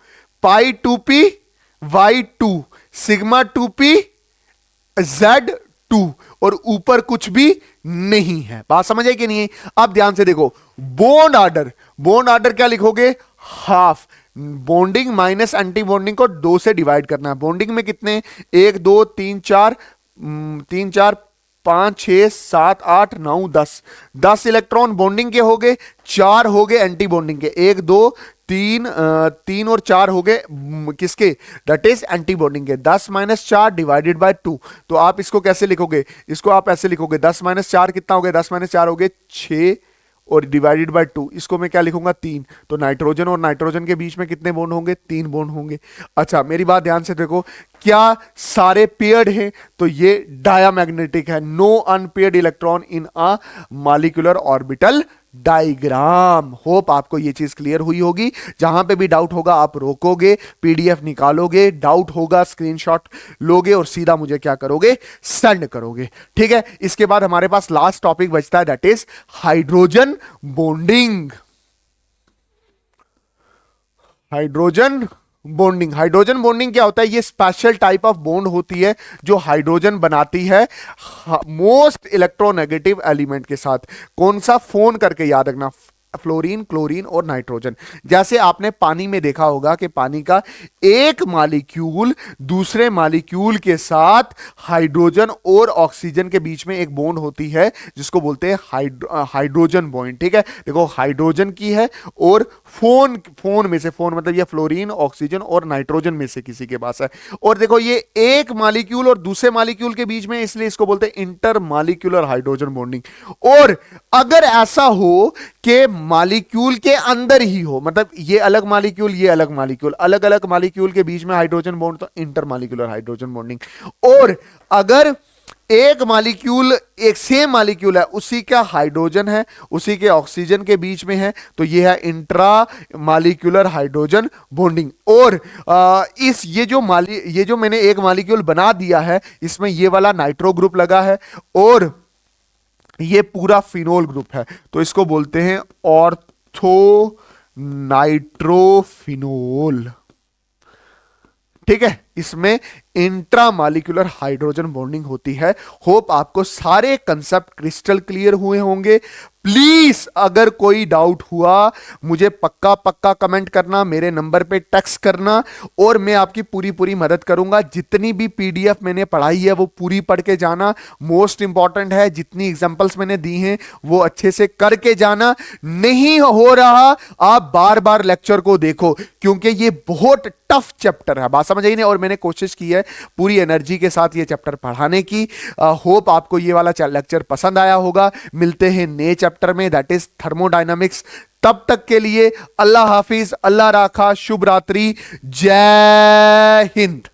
पाई 2p y2, sigma 2p z2, और ऊपर कुछ भी नहीं है। बात समझ आई कि नहीं? अब ध्यान से देखो, बॉन्ड ऑर्डर, बॉन्ड ऑर्डर क्या लिखोगे half, bonding minus anti bonding को 2 से डिवाइड करना है। बॉन्डिंग में कितने 1 2 3 4 3 4 5 6 7 8 9 10, 10 इलेक्ट्रॉन बॉन्डिंग के हो गए, 4 हो गए एंटी बॉन्डिंग के, 1 2 3 और 4 हो गए किसके, दैट इज एंटी बॉन्डिंग के। 10 माइनस 4 डिवाइडेड बाय 2, तो आप इसको कैसे लिखोगे, इसको आप ऐसे लिखोगे 10 माइनस 4 कितना हो गया, 10 माइनस 4 हो गए 6 और डिवाइडेड बाय 2, इसको मैं क्या लिखूंगा 3। तो नाइट्रोजन और नाइट्रोजन के बीच में कितने बॉन्ड होंगे, 3 बॉन्ड होंगे। अच्छा मेरी बात ध्यान से देखो, क्या सारे पेयर्ड हैं, तो ये डायामैग्नेटिक है, no unpaired electron in a molecular orbital diagram. Hope आपको ये चीज क्लियर हुई होगी। जहां पे भी डाउट होगा आप रोकोगे, पीडीएफ निकालोगे, डाउट होगा स्क्रीनशॉट लोगे और सीधा मुझे क्या करोगे, सेंड करोगे, ठीक है। इसके बाद हमारे पास लास्ट टॉपिक बचता है, that is hydrogen bonding. Hydrogen bonding, hydrogen bonding क्या होता है, ये स्पेशल टाइप ऑफ बॉन्ड होती है जो हाइड्रोजन बनाती है मोस्ट इलेक्ट्रोनेगेटिव एलिमेंट के साथ। कौन सा, फोन करके याद रखना, फ्लोरीन, क्लोरीन और नाइट्रोजन। जैसे आपने पानी में देखा होगा कि पानी का एक मॉलिक्यूल दूसरे मॉलिक्यूल के साथ हाइड्रोजन और ऑक्सीजन के बीच में एक बॉन्ड होती है जिसको बोलते हैं हाइड्रोजन बॉन्ड, ठीक है। देखो हाइड्रोजन की है और फोन में से, फोन मतलब ये फ्लोरीन, ऑक्सीजन और नाइट्रोजन में से किसी के पास है। और देखो ये एक मॉलिक्यूल और दूसरे मॉलिक्यूल के बीच में, इसलिए इसको बोलते हैं इंटर मॉलिक्यूलर हाइड्रोजन बॉन्डिंग। और अगर ऐसा हो कि मॉलिक्यूल के अंदर ही हो, मतलब ये अलग मॉलिक्यूल, ये अलग मॉलिक्यूल, अलग अलग मॉलिक्यूल के बीच में हाइड्रोजन बॉन्ड, तो इंटर मॉलिक्यूलर हाइड्रोजन बॉन्डिंग। और अगर एक मॉलिक्यूल, एक सेम मॉलिक्यूल है, उसी का हाइड्रोजन है उसी के ऑक्सीजन के बीच में है, तो ये है इंट्रा मॉलिक्यूलर हाइड्रोजन बॉन्डिंग। और ये जो मैंने एक मॉलिक्यूल बना दिया है, इसमें ये वाला नाइट्रो ग्रुप लगा है और ये पूरा फिनोल ग्रुप है, तो इसको बोलते हैं ऑर्थो नाइट्रोफिनोल, ठीक है। इसमें इंट्रामॉलिक्यूलर हाइड्रोजन बॉन्डिंग होती है। होप आपको सारे कंसेप्ट क्रिस्टल क्लियर हुए होंगे। प्लीज अगर कोई डाउट हुआ मुझे पक्का पक्का कमेंट करना, मेरे नंबर पे टेक्स्ट करना और मैं आपकी पूरी मदद करूंगा। जितनी भी पीडीएफ मैंने पढ़ाई है वो पूरी पढ़ के जाना, मोस्ट इंपॉर्टेंट है। जितनी एग्जांपल्स मैंने दी हैं वो अच्छे से करके जाना। नहीं हो रहा आप बार बार लेक्चर को देखो, क्योंकि ये बहुत टफ चैप्टर है, बात समझ आई नहीं। और मैंने कोशिश की है पूरी एनर्जी के साथ ये चैप्टर पढ़ाने की। होप आपको ये वाला लेक्चर पसंद आया होगा। मिलते हैं नए चैप्टर में, दैट इज थर्मोडायनामिक्स। तब तक के लिए अल्लाह हाफिज, अल्लाह राखा, शुभ रात्रि, जय हिंद।